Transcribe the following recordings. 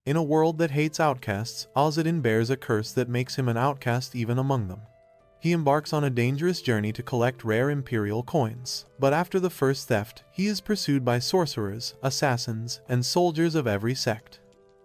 In a world that hates outcasts, Ozadin bears a curse that makes him an outcast even among them. He embarks on a dangerous journey to collect rare imperial coins. But after the first theft, he is pursued by sorcerers, assassins, and soldiers of every sect.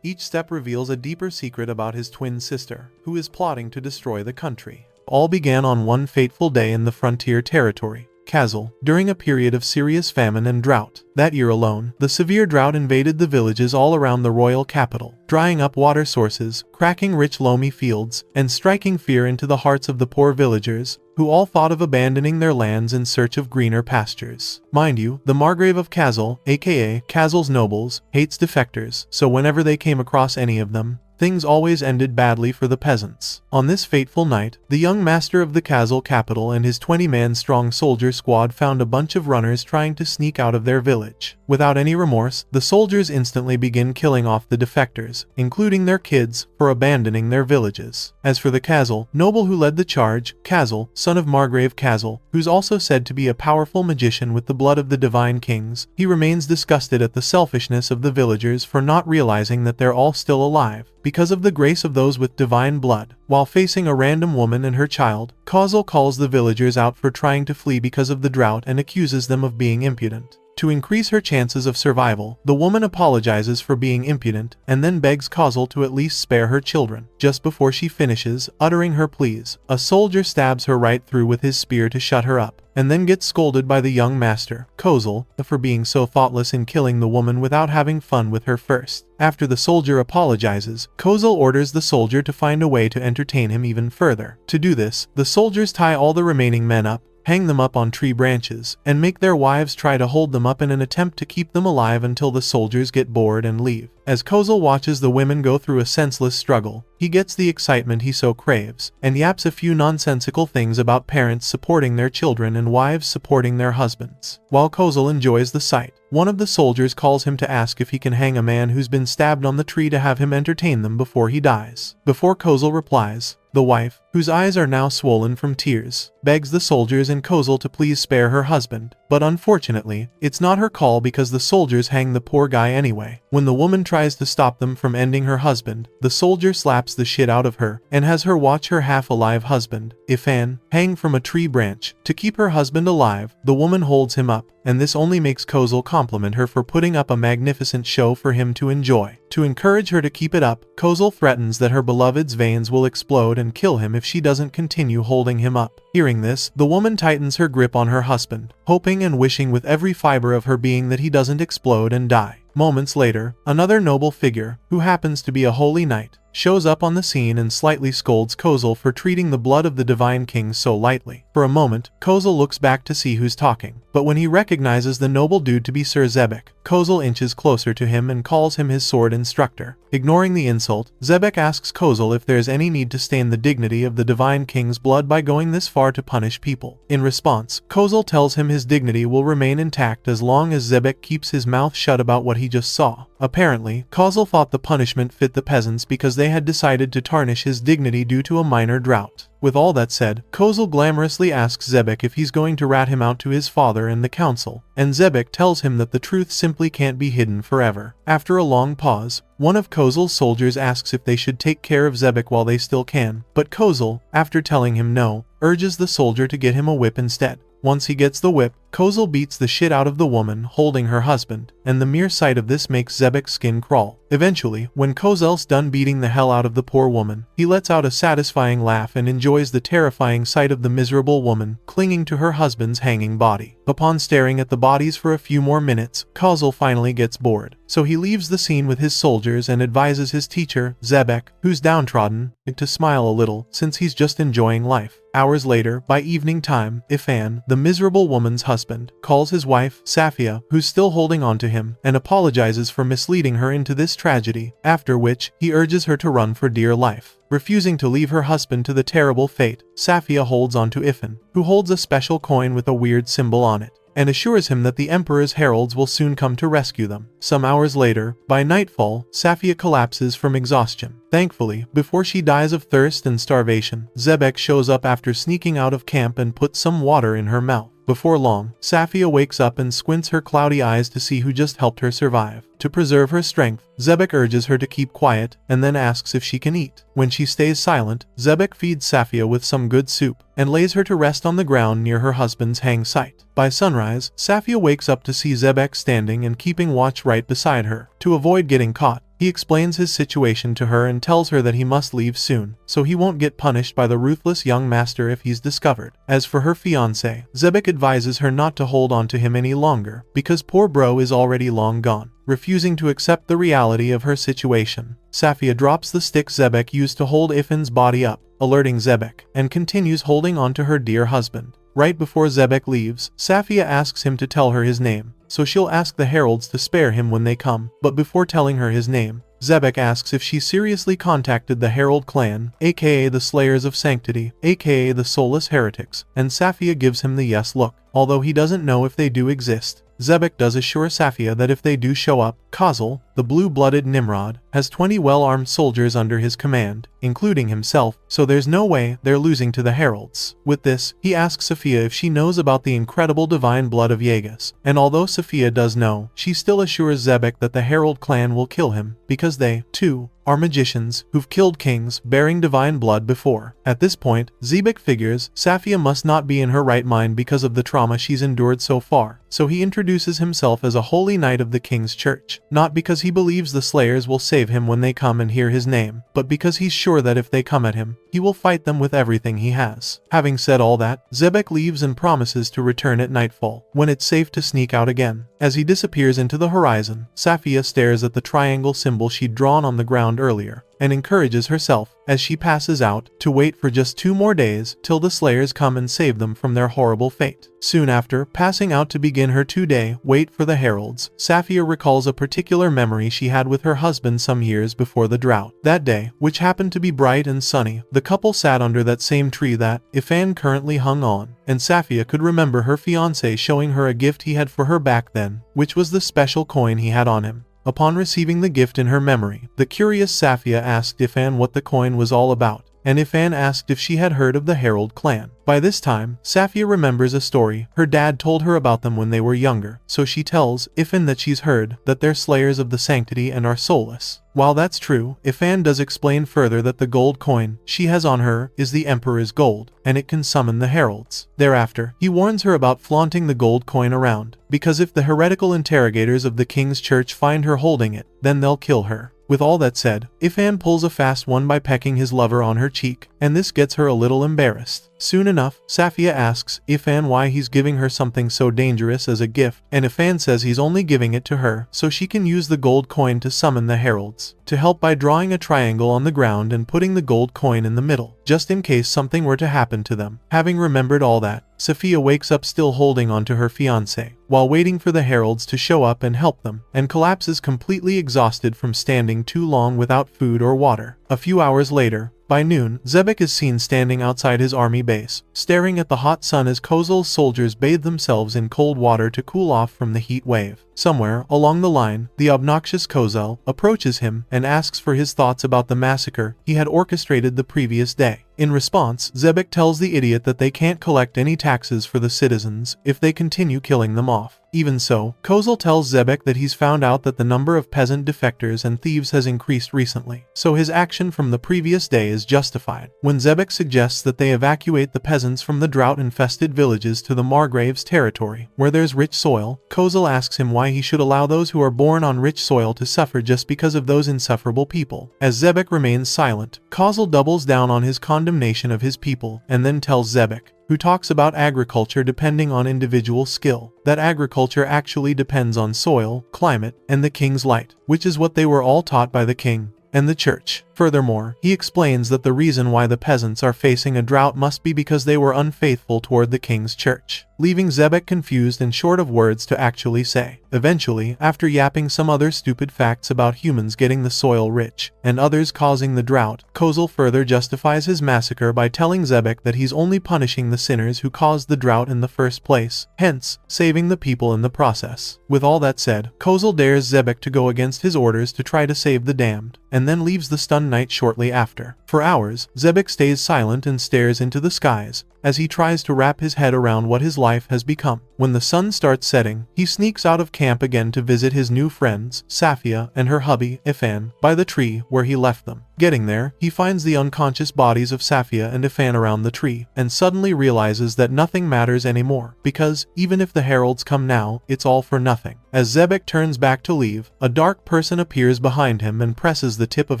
Each step reveals a deeper secret about his twin sister, who is plotting to destroy the country. All began on one fateful day in the frontier territory, Kazel, during a period of serious famine and drought. That year alone, the severe drought invaded the villages all around the royal capital, drying up water sources, cracking rich loamy fields, and striking fear into the hearts of the poor villagers, who all thought of abandoning their lands in search of greener pastures. Mind you, the Margrave of Kazel, aka Kazel's nobles, hates defectors, so whenever they came across any of them, things always ended badly for the peasants. On this fateful night, the young master of the Kazel capital and his 20-man strong soldier squad found a bunch of runners trying to sneak out of their village. Without any remorse, the soldiers instantly begin killing off the defectors, including their kids, for abandoning their villages. As for the Kazel noble who led the charge, Kazel, son of Margrave Kazel, who's also said to be a powerful magician with the blood of the divine kings, he remains disgusted at the selfishness of the villagers for not realizing that they're all still alive because of the grace of those with divine blood. While facing a random woman and her child, Kazel calls the villagers out for trying to flee because of the drought and accuses them of being impudent. To increase her chances of survival, the woman apologizes for being impudent and then begs Kazel to at least spare her children. Just before she finishes uttering her pleas, a soldier stabs her right through with his spear to shut her up, and then gets scolded by the young master, Kazel, for being so thoughtless in killing the woman without having fun with her first. After the soldier apologizes, Kazel orders the soldier to find a way to entertain him even further. To do this, the soldiers tie all the remaining men up, hang them up on tree branches, and make their wives try to hold them up in an attempt to keep them alive until the soldiers get bored and leave. As Kazel watches the women go through a senseless struggle, he gets the excitement he so craves, and yaps a few nonsensical things about parents supporting their children and wives supporting their husbands. While Kazel enjoys the sight, one of the soldiers calls him to ask if he can hang a man who's been stabbed on the tree to have him entertain them before he dies. Before Kazel replies, the wife, whose eyes are now swollen from tears, begs the soldiers and Kazel to please spare her husband, but unfortunately, it's not her call because the soldiers hang the poor guy anyway. When the woman tries to stop them from ending her husband, the soldier slaps the shit out of her and has her watch her half-alive husband, Ifan, hang from a tree branch. To keep her husband alive, the woman holds him up, and this only makes Kazel compliment her for putting up a magnificent show for him to enjoy. To encourage her to keep it up, Kazel threatens that her beloved's veins will explode and kill him if she doesn't continue holding him up. Hearing this, the woman tightens her grip on her husband, hoping and wishing with every fiber of her being that he doesn't explode and die. Moments later, another noble figure, who happens to be a holy knight, shows up on the scene and slightly scolds Kazel for treating the blood of the divine kings so lightly. For a moment, Kazel looks back to see who's talking, but when he recognizes the noble dude to be Sir Xebec, Kazel inches closer to him and calls him his sword instructor. Ignoring the insult, Xebec asks Kazel if there's any need to stain the dignity of the divine king's blood by going this far to punish people. In response, Kazel tells him his dignity will remain intact as long as Xebec keeps his mouth shut about what he just saw. Apparently, Kazel thought the punishment fit the peasants because they had decided to tarnish his dignity due to a minor drought. With all that said, Kazel glamorously asks Xebec if he's going to rat him out to his father and the council, and Xebec tells him that the truth simply can't be hidden forever. After a long pause, one of Kazel's soldiers asks if they should take care of Xebec while they still can, but Kazel, after telling him no, urges the soldier to get him a whip instead. Once he gets the whip, Kazel beats the shit out of the woman holding her husband, and the mere sight of this makes Xebec's skin crawl. Eventually, when Kazel's done beating the hell out of the poor woman, he lets out a satisfying laugh and enjoys the terrifying sight of the miserable woman clinging to her husband's hanging body. Upon staring at the bodies for a few more minutes, Kazel finally gets bored, so he leaves the scene with his soldiers and advises his teacher, Xebec, who's downtrodden, to smile a little since he's just enjoying life. Hours later, by evening time, Ifan, the miserable woman's husband, calls his wife, Safia, who's still holding on to him, and apologizes for misleading her into this tragedy, after which, he urges her to run for dear life. Refusing to leave her husband to the terrible fate, Safia holds on to Ifan, who holds a special coin with a weird symbol on it, and assures him that the Emperor's heralds will soon come to rescue them. Some hours later, by nightfall, Safia collapses from exhaustion. Thankfully, before she dies of thirst and starvation, Xebec shows up after sneaking out of camp and puts some water in her mouth. Before long, Safia wakes up and squints her cloudy eyes to see who just helped her survive. To preserve her strength, Xebec urges her to keep quiet and then asks if she can eat. When she stays silent, Xebec feeds Safia with some good soup and lays her to rest on the ground near her husband's hang site. By sunrise, Safia wakes up to see Xebec standing and keeping watch right beside her. To avoid getting caught, he explains his situation to her and tells her that he must leave soon, so he won't get punished by the ruthless young master if he's discovered. As for her fiancé, Xebec advises her not to hold on to him any longer, because poor bro is already long gone. Refusing to accept the reality of her situation, Safia drops the stick Xebec used to hold Ifan's body up, alerting Xebec, and continues holding on to her dear husband. Right before Xebec leaves, Safia asks him to tell her his name, so she'll ask the heralds to spare him when they come. But before telling her his name, Xebec asks if she seriously contacted the Herald clan, aka the Slayers of Sanctity, aka the Soulless Heretics, and Safia gives him the yes look. Although he doesn't know if they do exist, Xebec does assure Safia that if they do show up, Kazel, the blue-blooded Nimrod, has 20 well-armed soldiers under his command, including himself, so there's no way they're losing to the heralds. With this, he asks Safia if she knows about the incredible divine blood of Yegas, and although Safia does know, she still assures Xebec that the Herald clan will kill him, because they, too, are magicians who've killed kings bearing divine blood before. At this point, Xebec figures Safia must not be in her right mind because of the trauma she's endured so far, so he introduces himself as a holy knight of the king's church, not because he believes the Slayers will save him when they come and hear his name, but because he's sure that if they come at him, he will fight them with everything he has. Having said all that, Xebec leaves and promises to return at nightfall, when it's safe to sneak out again. As he disappears into the horizon, Safia stares at the triangle symbol she'd drawn on the ground earlier, and encourages herself, as she passes out, to wait for just 2 more days till the Slayers come and save them from their horrible fate. Soon after, passing out to begin her 2-day wait for the heralds, Safia recalls a particular memory she had with her husband some years before the drought. That day, which happened to be bright and sunny, the couple sat under that same tree that Ifan currently hung on, and Safia could remember her fiancé showing her a gift he had for her back then, which was the special coin he had on him. Upon receiving the gift in her memory, the curious Safia asked Ifan what the coin was all about, and Ifan asked if she had heard of the Herald clan. By this time, Safia remembers a story her dad told her about them when they were younger, so she tells Ifan that she's heard that they're Slayers of the Sanctity and are soulless. While that's true, Ifan does explain further that the gold coin she has on her is the Emperor's gold, and it can summon the heralds. Thereafter, he warns her about flaunting the gold coin around, because if the heretical interrogators of the king's church find her holding it, then they'll kill her. With all that said, Ifan pulls a fast one by pecking his lover on her cheek, and this gets her a little embarrassed. Soon enough, Safia asks Ifan why he's giving her something so dangerous as a gift, and Ifan says he's only giving it to her so she can use the gold coin to summon the heralds, to help by drawing a triangle on the ground and putting the gold coin in the middle, just in case something were to happen to them. Having remembered all that, Safia wakes up still holding on to her fiancé, while waiting for the heralds to show up and help them, and collapses completely exhausted from standing too long without food or water. A few hours later, by noon, Xebec is seen standing outside his army base, staring at the hot sun as Kozel's soldiers bathe themselves in cold water to cool off from the heat wave. Somewhere along the line, the obnoxious Kozel approaches him and asks for his thoughts about the massacre he had orchestrated the previous day. In response, Xebec tells the idiot that they can't collect any taxes for the citizens if they continue killing them off. Even so, Kozel tells Xebec that he's found out that the number of peasant defectors and thieves has increased recently, so his action from the previous day is justified. When Xebec suggests that they evacuate the peasants from the drought-infested villages to the Margrave's territory, where there's rich soil, Kozel asks him why he should allow those who are born on rich soil to suffer just because of those insufferable people. As Xebec remains silent, Kozel doubles down on his condemnation of his people, and then tells Xebec, who talks about agriculture depending on individual skill, that agriculture actually depends on soil, climate, and the king's light, which is what they were all taught by the king and the church. Furthermore, he explains that the reason why the peasants are facing a drought must be because they were unfaithful toward the king's church, leaving Xebec confused and short of words to actually say. Eventually, after yapping some other stupid facts about humans getting the soil rich, and others causing the drought, Kozel further justifies his massacre by telling Xebec that he's only punishing the sinners who caused the drought in the first place, hence, saving the people in the process. With all that said, Kozel dares Xebec to go against his orders to try to save the damned, and then leaves the stunned knight shortly after. For hours, Xebec stays silent and stares into the skies, as he tries to wrap his head around what his life has become. When the sun starts setting, he sneaks out of camp again to visit his new friends, Safia and her hubby, Ifan, by the tree where he left them. Getting there, he finds the unconscious bodies of Safia and Ifan around the tree, and suddenly realizes that nothing matters anymore, because, even if the heralds come now, it's all for nothing. As Xebec turns back to leave, a dark person appears behind him and presses the tip of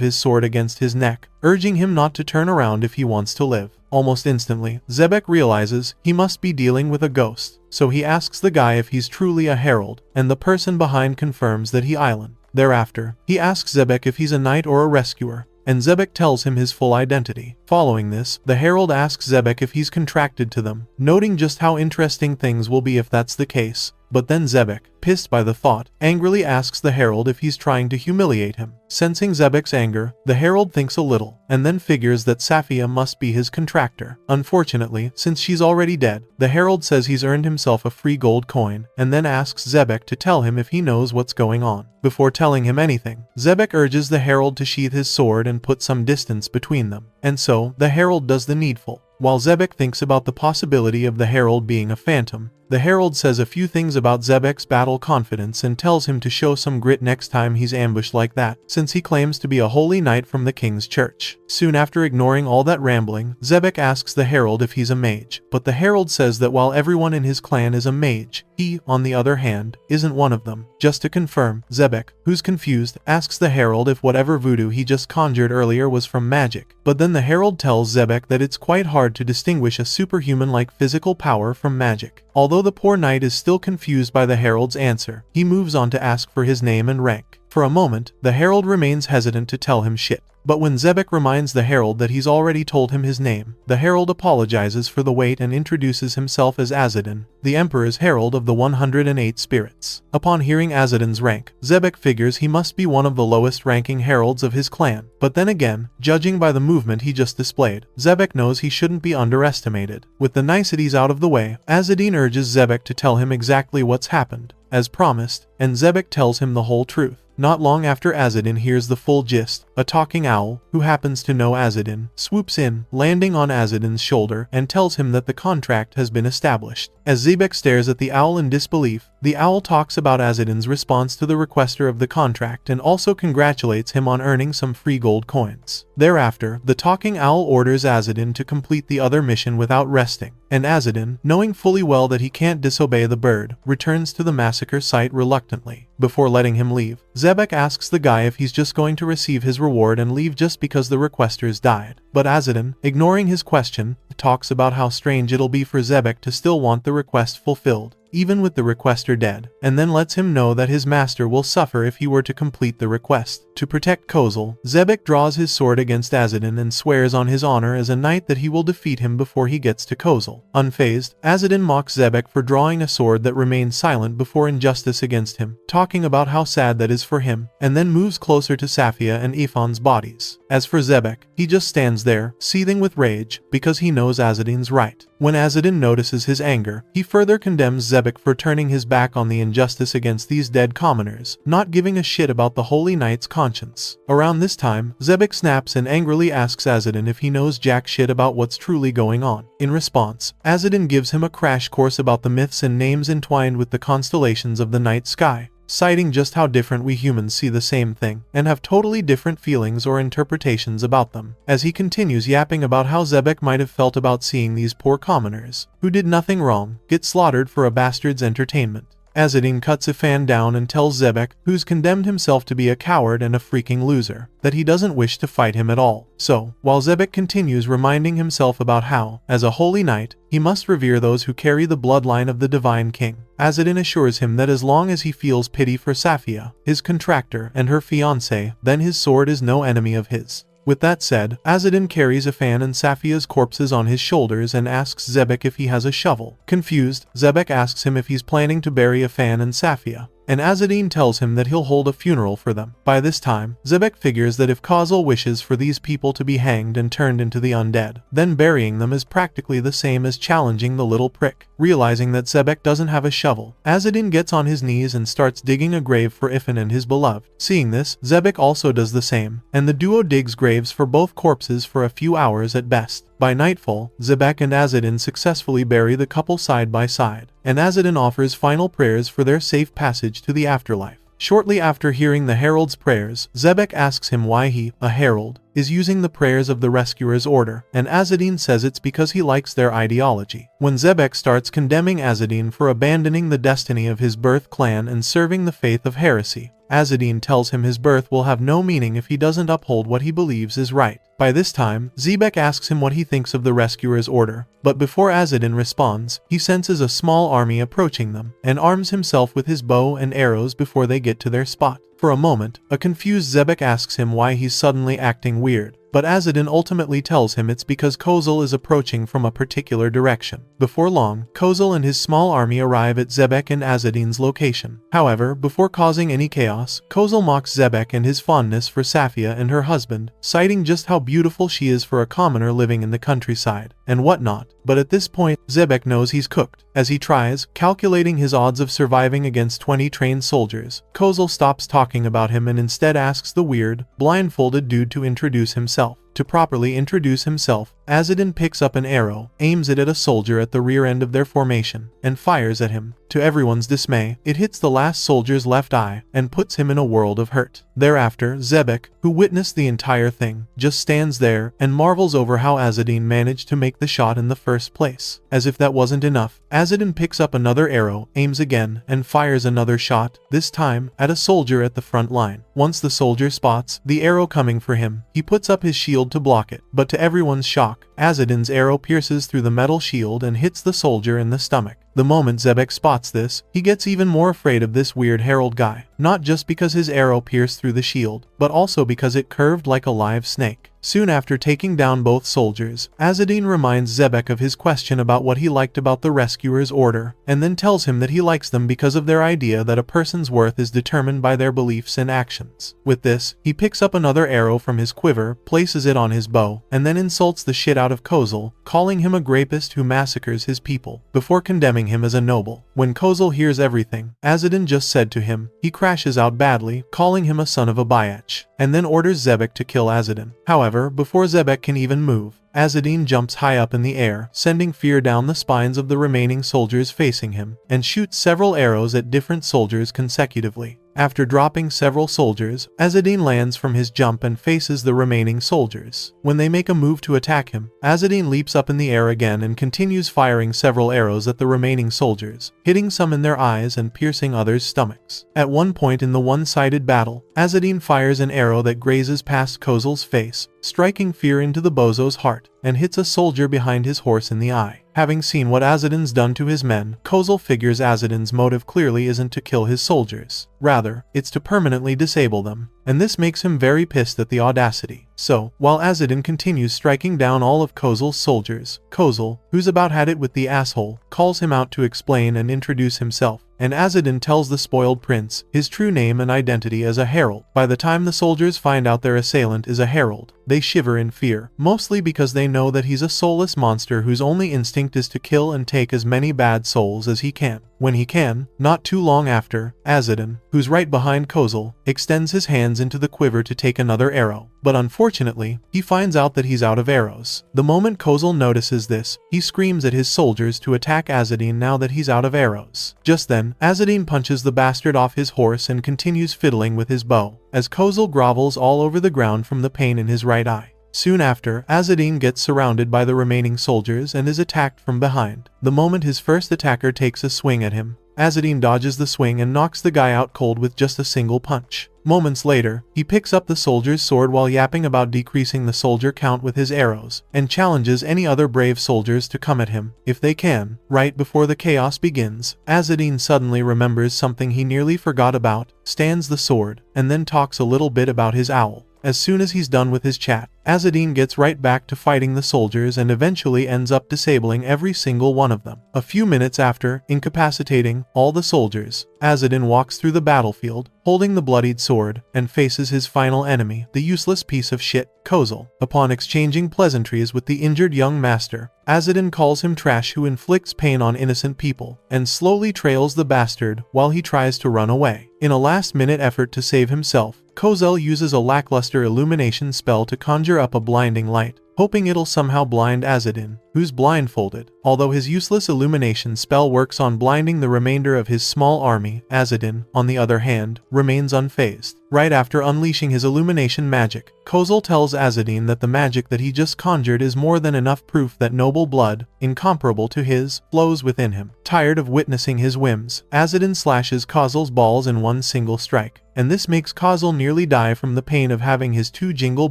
his sword against his neck, urging him not to turn around if he wants to live. Almost instantly, Xebec realizes he must be dealing with a ghost, so he asks the guy if he's truly a herald, and the person behind confirms that he island. Thereafter, he asks Xebec if he's a knight or a rescuer, and Xebec tells him his full identity. Following this, the herald asks Xebec if he's contracted to them, noting just how interesting things will be if that's the case. But then Xebec, pissed by the thought, angrily asks the herald if he's trying to humiliate him. Sensing Xebec's anger, the herald thinks a little, and then figures that Safia must be his contractor. Unfortunately, since she's already dead, the herald says he's earned himself a free gold coin, and then asks Xebec to tell him if he knows what's going on. Before telling him anything, Xebec urges the herald to sheath his sword and put some distance between them, and so, the herald does the needful. While Xebec thinks about the possibility of the herald being a phantom, the herald says a few things about Xebec's battle confidence and tells him to show some grit next time he's ambushed like that, since he claims to be a holy knight from the king's church. Soon after ignoring all that rambling, Xebec asks the herald if he's a mage, but the herald says that while everyone in his clan is a mage, he, on the other hand, isn't one of them. Just to confirm, Xebec, who's confused, asks the herald if whatever voodoo he just conjured earlier was from magic, but then the herald tells Xebec that it's quite hard to distinguish a superhuman-like physical power from magic. Although the poor knight is still confused by the herald's answer, he moves on to ask for his name and rank. For a moment, the herald remains hesitant to tell him shit. But when Xebec reminds the herald that he's already told him his name, the herald apologizes for the wait and introduces himself as Azadin, the Emperor's herald of the 108 spirits. Upon hearing Azadin's rank, Xebec figures he must be one of the lowest-ranking heralds of his clan. But then again, judging by the movement he just displayed, Xebec knows he shouldn't be underestimated. With the niceties out of the way, Azadin urges Xebec to tell him exactly what's happened, as promised, and Xebec tells him the whole truth. Not long after Azadin hears the full gist, a talking owl, who happens to know Azadin, swoops in, landing on Azadin's shoulder, and tells him that the contract has been established. As Xebec stares at the owl in disbelief, the owl talks about Azadin's response to the requester of the contract and also congratulates him on earning some free gold coins. Thereafter, the talking owl orders Azadin to complete the other mission without resting, and Azadin, knowing fully well that he can't disobey the bird, returns to the massacre site reluctantly. Before letting him leave, Xebec asks the guy if he's just going to receive his reward and leave just because the requesters died. But Azadin, ignoring his question, talks about how strange it'll be for Xebec to still want the request fulfilled, even with the requester dead, and then lets him know that his master will suffer if he were to complete the request. To protect Kozel, Xebec draws his sword against Azadin and swears on his honor as a knight that he will defeat him before he gets to Kozel. Unfazed, Azadin mocks Xebec for drawing a sword that remains silent before injustice against him, talking about how sad that is for him, and then moves closer to Safia and Ifan's bodies. As for Xebec, he just stands there, seething with rage, because he knows Azadin's right. When Azadin notices his anger, he further condemns Xebec for turning his back on the injustice against these dead commoners, not giving a shit about the Holy Knight's conscience. Around this time, Xebec snaps and angrily asks Azadin if he knows jack shit about what's truly going on. In response, Azadin gives him a crash course about the myths and names entwined with the constellations of the night sky, citing just how different we humans see the same thing, and have totally different feelings or interpretations about them. As he continues yapping about how Xebec might have felt about seeing these poor commoners, who did nothing wrong, get slaughtered for a bastard's entertainment, Azadin cuts Ifan down and tells Xebec, who's condemned himself to be a coward and a freaking loser, that he doesn't wish to fight him at all. So, while Xebec continues reminding himself about how, as a holy knight, he must revere those who carry the bloodline of the Divine King, Azadin assures him that as long as he feels pity for Safia, his contractor, and her fiancé, then his sword is no enemy of his. With that said, Azadin carries Ifan and Safia's corpses on his shoulders and asks Xebec if he has a shovel. Confused, Xebec asks him if he's planning to bury Ifan and Safia, and Azadin tells him that he'll hold a funeral for them. By this time, Xebec figures that if Kozel wishes for these people to be hanged and turned into the undead, then burying them is practically the same as challenging the little prick. Realizing that Xebec doesn't have a shovel, Azadin gets on his knees and starts digging a grave for Ifan and his beloved. Seeing this, Xebec also does the same, and the duo digs graves for both corpses for a few hours at best. By nightfall, Xebec and Azadin successfully bury the couple side by side, and Azadin offers final prayers for their safe passage to the afterlife. Shortly after hearing the Herald's prayers, Xebec asks him why he, a Herald, is using the prayers of the Rescuer's order, and Azadin says it's because he likes their ideology. When Xebec starts condemning Azadin for abandoning the destiny of his birth clan and serving the faith of heresy, Azadin tells him his birth will have no meaning if he doesn't uphold what he believes is right. By this time, Xebec asks him what he thinks of the Rescuer's order, but before Azadin responds, he senses a small army approaching them, and arms himself with his bow and arrows before they get to their spot. For a moment, a confused Xebec asks him why he's suddenly acting weird, but Azadin ultimately tells him it's because Kozel is approaching from a particular direction. Before long, Kozel and his small army arrive at Xebec and Azadin's location. However, before causing any chaos, Kozel mocks Xebec and his fondness for Safia and her husband, citing just how beautiful she is for a commoner living in the countryside, and whatnot. But at this point, Xebec knows he's cooked. As he tries, calculating his odds of surviving against 20 trained soldiers, Kozel stops talking about him and instead asks the weird, blindfolded dude to introduce himself. To properly introduce himself, Azadin picks up an arrow, aims it at a soldier at the rear end of their formation, and fires at him. To everyone's dismay, it hits the last soldier's left eye and puts him in a world of hurt. Thereafter, Xebec, who witnessed the entire thing, just stands there and marvels over how Azadin managed to make the shot in the first place. As if that wasn't enough, Azadin picks up another arrow, aims again, and fires another shot, this time at a soldier at the front line. Once the soldier spots the arrow coming for him, he puts up his shield to block it, but to everyone's shock, Azadin's arrow pierces through the metal shield and hits the soldier in the stomach. The moment Xebec spots this, he gets even more afraid of this weird Herald guy, not just because his arrow pierced through the shield, but also because it curved like a live snake. Soon after taking down both soldiers, Azadin reminds Xebec of his question about what he liked about the Rescuer's order, and then tells him that he likes them because of their idea that a person's worth is determined by their beliefs and actions. With this, he picks up another arrow from his quiver, places it on his bow, and then insults the shit out of Kozel, calling him a grapist who massacres his people, before condemning him as a noble. When Kozel hears everything Azadin just said to him, he crashes out badly, calling him a son of a biatch, and then orders Xebec to kill Azadin. However, before Xebec can even move, Azadin jumps high up in the air, sending fear down the spines of the remaining soldiers facing him, and shoots several arrows at different soldiers consecutively. After dropping several soldiers, Azadin lands from his jump and faces the remaining soldiers. When they make a move to attack him, Azadin leaps up in the air again and continues firing several arrows at the remaining soldiers, hitting some in their eyes and piercing others' stomachs. At one point in the one-sided battle, Azadin fires an arrow that grazes past Kozel's face, striking fear into the bozo's heart, and hits a soldier behind his horse in the eye. Having seen what Azadin's done to his men, Kozel figures Azadin's motive clearly isn't to kill his soldiers. Rather, it's to permanently disable them, and this makes him very pissed at the audacity. So, while Azadin continues striking down all of Kozel's soldiers, Kozel, who's about had it with the asshole, calls him out to explain and introduce himself, and Azadin tells the spoiled prince his true name and identity as a herald. By the time the soldiers find out their assailant is a herald, they shiver in fear, mostly because they know that he's a soulless monster whose only instinct is to kill and take as many bad souls as he can. When he can, not too long after, Azadin, who's right behind Kozel, extends his hands into the quiver to take another arrow, but unfortunately, he finds out that he's out of arrows. The moment Kozel notices this, he screams at his soldiers to attack Azadin now that he's out of arrows. Just then, Azadin punches the bastard off his horse and continues fiddling with his bow, as Kozel grovels all over the ground from the pain in his right eye. Soon after, Azadin gets surrounded by the remaining soldiers and is attacked from behind. The moment his first attacker takes a swing at him, Azadin dodges the swing and knocks the guy out cold with just a single punch. Moments later, he picks up the soldier's sword while yapping about decreasing the soldier count with his arrows, and challenges any other brave soldiers to come at him, if they can. Right before the chaos begins, Azadin suddenly remembers something he nearly forgot about, stands the sword, and then talks a little bit about his owl. As soon as he's done with his chat, Azadin gets right back to fighting the soldiers and eventually ends up disabling every single one of them. A few minutes after incapacitating all the soldiers, Azadin walks through the battlefield, holding the bloodied sword, and faces his final enemy, the useless piece of shit, Kozel. Upon exchanging pleasantries with the injured young master, Azadin calls him trash who inflicts pain on innocent people, and slowly trails the bastard while he tries to run away. In a last-minute effort to save himself, Kozel uses a lackluster illumination spell to conjure up a blinding light, hoping it'll somehow blind Azadin, who's blindfolded. Although his useless illumination spell works on blinding the remainder of his small army, Azadin, on the other hand, remains unfazed. Right after unleashing his illumination magic, Kozel tells Azadin that the magic that he just conjured is more than enough proof that noble blood, incomparable to his, flows within him. Tired of witnessing his whims, Azadin slashes Kozel's balls in one single strike, and this makes Kozel nearly die from the pain of having his 2 jingle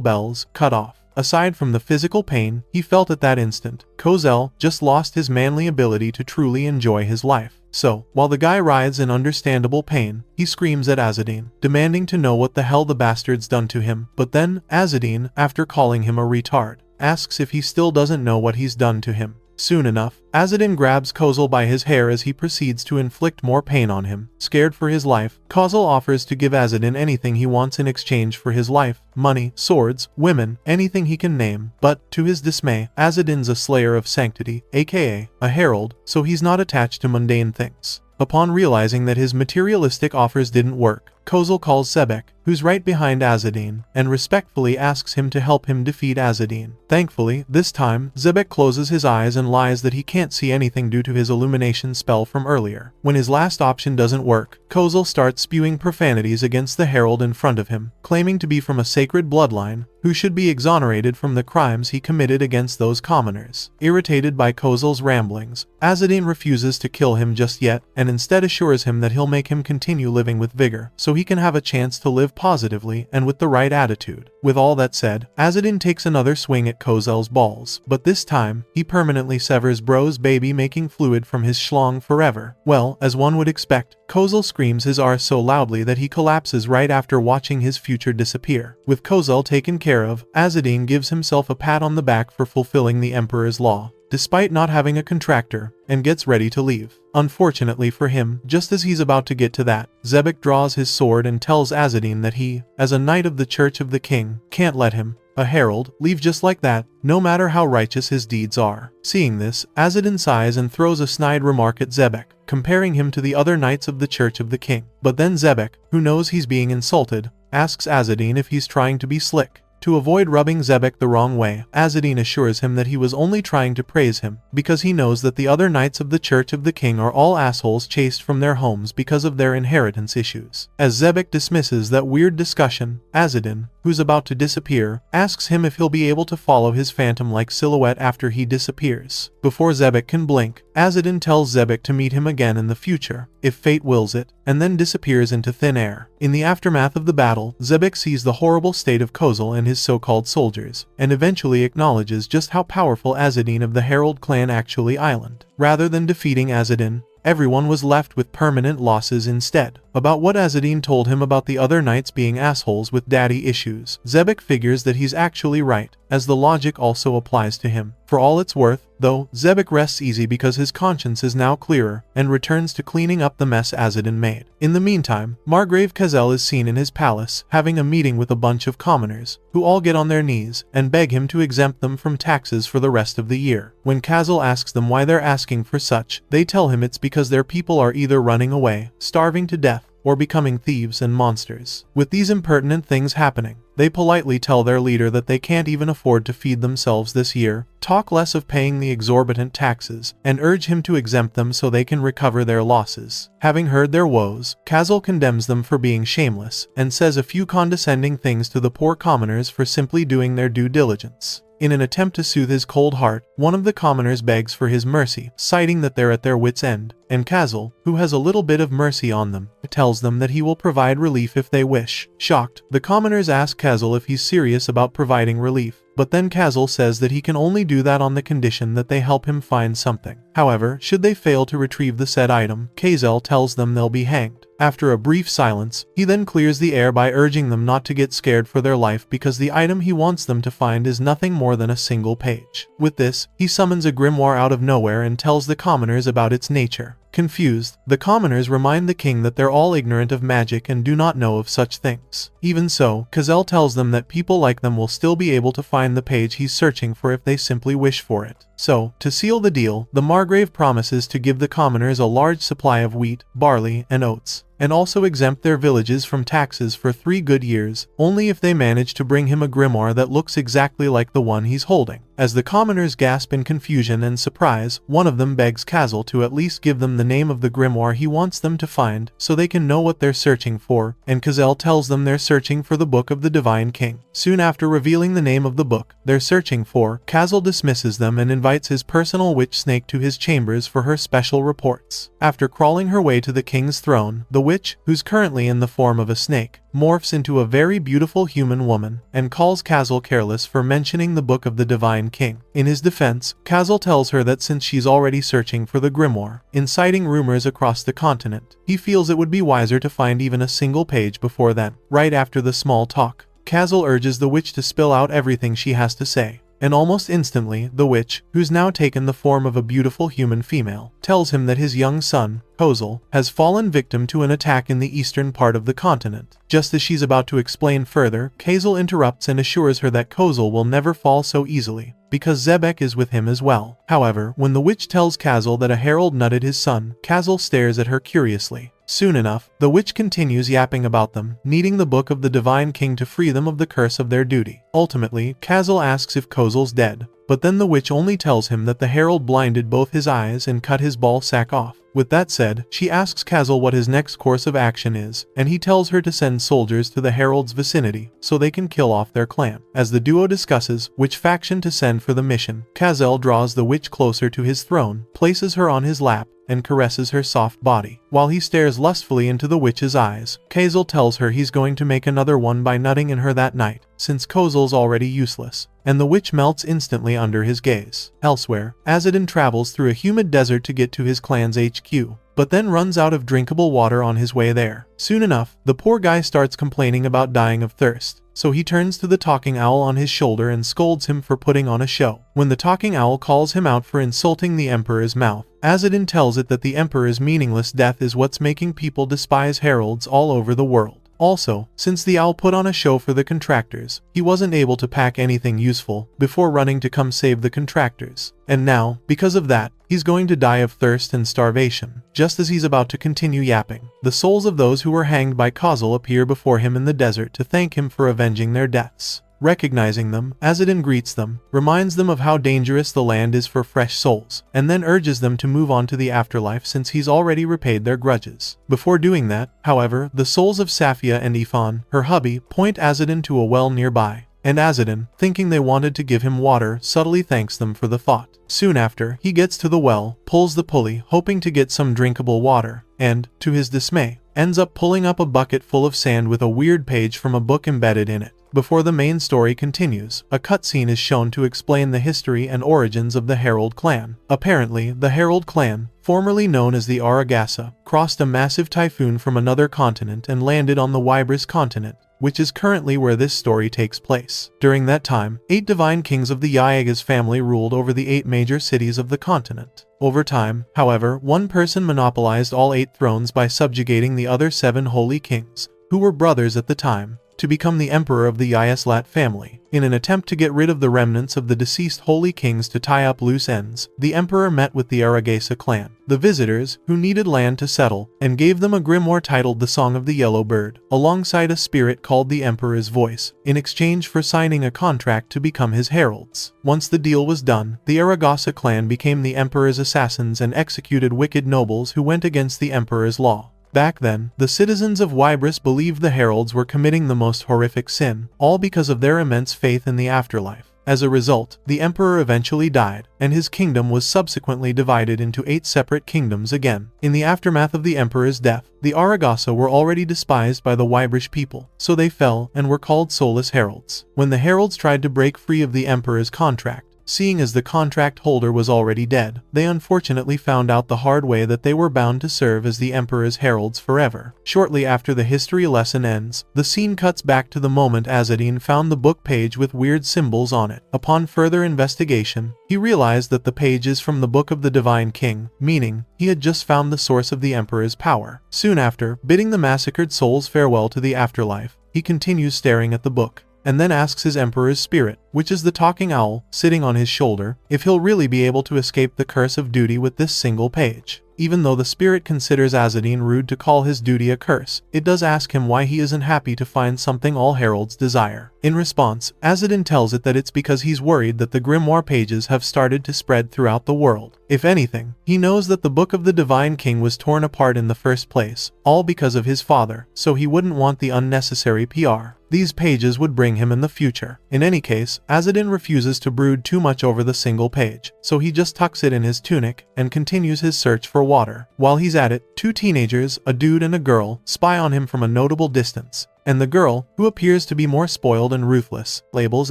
bells cut off. Aside from the physical pain he felt at that instant, Kozel just lost his manly ability to truly enjoy his life. So, while the guy writhes in understandable pain, he screams at Azadin, demanding to know what the hell the bastard's done to him. But then, Azadin, after calling him a retard, asks if he still doesn't know what he's done to him. Soon enough, Azadin grabs Kozel by his hair as he proceeds to inflict more pain on him. Scared for his life, Kozel offers to give Azadin anything he wants in exchange for his life: money, swords, women, anything he can name. But, to his dismay, Azadin's a slayer of sanctity, aka a herald, so he's not attached to mundane things. Upon realizing that his materialistic offers didn't work, Kozel calls Zebek, who's right behind Azadin, and respectfully asks him to help him defeat Azadin. Thankfully, this time, Zebek closes his eyes and lies that he can't see anything due to his illumination spell from earlier. When his last option doesn't work, Kozel starts spewing profanities against the herald in front of him, claiming to be from a sacred bloodline, who should be exonerated from the crimes he committed against those commoners. Irritated by Kozel's ramblings, Azadin refuses to kill him just yet, and instead assures him that he'll make him continue living with vigor, so he can have a chance to live positively and with the right attitude. With all that said, Azadin takes another swing at Kozel's balls, but this time, he permanently severs Bro's baby-making fluid from his schlong forever. Well, as one would expect, Kozel screams his arse so loudly that he collapses right after watching his future disappear. With Kozel taken care of, Azadin gives himself a pat on the back for fulfilling the Emperor's law, despite not having a contractor, and gets ready to leave. Unfortunately for him, just as he's about to get to that, Zebek draws his sword and tells Azadin that he, as a knight of the Church of the King, can't let him, a herald, leave just like that, no matter how righteous his deeds are. Seeing this, Azadin sighs and throws a snide remark at Zebek, comparing him to the other knights of the Church of the King. But then Zebek, who knows he's being insulted, asks Azadin if he's trying to be slick. To avoid rubbing Zebek the wrong way, Azadin assures him that he was only trying to praise him, because he knows that the other knights of the Church of the King are all assholes chased from their homes because of their inheritance issues. As Zebek dismisses that weird discussion, Azadin, who's about to disappear, asks him if he'll be able to follow his phantom-like silhouette after he disappears. Before Zebek can blink, Azadin tells Zebek to meet him again in the future, if fate wills it, and then disappears into thin air. In the aftermath of the battle, Zebek sees the horrible state of Kozel and his so-called soldiers, and eventually acknowledges just how powerful Azadin of the Herald clan actually island. Rather than defeating Azadin, everyone was left with permanent losses instead. About what Azadin told him about the other knights being assholes with daddy issues, Zebek figures that he's actually right, as the logic also applies to him. For all it's worth, though, Zebek rests easy because his conscience is now clearer, and returns to cleaning up the mess Azadin made. In the meantime, Margrave Kazel is seen in his palace, having a meeting with a bunch of commoners, who all get on their knees, and beg him to exempt them from taxes for the rest of the year. When Kazel asks them why they're asking for such, they tell him it's because their people are either running away, starving to death, or becoming thieves and monsters. With these impertinent things happening, they politely tell their leader that they can't even afford to feed themselves this year, talk less of paying the exorbitant taxes, and urge him to exempt them so they can recover their losses. Having heard their woes, Kazel condemns them for being shameless, and says a few condescending things to the poor commoners for simply doing their due diligence. In an attempt to soothe his cold heart, one of the commoners begs for his mercy, citing that they're at their wits' end, and Kazel, who has a little bit of mercy on them, tells them that he will provide relief if they wish. Shocked, the commoners ask Kazel if he's serious about providing relief, but then Kazel says that he can only do that on the condition that they help him find something. However, should they fail to retrieve the said item, Kazel tells them they'll be hanged. After a brief silence, he then clears the air by urging them not to get scared for their life because the item he wants them to find is nothing more than a single page. With this, he summons a grimoire out of nowhere and tells the commoners about its nature. Confused, the commoners remind the king that they're all ignorant of magic and do not know of such things. Even so, Kazel tells them that people like them will still be able to find the page he's searching for if they simply wish for it. So, to seal the deal, the Margrave promises to give the commoners a large supply of wheat, barley, and oats, and also exempt their villages from taxes for 3 good years, only if they manage to bring him a grimoire that looks exactly like the one he's holding. As the commoners gasp in confusion and surprise, one of them begs Kazel to at least give them the name of the grimoire he wants them to find so they can know what they're searching for, and Kazel tells them they're searching for the Book of the Divine King. Soon after revealing the name of the book they're searching for, Kazel dismisses them and invites his personal witch snake to his chambers for her special reports. After crawling her way to the king's throne, the witch, who's currently in the form of a snake, morphs into a very beautiful human woman and calls Kazel careless for mentioning the Book of the Divine King. In his defense, Kazel tells her that since she's already searching for the grimoire, inciting rumors across the continent, he feels it would be wiser to find even a single page before then. Right after the small talk, Kazel urges the witch to spill out everything she has to say. And almost instantly, the witch, who's now taken the form of a beautiful human female, tells him that his young son, Kozel, has fallen victim to an attack in the eastern part of the continent. Just as she's about to explain further, Kazel interrupts and assures her that Kozel will never fall so easily, because Zebek is with him as well. However, when the witch tells Kazel that a herald nutted his son, Kazel stares at her curiously. Soon enough, the witch continues yapping about them, needing the Book of the Divine King to free them of the curse of their duty. Ultimately, Kazel asks if Kozel's dead, but then the witch only tells him that the herald blinded both his eyes and cut his ball sack off. With that said, she asks Kazel what his next course of action is, and he tells her to send soldiers to the herald's vicinity so they can kill off their clan. As the duo discusses which faction to send for the mission, Kazel draws the witch closer to his throne, places her on his lap, and caresses her soft body. While he stares lustfully into the witch's eyes, Kazel tells her he's going to make another one by nutting in her that night, since Kozel's already useless, and the witch melts instantly under his gaze. Elsewhere, Azadin travels through a humid desert to get to his clan's HQ, but then runs out of drinkable water on his way there. Soon enough, the poor guy starts complaining about dying of thirst, so he turns to the talking owl on his shoulder and scolds him for putting on a show. When the talking owl calls him out for insulting the emperor's mouth, Azadin tells it that the emperor's meaningless death is what's making people despise heralds all over the world. Also, since the owl put on a show for the contractors, he wasn't able to pack anything useful before running to come save the contractors. And now, because of that, he's going to die of thirst and starvation. Just as he's about to continue yapping, the souls of those who were hanged by Kazel appear before him in the desert to thank him for avenging their deaths. Recognizing them, Azadin greets them, reminds them of how dangerous the land is for fresh souls, and then urges them to move on to the afterlife since he's already repaid their grudges. Before doing that, however, the souls of Safia and Ifan, her hubby, point Azadin to a well nearby, and Azadin, thinking they wanted to give him water, subtly thanks them for the thought. Soon after, he gets to the well, pulls the pulley, hoping to get some drinkable water, and, to his dismay, ends up pulling up a bucket full of sand with a weird page from a book embedded in it. Before the main story continues, a cutscene is shown to explain the history and origins of the Herald clan. Apparently, the Herald clan, formerly known as the Aragasa, crossed a massive typhoon from another continent and landed on the Wybris continent, which is currently where this story takes place. During that time, 8 divine kings of the Yaegas family ruled over the 8 major cities of the continent. Over time, however, one person monopolized all 8 thrones by subjugating the other 7 holy kings, who were brothers at the time, to become the emperor of the Yaeslat family. In an attempt to get rid of the remnants of the deceased holy kings to tie up loose ends, the emperor met with the Aragasa clan, the visitors, who needed land to settle, and gave them a grimoire titled The Song of the Yellow Bird, alongside a spirit called the Emperor's Voice, in exchange for signing a contract to become his heralds. Once the deal was done, the Aragasa clan became the emperor's assassins and executed wicked nobles who went against the emperor's law. Back then, the citizens of Wybris believed the heralds were committing the most horrific sin, all because of their immense faith in the afterlife. As a result, the emperor eventually died, and his kingdom was subsequently divided into 8 separate kingdoms again. In the aftermath of the emperor's death, the Aragasa were already despised by the Wybris people, so they fell and were called soulless heralds. When the heralds tried to break free of the emperor's contract, seeing as the contract holder was already dead, they unfortunately found out the hard way that they were bound to serve as the emperor's heralds forever. Shortly after the history lesson ends, the scene cuts back to the moment Azadin found the book page with weird symbols on it. Upon further investigation, he realized that the page is from the Book of the Divine King, meaning he had just found the source of the emperor's power. Soon after, bidding the massacred souls farewell to the afterlife, he continues staring at the book, and then asks his emperor's spirit, which is the talking owl, sitting on his shoulder, if he'll really be able to escape the curse of duty with this single page. Even though the spirit considers Azadine rude to call his duty a curse, it does ask him why he isn't happy to find something all heralds desire. In response, Azadine tells it that it's because he's worried that the grimoire pages have started to spread throughout the world. If anything, he knows that the Book of the Divine King was torn apart in the first place, all because of his father, so he wouldn't want the unnecessary PR these pages would bring him in the future. In any case, Azadine refuses to brood too much over the single page, so he just tucks it in his tunic and continues his search for water. While he's at it, two teenagers, a dude and a girl, spy on him from a notable distance. And the girl, who appears to be more spoiled and ruthless, labels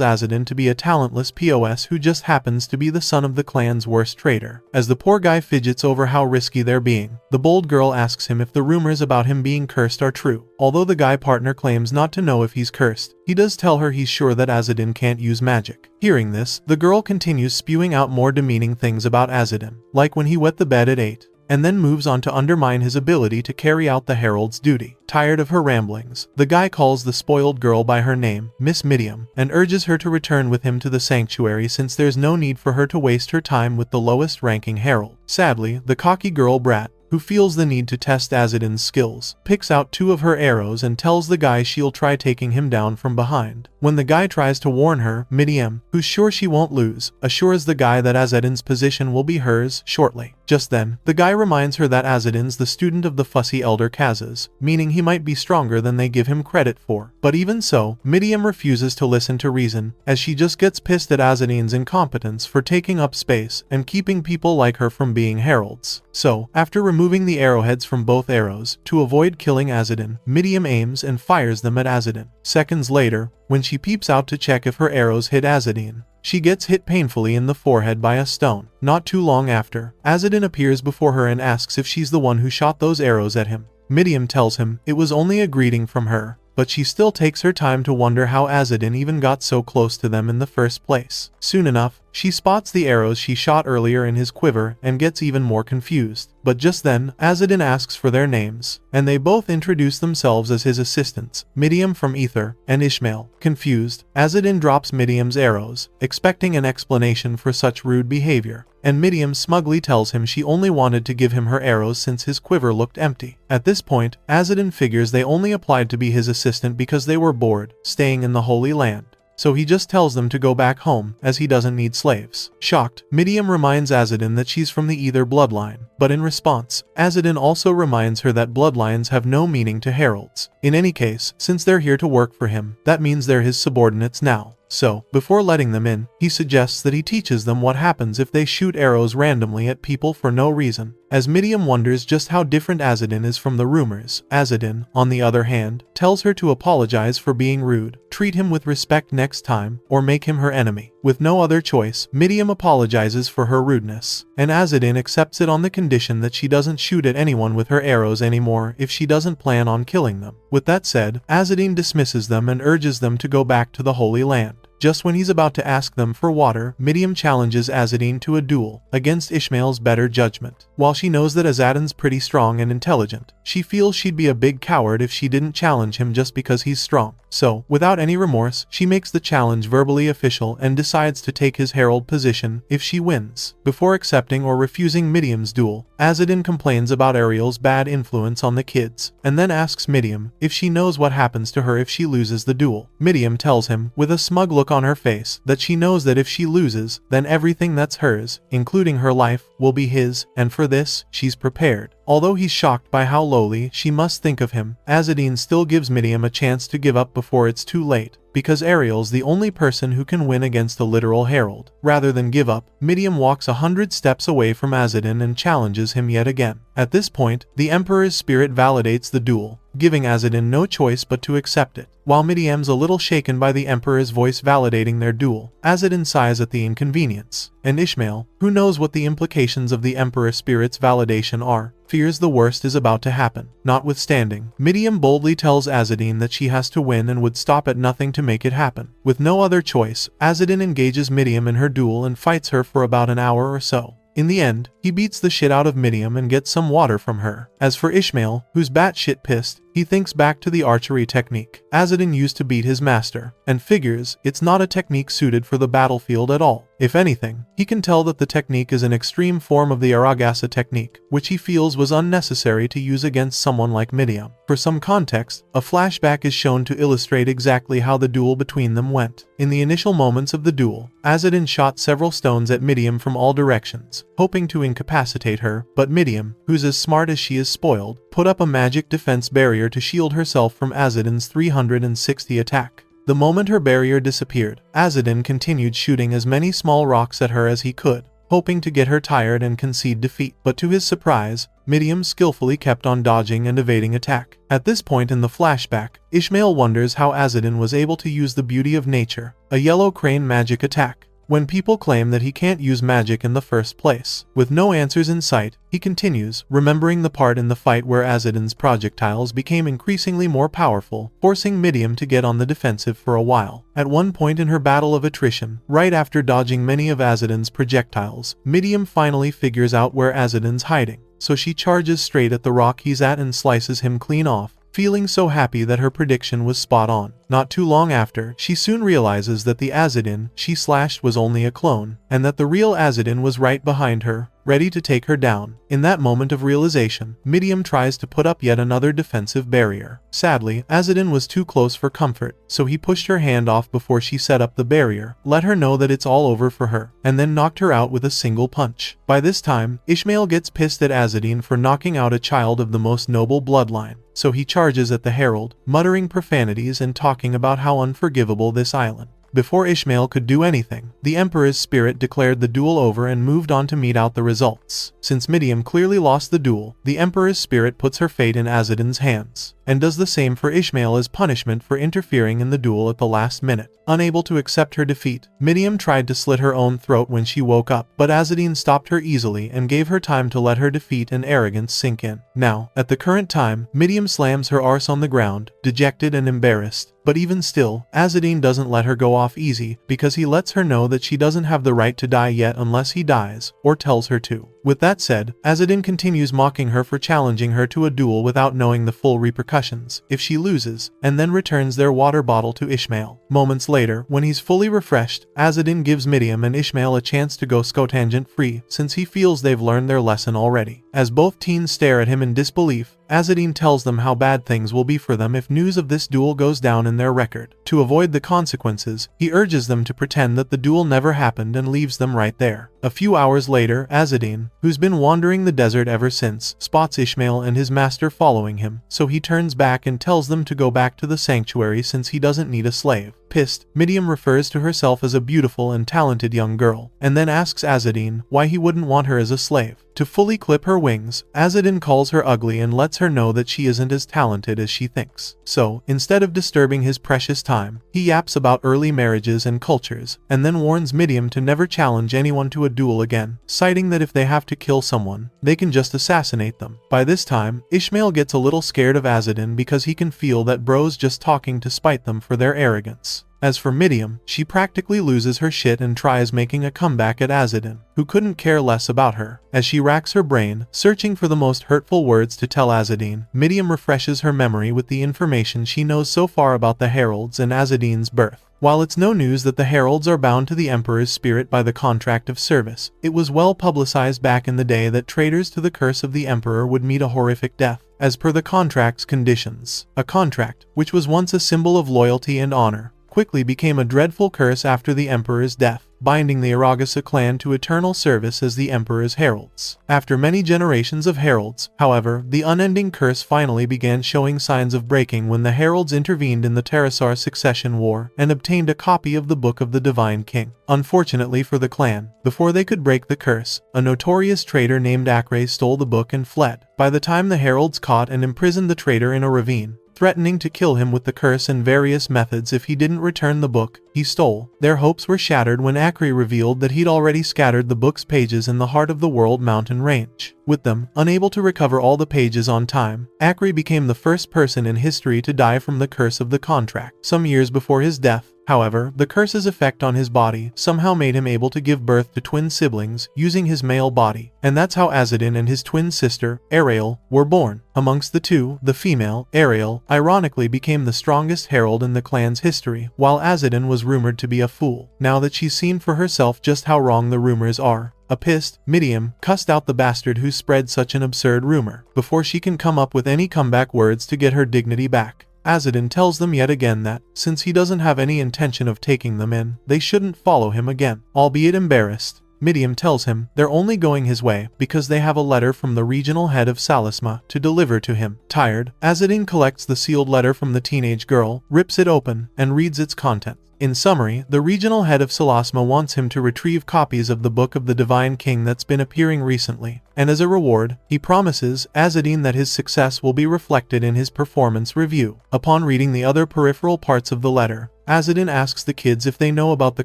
Azadine to be a talentless POS who just happens to be the son of the clan's worst traitor. As the poor guy fidgets over how risky they're being, the bold girl asks him if the rumors about him being cursed are true. Although the guy partner claims not to know if he's cursed, he does tell her he's sure that Azadine can't use magic. Hearing this, the girl continues spewing out more demeaning things about Azadine, like when he wet the bed at 8. And then moves on to undermine his ability to carry out the herald's duty. Tired of her ramblings, the guy calls the spoiled girl by her name, Miss Midium, and urges her to return with him to the sanctuary since there's no need for her to waste her time with the lowest-ranking herald. Sadly, the cocky girl brat, who feels the need to test Azadine's skills, picks out 2 of her arrows and tells the guy she'll try taking him down from behind. When the guy tries to warn her, Midium, who's sure she won't lose, assures the guy that Azadine's position will be hers shortly. Just then, the guy reminds her that Azadine's the student of the fussy elder Kazas, meaning he might be stronger than they give him credit for. But even so, Midium refuses to listen to reason, as she just gets pissed at Azadine's incompetence for taking up space and keeping people like her from being heralds. So, after removing the arrowheads from both arrows, to avoid killing Azadine, Midium aims and fires them at Azadine. Seconds later, when she peeps out to check if her arrows hit Azadine, she gets hit painfully in the forehead by a stone. Not too long after, Azadine appears before her and asks if she's the one who shot those arrows at him. Midium tells him it was only a greeting from her, but she still takes her time to wonder how Azadine even got so close to them in the first place. Soon enough, she spots the arrows she shot earlier in his quiver and gets even more confused. But just then, Azadine asks for their names, and they both introduce themselves as his assistants, Midium from Ether, and Ishmael. Confused, Azadine drops Midium's arrows, expecting an explanation for such rude behavior, and Midium smugly tells him she only wanted to give him her arrows since his quiver looked empty. At this point, Azadine figures they only applied to be his assistant because they were bored, staying in the Holy Land. So he just tells them to go back home, as he doesn't need slaves. Shocked, Midium reminds Azadine that she's from the Ether bloodline, but in response, Azadine also reminds her that bloodlines have no meaning to heralds. In any case, since they're here to work for him, that means they're his subordinates now. So, before letting them in, he suggests that he teaches them what happens if they shoot arrows randomly at people for no reason. As Midium wonders just how different Azadine is from the rumors, Azadine, on the other hand, tells her to apologize for being rude, treat him with respect next time, or make him her enemy. With no other choice, Midium apologizes for her rudeness, and Azadine accepts it on the condition that she doesn't shoot at anyone with her arrows anymore if she doesn't plan on killing them. With that said, Azadine dismisses them and urges them to go back to the Holy Land. Just when he's about to ask them for water, Midium challenges Azadine to a duel against Ishmael's better judgment. While she knows that Azadine's pretty strong and intelligent, she feels she'd be a big coward if she didn't challenge him just because he's strong. So, without any remorse, she makes the challenge verbally official and decides to take his herald position if she wins. Before accepting or refusing Midium's duel, Azadine complains about Ariel's bad influence on the kids, and then asks Midium if she knows what happens to her if she loses the duel. Midium tells him, with a smug look on her face, that she knows that if she loses, then everything that's hers, including her life, will be his, and for this, she's prepared. Although he's shocked by how lowly she must think of him, Azadine still gives Midium a chance to give up before it's too late, because Ariel's the only person who can win against a literal herald. Rather than give up, Midium walks 100 steps away from Azadine and challenges him yet again. At this point, the Emperor's spirit validates the duel, giving Azadine no choice but to accept it. While Midium's a little shaken by the Emperor's voice validating their duel, Azadine sighs at the inconvenience, and Ishmael, who knows what the implications of the Emperor spirit's validation are, fears the worst is about to happen. Notwithstanding, Midium boldly tells Azadine that she has to win and would stop at nothing to make it happen. With no other choice, Azadine engages Midium in her duel and fights her for about an hour or so. In the end, he beats the shit out of Midium and gets some water from her. As for Ishmael, who's batshit pissed, He thinks back to the archery technique Azadin used to beat his master, and figures it's not a technique suited for the battlefield at all. If anything, he can tell that the technique is an extreme form of the Aragasa technique, which he feels was unnecessary to use against someone like Midium. For some context, a flashback is shown to illustrate exactly how the duel between them went. In the initial moments of the duel, Azadin shot several stones at Midium from all directions, hoping to incapacitate her, but Midium, who's as smart as she is spoiled, put up a magic defense barrier to shield herself from Azadin's 360 attack. The moment her barrier disappeared, Azadin continued shooting as many small rocks at her as he could, hoping to get her tired and concede defeat. But to his surprise, Midium skillfully kept on dodging and evading attack. At this point in the flashback, Ishmael wonders how Azadin was able to use the beauty of nature, a yellow crane magic attack, when people claim that he can't use magic in the first place. With no answers in sight, he continues, remembering the part in the fight where Azadin's projectiles became increasingly more powerful, forcing Midium to get on the defensive for a while. At one point in her battle of attrition, right after dodging many of Azadin's projectiles, Midium finally figures out where Azadin's hiding, so she charges straight at the rock he's at and slices him clean off, feeling so happy that her prediction was spot on. Not too long after, she soon realizes that the Azadin she slashed was only a clone, and that the real Azadin was right behind her, ready to take her down. In that moment of realization, Midium tries to put up yet another defensive barrier. Sadly, Azadin was too close for comfort, so he pushed her hand off before she set up the barrier, let her know that it's all over for her, and then knocked her out with a single punch. By this time, Ishmael gets pissed at Azadin for knocking out a child of the most noble bloodline, so he charges at the Herald, muttering profanities and talking about how unforgivable this island. Before Ishmael could do anything, the Emperor's spirit declared the duel over and moved on to mete out the results. Since Midium clearly lost the duel, the Emperor's spirit puts her fate in Azadin's hands, and does the same for Ishmael as punishment for interfering in the duel at the last minute. Unable to accept her defeat, Midium tried to slit her own throat when she woke up, but Azadin stopped her easily and gave her time to let her defeat and arrogance sink in. Now, at the current time, Midium slams her arse on the ground, dejected and embarrassed. But even still, Azadin doesn't let her go off easy, because he lets her know that she doesn't have the right to die yet unless he dies, or tells her to. With that said, Azadin continues mocking her for challenging her to a duel without knowing the full repercussions if she loses, and then returns their water bottle to Ishmael. Moments later, when he's fully refreshed, Azadin gives Midium and Ishmael a chance to go scotangent free, since he feels they've learned their lesson already. As both teens stare at him in disbelief, Azadin tells them how bad things will be for them if news of this duel goes down in their record. To avoid the consequences, he urges them to pretend that the duel never happened and leaves them right there. A few hours later, Azadin, who's been wandering the desert ever since, spots Ishmael and his master following him, so he turns back and tells them to go back to the sanctuary since he doesn't need a slave. Pissed, Midium refers to herself as a beautiful and talented young girl, and then asks Azadin why he wouldn't want her as a slave. To fully clip her wings, Azadin calls her ugly and lets her know that she isn't as talented as she thinks. So, instead of disturbing his precious time, he yaps about early marriages and cultures, and then warns Midium to never challenge anyone to a duel again, citing that if they have to kill someone, they can just assassinate them. By this time, Ishmael gets a little scared of Azadin because he can feel that bro's just talking to spite them for their arrogance. As for Midium, she practically loses her shit and tries making a comeback at Azadin, who couldn't care less about her. As she racks her brain, searching for the most hurtful words to tell Azadin, Midium refreshes her memory with the information she knows so far about the Heralds and Azadin's birth. While it's no news that the Heralds are bound to the Emperor's spirit by the contract of service, it was well publicized back in the day that traitors to the curse of the Emperor would meet a horrific death, as per the contract's conditions. A contract, which was once a symbol of loyalty and honor, quickly became a dreadful curse after the Emperor's death, binding the Aragasa clan to eternal service as the Emperor's heralds. After many generations of heralds, however, the unending curse finally began showing signs of breaking when the heralds intervened in the Terasar succession war and obtained a copy of the Book of the Divine King. Unfortunately for the clan, before they could break the curse, a notorious traitor named Akre stole the book and fled. By the time the heralds caught and imprisoned the traitor in a ravine, threatening to kill him with the curse and various methods if he didn't return the book he stole, their hopes were shattered when Akre revealed that he'd already scattered the book's pages in the heart of the World Mountain Range. With them, unable to recover all the pages on time, Akre became the first person in history to die from the curse of the contract. Some years before his death, However, the curse's effect on his body somehow made him able to give birth to twin siblings using his male body, and that's how Azadin and his twin sister, Ariel, were born. Amongst the two, the female, Ariel, ironically became the strongest herald in the clan's history, while Azadin was rumored to be a fool. Now that she's seen for herself just how wrong the rumors are, pissed, Midiam cussed out the bastard who spread such an absurd rumor, before she can come up with any comeback words to get her dignity back. Azadin tells them yet again that, since he doesn't have any intention of taking them in, they shouldn't follow him again. Albeit embarrassed, Midiam tells him they're only going his way because they have a letter from the regional head of Salisma to deliver to him. Tired, Azadin collects the sealed letter from the teenage girl, rips it open, and reads its contents. In summary, the regional head of Salisma wants him to retrieve copies of the Book of the Divine King that's been appearing recently, and as a reward, he promises Azadin that his success will be reflected in his performance review. Upon reading the other peripheral parts of the letter, Azadin asks the kids if they know about the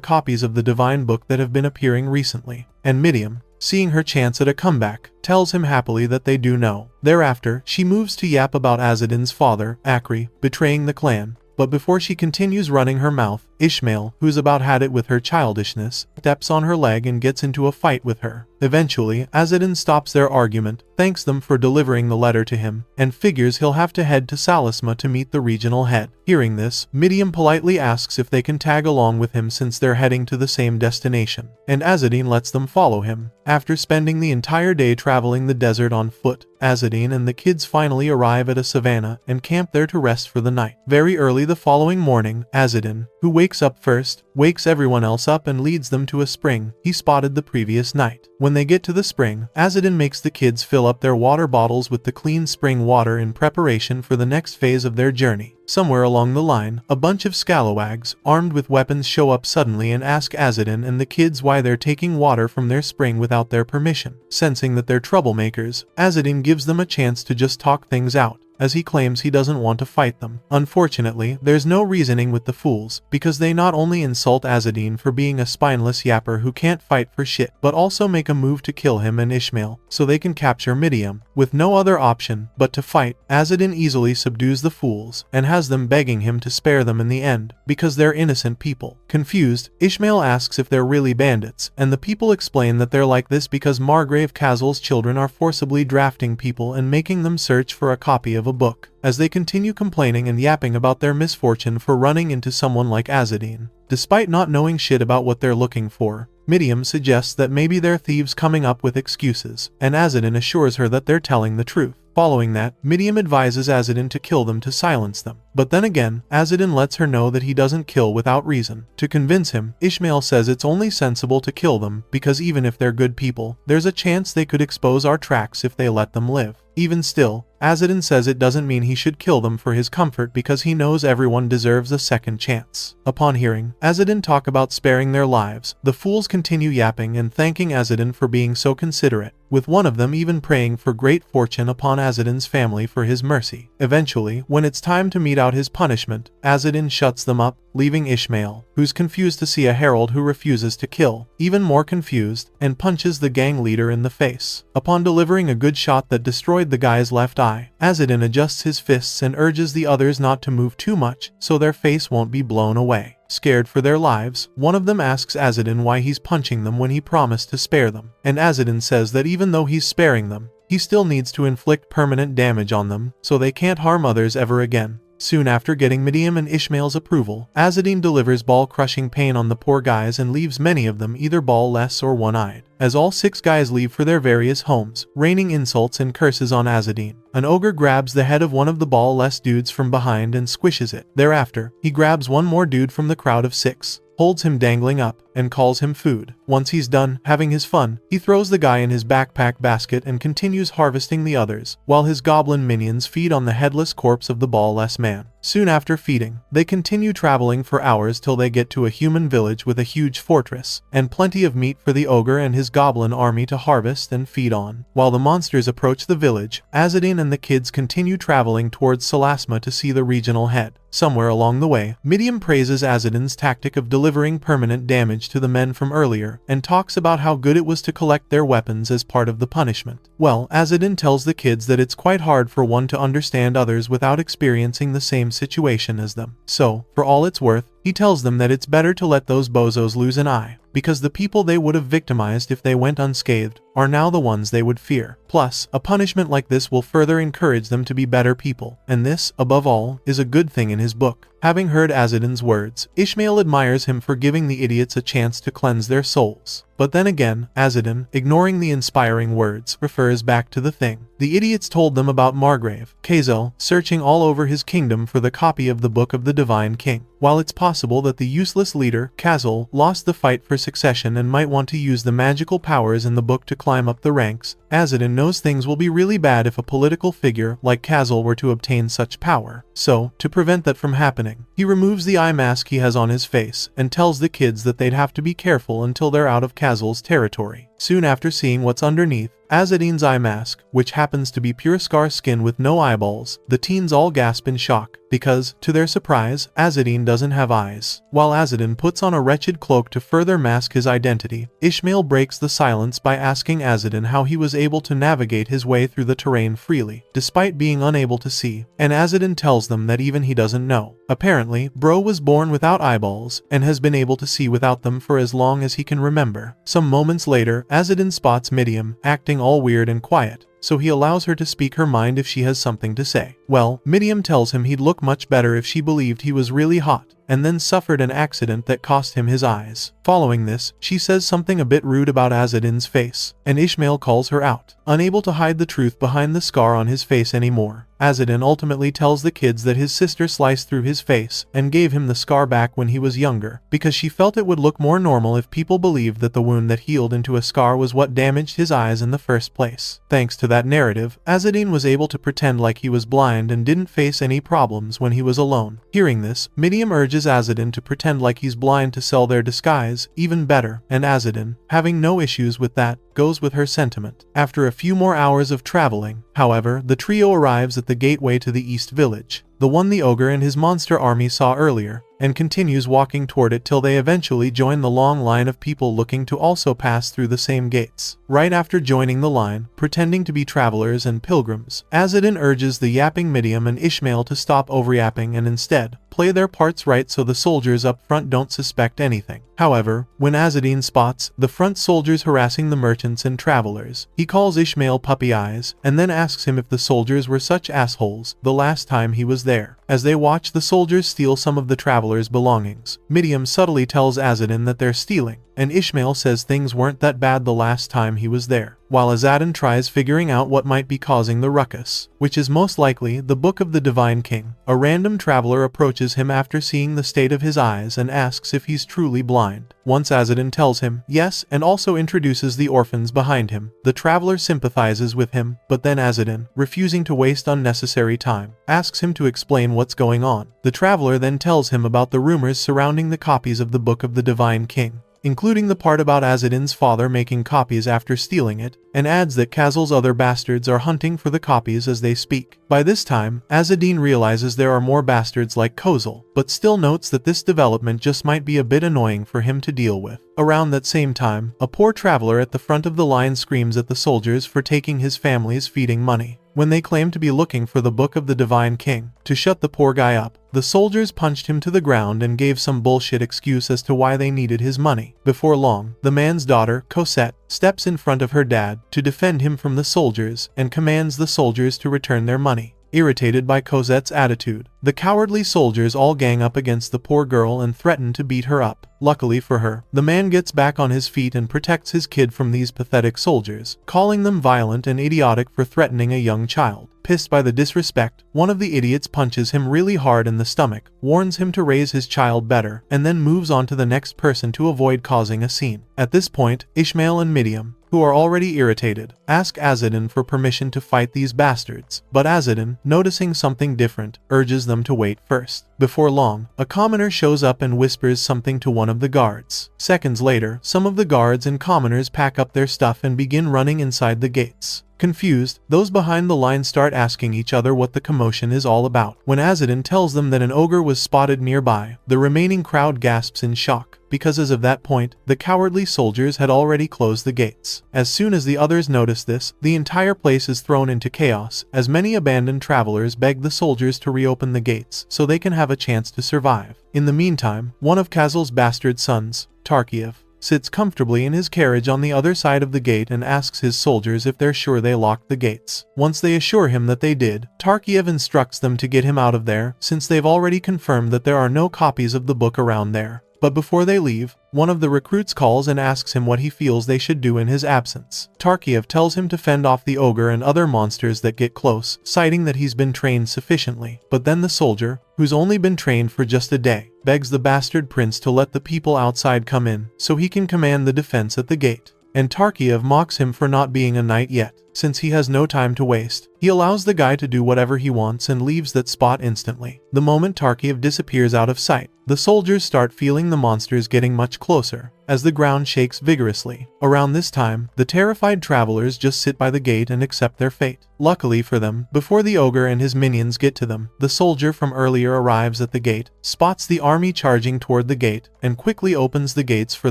copies of the Divine Book that have been appearing recently, and Midiam, seeing her chance at a comeback, tells him happily that they do know. Thereafter, she moves to yap about Azadin's father, Akri, betraying the clan. But before she continues running her mouth, Ishmael, who's about had it with her childishness, steps on her leg and gets into a fight with her. Eventually, Azadin stops their argument, thanks them for delivering the letter to him, and figures he'll have to head to Salisma to meet the regional head. Hearing this, Midiam politely asks if they can tag along with him since they're heading to the same destination, and Azadin lets them follow him. After spending the entire day traveling the desert on foot, Azadin and the kids finally arrive at a savannah and camp there to rest for the night. Very early the following morning, Azadin, who wakes up first, wakes everyone else up and leads them to a spring he spotted the previous night. When they get to the spring, Azadin makes the kids fill up their water bottles with the clean spring water in preparation for the next phase of their journey. Somewhere along the line, a bunch of scalawags, armed with weapons, show up suddenly and ask Azadin and the kids why they're taking water from their spring without their permission. Sensing that they're troublemakers, Azadin gives them a chance to just talk things out, as he claims he doesn't want to fight them. Unfortunately, there's no reasoning with the fools, because they not only insult Azadin for being a spineless yapper who can't fight for shit, but also make a move to kill him and Ishmael, so they can capture Midiam. With no other option but to fight, Azadin easily subdues the fools, and has them begging him to spare them in the end, because they're innocent people. Confused, Ishmael asks if they're really bandits, and the people explain that they're like this because Margrave Kazel's children are forcibly drafting people and making them search for a copy of a book. As they continue complaining and yapping about their misfortune for running into someone like Azadin, despite not knowing shit about what they're looking for, Midiam suggests that maybe they're thieves coming up with excuses, and Azadin assures her that they're telling the truth. Following that, Midiam advises Azadin to kill them to silence them. But then again, Azadin lets her know that he doesn't kill without reason. To convince him, Ishmael says it's only sensible to kill them because even if they're good people, there's a chance they could expose our tracks if they let them live. Even still, Azadin says it doesn't mean he should kill them for his comfort because he knows everyone deserves a second chance. Upon hearing Azadin talk about sparing their lives, the fools continue yapping and thanking Azadin for being so considerate, with one of them even praying for great fortune upon Azadin's family for his mercy. Eventually, when it's time to mete out his punishment, Azadin shuts them up, leaving Ishmael, who's confused to see a herald who refuses to kill, even more confused, and punches the gang leader in the face. Upon delivering a good shot that destroyed the guy's left eye, Azadin adjusts his fists and urges the others not to move too much so their face won't be blown away. Scared for their lives, one of them asks Azadin why he's punching them when he promised to spare them, and Azadin says that even though he's sparing them, he still needs to inflict permanent damage on them so they can't harm others ever again. Soon after getting Midiam and Ishmael's approval, Azadin delivers ball-crushing pain on the poor guys and leaves many of them either ball-less or one-eyed. As all 6 guys leave for their various homes, raining insults and curses on Azadin, an ogre grabs the head of one of the ball-less dudes from behind and squishes it. Thereafter, he grabs one more dude from the crowd of 6, holds him dangling up, and calls him food. Once he's done having his fun, he throws the guy in his backpack basket and continues harvesting the others, while his goblin minions feed on the headless corpse of the ball-less man. Soon after feeding, they continue traveling for hours till they get to a human village with a huge fortress, and plenty of meat for the ogre and his goblin army to harvest and feed on. While the monsters approach the village, Azadin and the kids continue traveling towards Salisma to see the regional head. Somewhere along the way, Midiam praises Azadin's tactic of delivering permanent damage to the men from earlier, and talks about how good it was to collect their weapons as part of the punishment. Well, Azadin tells the kids that it's quite hard for one to understand others without experiencing the same situation as them. So, for all it's worth, He tells them that it's better to let those bozos lose an eye, because the people they would have victimized if they went unscathed are now the ones they would fear. Plus, a punishment like this will further encourage them to be better people, and this, above all, is a good thing in his book. Having heard Azadin's words, Ishmael admires him for giving the idiots a chance to cleanse their souls. But then again, Azadin, ignoring the inspiring words, refers back to the thing. The idiots told them about Margrave, Kazel, searching all over his kingdom for the copy of the Book of the Divine King. While it's possible that the useless leader, Kazel, lost the fight for succession and might want to use the magical powers in the book to climb up the ranks, Azadin knows things will be really bad if a political figure like Kazel were to obtain such power. So, to prevent that from happening, he removes the eye mask he has on his face and tells the kids that they'd have to be careful until they're out of Kazel's territory. Soon after seeing what's underneath Azadin's eye mask, which happens to be pure scar skin with no eyeballs, the teens all gasp in shock, because, to their surprise, Azadin doesn't have eyes. While Azadin puts on a wretched cloak to further mask his identity, Ishmael breaks the silence by asking Azadin how he was able to navigate his way through the terrain freely, despite being unable to see, and Azadin tells them that even he doesn't know. Apparently, Bro was born without eyeballs, and has been able to see without them for as long as he can remember. Some moments later, Azadin spots Midiam, acting all weird and quiet, so he allows her to speak her mind if she has something to say. Well, Midiam tells him he'd look much better if she believed he was really hot, and then suffered an accident that cost him his eyes. Following this, she says something a bit rude about Azadin's face, and Ishmael calls her out. Unable to hide the truth behind the scar on his face anymore, Azadin ultimately tells the kids that his sister sliced through his face and gave him the scar back when he was younger, because she felt it would look more normal if people believed that the wound that healed into a scar was what damaged his eyes in the first place. Thanks to that narrative, Azadin was able to pretend like he was blind and didn't face any problems when he was alone. Hearing this, Midiam urges Azadin to pretend like he's blind to sell their disguise even better, and Azadin, having no issues with that, goes with her sentiment. After a few more hours of traveling, however, the trio arrives at the gateway to the East Village, the one the ogre and his monster army saw earlier, and continues walking toward it till they eventually join the long line of people looking to also pass through the same gates. Right after joining the line, pretending to be travelers and pilgrims, Azadin urges the yapping Midiam and Ishmael to stop overyapping and instead play their parts right so the soldiers up front don't suspect anything. However, when Azadin spots the front soldiers harassing the merchants and travelers, he calls Ishmael puppy eyes and then asks him if the soldiers were such assholes the last time he was there. As they watch the soldiers steal some of the travelers' belongings, Midiam subtly tells Azadin that they're stealing, and Ishmael says things weren't that bad the last time he was there, while Azadin tries figuring out what might be causing the ruckus, which is most likely the Book of the Divine King. A random traveler approaches him after seeing the state of his eyes and asks if he's truly blind. Once Azadin tells him yes and also introduces the orphans behind him, the traveler sympathizes with him, but then Azadin, refusing to waste unnecessary time, asks him to explain what's going on. The traveler then tells him about the rumors surrounding the copies of the Book of the Divine King, including the part about Azadin's father making copies after stealing it, and adds that Kazel's other bastards are hunting for the copies as they speak. By this time, Azadin realizes there are more bastards like Kazel, but still notes that this development just might be a bit annoying for him to deal with. Around that same time, a poor traveler at the front of the line screams at the soldiers for taking his family's feeding money, when they claim to be looking for the Book of the Divine King. To shut the poor guy up, the soldiers punched him to the ground and gave some bullshit excuse as to why they needed his money. Before long, the man's daughter, Cosette, steps in front of her dad to defend him from the soldiers and commands the soldiers to return their money. Irritated by Cosette's attitude, the cowardly soldiers all gang up against the poor girl and threaten to beat her up. Luckily for her, the man gets back on his feet and protects his kid from these pathetic soldiers, calling them violent and idiotic for threatening a young child. Pissed by the disrespect, one of the idiots punches him really hard in the stomach, warns him to raise his child better, and then moves on to the next person to avoid causing a scene. At this point, Ishmael and Midiam, who are already irritated, ask Azadin for permission to fight these bastards, but Azadin, noticing something different, urges them to wait first. Before long, a commoner shows up and whispers something to one of the guards. Seconds later, some of the guards and commoners pack up their stuff and begin running inside the gates. Confused, those behind the line start asking each other what the commotion is all about. When Azadin tells them that an ogre was spotted nearby, the remaining crowd gasps in shock, because as of that point, the cowardly soldiers had already closed the gates. As soon as the others notice this, the entire place is thrown into chaos, as many abandoned travelers beg the soldiers to reopen the gates so they can have have a chance to survive. In the meantime, one of Kazel's bastard sons, Tarkiev, sits comfortably in his carriage on the other side of the gate and asks his soldiers if they're sure they locked the gates. Once they assure him that they did, Tarkiev instructs them to get him out of there, since they've already confirmed that there are no copies of the book around there. But before they leave, one of the recruits calls and asks him what he feels they should do in his absence. Tarkiev tells him to fend off the ogre and other monsters that get close, citing that he's been trained sufficiently. But then the soldier, who's only been trained for just a day, begs the bastard prince to let the people outside come in, so he can command the defense at the gate. And Tarkiev mocks him for not being a knight yet, since he has no time to waste. He allows the guy to do whatever he wants and leaves that spot instantly. The moment Tarkiev disappears out of sight, the soldiers start feeling the monsters getting much closer, as the ground shakes vigorously. Around this time, the terrified travelers just sit by the gate and accept their fate. Luckily for them, before the ogre and his minions get to them, the soldier from earlier arrives at the gate, spots the army charging toward the gate, and quickly opens the gates for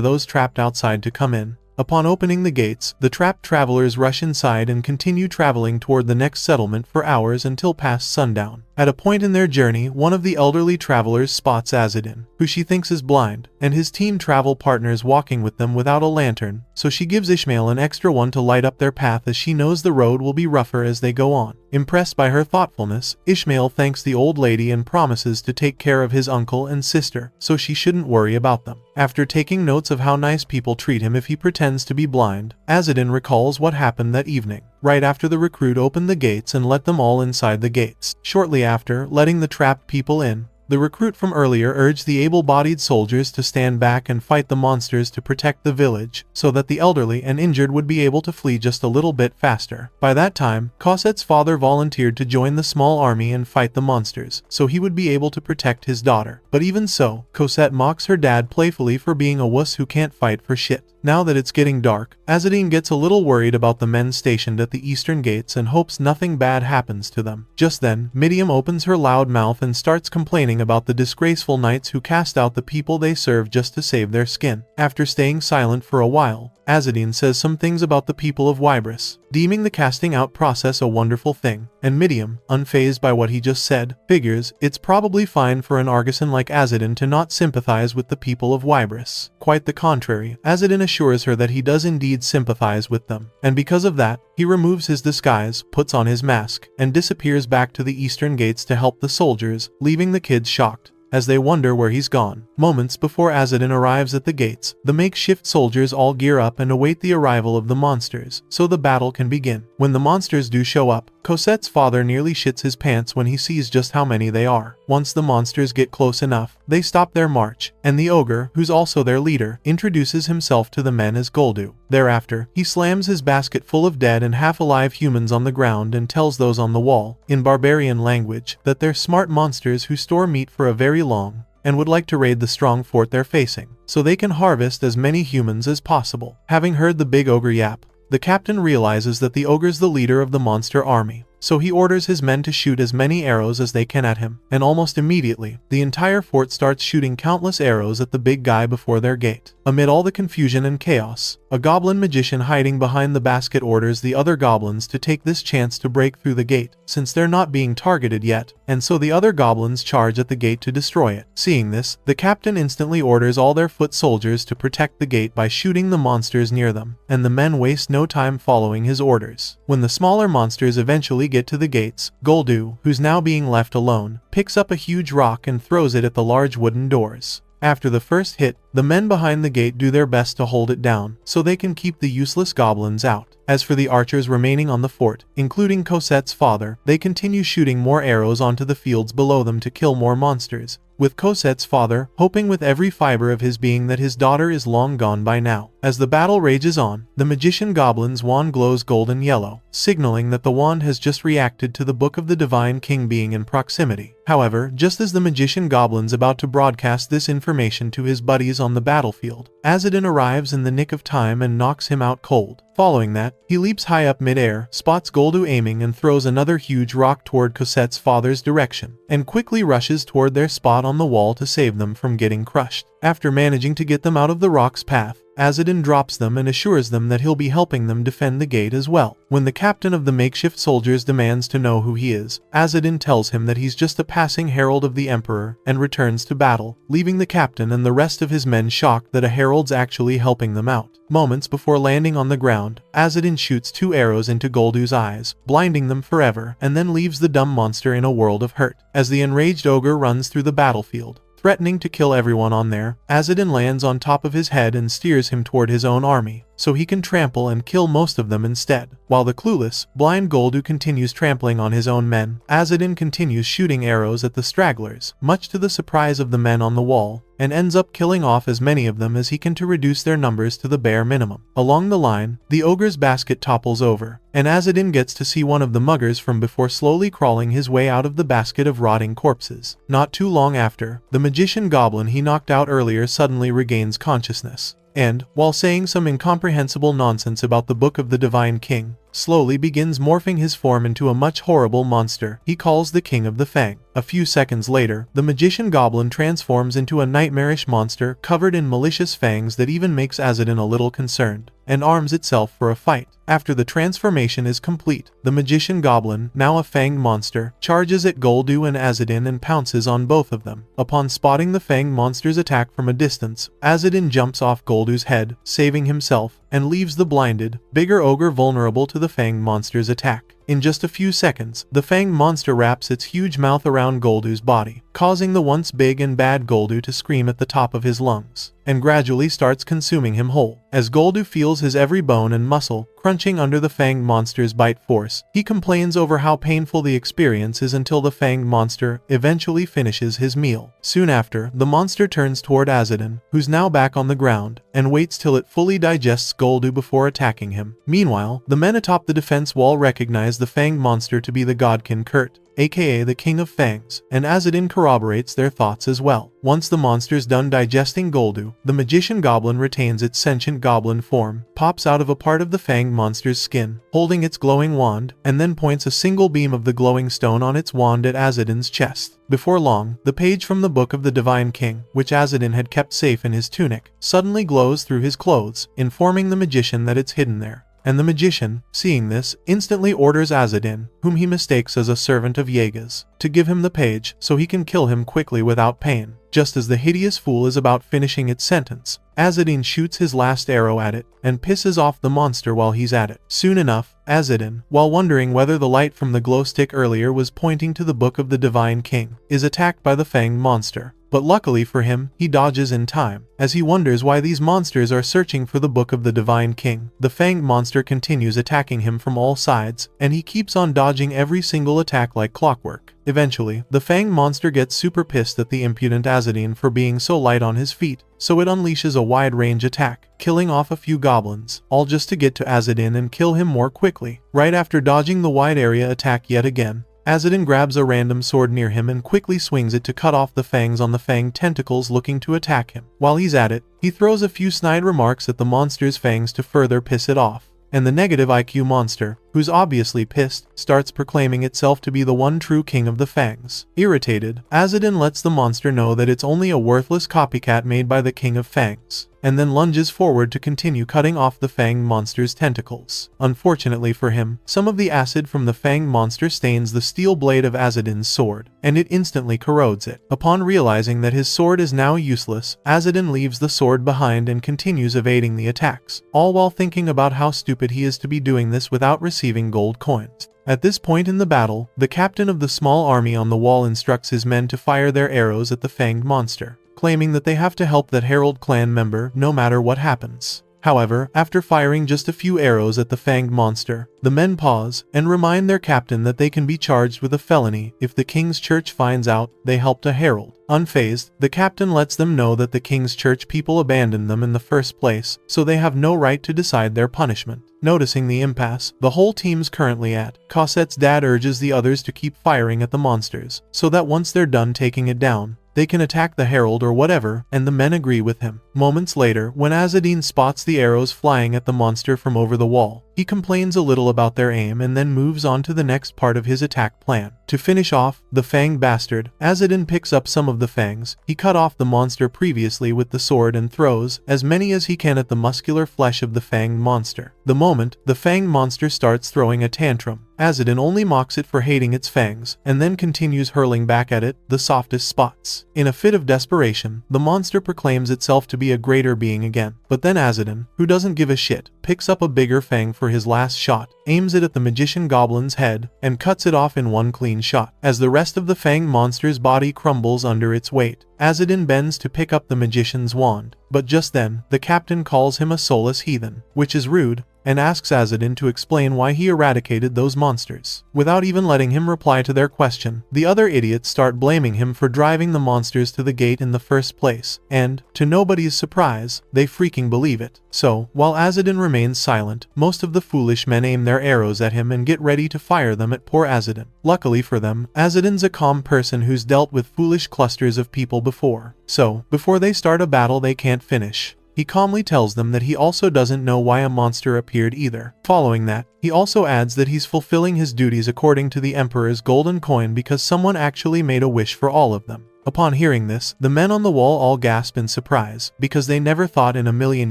those trapped outside to come in. Upon opening the gates, the trapped travelers rush inside and continue traveling toward the next settlement for hours until past sundown. At a point in their journey, one of the elderly travelers spots Azadin, who she thinks is blind, and his teen travel partners walking with them without a lantern, so she gives Ishmael an extra one to light up their path as she knows the road will be rougher as they go on. Impressed by her thoughtfulness, Ishmael thanks the old lady and promises to take care of his uncle and sister, so she shouldn't worry about them. After taking notes of how nice people treat him if he pretends to be blind, Azadin recalls what happened that evening, right after the recruit opened the gates and let them all inside the gates. Shortly after letting the trapped people in, the recruit from earlier urged the able-bodied soldiers to stand back and fight the monsters to protect the village, so that the elderly and injured would be able to flee just a little bit faster. By that time, Cosette's father volunteered to join the small army and fight the monsters, so he would be able to protect his daughter. But even so, Cosette mocks her dad playfully for being a wuss who can't fight for shit. Now that it's getting dark, Azadin gets a little worried about the men stationed at the eastern gates and hopes nothing bad happens to them. Just then, Midiam opens her loud mouth and starts complaining about the disgraceful knights who cast out the people they serve just to save their skin. After staying silent for a while, Azadin says some things about the people of Wybris, deeming the casting out process a wonderful thing, and Midiam, unfazed by what he just said, figures it's probably fine for an artisan like Azadin to not sympathize with the people of Wybris. Quite the contrary, Azadin assures her that he does indeed sympathize with them, and because of that, he removes his disguise, puts on his mask, and disappears back to the eastern gates to help the soldiers, leaving the kids shocked as they wonder where he's gone. Moments before Azadin arrives at the gates, the makeshift soldiers all gear up and await the arrival of the monsters, so the battle can begin. When the monsters do show up, Cosette's father nearly shits his pants when he sees just how many they are. Once the monsters get close enough, they stop their march, and the ogre, who's also their leader, introduces himself to the men as Goldu. Thereafter, he slams his basket full of dead and half-alive humans on the ground and tells those on the wall, in barbarian language, that they're smart monsters who store meat for a very long, and would like to raid the strong fort they're facing, so they can harvest as many humans as possible. Having heard the big ogre yap, the captain realizes that the ogre's the leader of the monster army, so he orders his men to shoot as many arrows as they can at him, and almost immediately, the entire fort starts shooting countless arrows at the big guy before their gate. Amid all the confusion and chaos, a goblin magician hiding behind the basket orders the other goblins to take this chance to break through the gate, since they're not being targeted yet, and so the other goblins charge at the gate to destroy it. Seeing this, the captain instantly orders all their foot soldiers to protect the gate by shooting the monsters near them, and the men waste no time following his orders. When the smaller monsters eventually get to the gates, Goldu, who's now being left alone, picks up a huge rock and throws it at the large wooden doors. After the first hit, the men behind the gate do their best to hold it down, so they can keep the useless goblins out. As for the archers remaining on the fort, including Cosette's father, they continue shooting more arrows onto the fields below them to kill more monsters, with Cosette's father hoping with every fiber of his being that his daughter is long gone by now. As the battle rages on, the magician goblin's wand glows golden yellow, signaling that the wand has just reacted to the Book of the Divine King being in proximity. However, just as the magician goblin's about to broadcast this information to his buddies on the battlefield, Azadin arrives in the nick of time and knocks him out cold. Following that, he leaps high up mid-air, spots Goldu aiming and throws another huge rock toward Cosette's father's direction, and quickly rushes toward their spot on the wall to save them from getting crushed. After managing to get them out of the rock's path, Azadin drops them and assures them that he'll be helping them defend the gate as well. When the captain of the makeshift soldiers demands to know who he is, Azadin tells him that he's just a passing herald of the emperor and returns to battle, leaving the captain and the rest of his men shocked that a herald's actually helping them out. Moments before landing on the ground, Azadin shoots 2 arrows into Goldu's eyes, blinding them forever, and then leaves the dumb monster in a world of hurt. As the enraged ogre runs through the battlefield, threatening to kill everyone on there, Azadin lands on top of his head and steers him toward his own army, so he can trample and kill most of them instead. While the clueless, blind Goldu continues trampling on his own men, Azadin continues shooting arrows at the stragglers, much to the surprise of the men on the wall, and ends up killing off as many of them as he can to reduce their numbers to the bare minimum. Along the line, the ogre's basket topples over, and Azadin gets to see one of the muggers from before slowly crawling his way out of the basket of rotting corpses. Not too long after, the magician goblin he knocked out earlier suddenly regains consciousness, and, while saying some incomprehensible nonsense about the Book of the Divine King, slowly begins morphing his form into a much horrible monster he calls the King of the Fang. A few seconds later, the magician goblin transforms into a nightmarish monster covered in malicious fangs that even makes Azadin a little concerned, and arms itself for a fight. After the transformation is complete, the magician goblin, now a fanged monster, charges at Goldu and Azadin and pounces on both of them. Upon spotting the fanged monster's attack from a distance, Azadin jumps off Goldu's head, saving himself, and leaves the blinded, bigger ogre vulnerable to the fanged monster's attack. In just a few seconds, the fanged monster wraps its huge mouth around Goldu's body, causing the once big and bad Goldu to scream at the top of his lungs, and gradually starts consuming him whole. As Goldu feels his every bone and muscle crunching under the fanged monster's bite force, he complains over how painful the experience is until the fanged monster eventually finishes his meal. Soon after, the monster turns toward Azadin, who's now back on the ground, and waits till it fully digests Goldu before attacking him. Meanwhile, the men atop the defense wall recognize the fanged monster to be the godkin Kurt, aka the King of Fangs, and Azadin corroborates their thoughts as well. Once the monster's done digesting Goldu, the magician goblin retains its sentient goblin form, pops out of a part of the fanged monster's skin, holding its glowing wand, and then points a single beam of the glowing stone on its wand at Azadin's chest. Before long, the page from the Book of the Divine King, which Azadin had kept safe in his tunic, suddenly glows through his clothes, informing the magician that it's hidden there. And the magician, seeing this, instantly orders Azadin, whom he mistakes as a servant of Yega's, to give him the page so he can kill him quickly without pain. Just as the hideous fool is about finishing its sentence, Azadin shoots his last arrow at it, and pisses off the monster while he's at it. Soon enough, Azadin, while wondering whether the light from the glow stick earlier was pointing to the Book of the Divine King, is attacked by the fanged monster. But luckily for him, he dodges in time. As he wonders why these monsters are searching for the Book of the Divine King, the fanged monster continues attacking him from all sides, and he keeps on dodging every single attack like clockwork. Eventually, the fanged monster gets super pissed at the impudent Azadin for being so light on his feet, so it unleashes a wide-range attack, killing off a few goblins, all just to get to Azadin and kill him more quickly. Right after dodging the wide-area attack yet again, Azadin grabs a random sword near him and quickly swings it to cut off the fangs on the fanged tentacles looking to attack him. While he's at it, he throws a few snide remarks at the monster's fangs to further piss it off. And the negative IQ monster, who's obviously pissed, starts proclaiming itself to be the one true king of the fangs. Irritated, Azadin lets the monster know that it's only a worthless copycat made by the king of fangs, and then lunges forward to continue cutting off the fanged monster's tentacles. Unfortunately for him, some of the acid from the fanged monster stains the steel blade of Azadin's sword, and it instantly corrodes it. Upon realizing that his sword is now useless, Azadin leaves the sword behind and continues evading the attacks, all while thinking about how stupid he is to be doing this without receiving gold coins. At this point in the battle, the captain of the small army on the wall instructs his men to fire their arrows at the fanged monster, claiming that they have to help that Herald clan member no matter what happens. However, after firing just a few arrows at the fanged monster, the men pause and remind their captain that they can be charged with a felony if the king's church finds out they helped a herald. Unfazed, the captain lets them know that the king's church people abandoned them in the first place, so they have no right to decide their punishment. Noticing the impasse the whole team's currently at, Cossette's dad urges the others to keep firing at the monsters, so that once they're done taking it down, they can attack the herald or whatever, and the men agree with him. Moments later, when Azadine spots the arrows flying at the monster from over the wall, he complains a little about their aim and then moves on to the next part of his attack plan. To finish off the Fang bastard, Azadine picks up some of the fangs he cut off the monster previously with the sword and throws as many as he can at the muscular flesh of the fanged monster. The moment the fanged monster starts throwing a tantrum, Azadine only mocks it for hating its fangs, and then continues hurling back at it the softest spots. In a fit of desperation, the monster proclaims itself to be a greater being again. But then Azadine, who doesn't give a shit, picks up a bigger fang for his last shot, aims it at the magician goblin's head, and cuts it off in one clean shot. As the rest of the fanged monster's body crumbles under its weight, Azadine bends to pick up the magician's wand. But just then, the captain calls him a soulless heathen, which is rude, and asks Azadine to explain why he eradicated those monsters. Without even letting him reply to their question, the other idiots start blaming him for driving the monsters to the gate in the first place, and, to nobody's surprise, they freaking believe it. So, while Azadine remains silent, most of the foolish men aim their arrows at him and get ready to fire them at poor Azadine. Luckily for them, Azadine's a calm person who's dealt with foolish clusters of people before. So, before they start a battle they can't finish, he calmly tells them that he also doesn't know why a monster appeared either. Following that, he also adds that he's fulfilling his duties according to the Emperor's golden coin because someone actually made a wish for all of them. Upon hearing this, the men on the wall all gasp in surprise, because they never thought in a million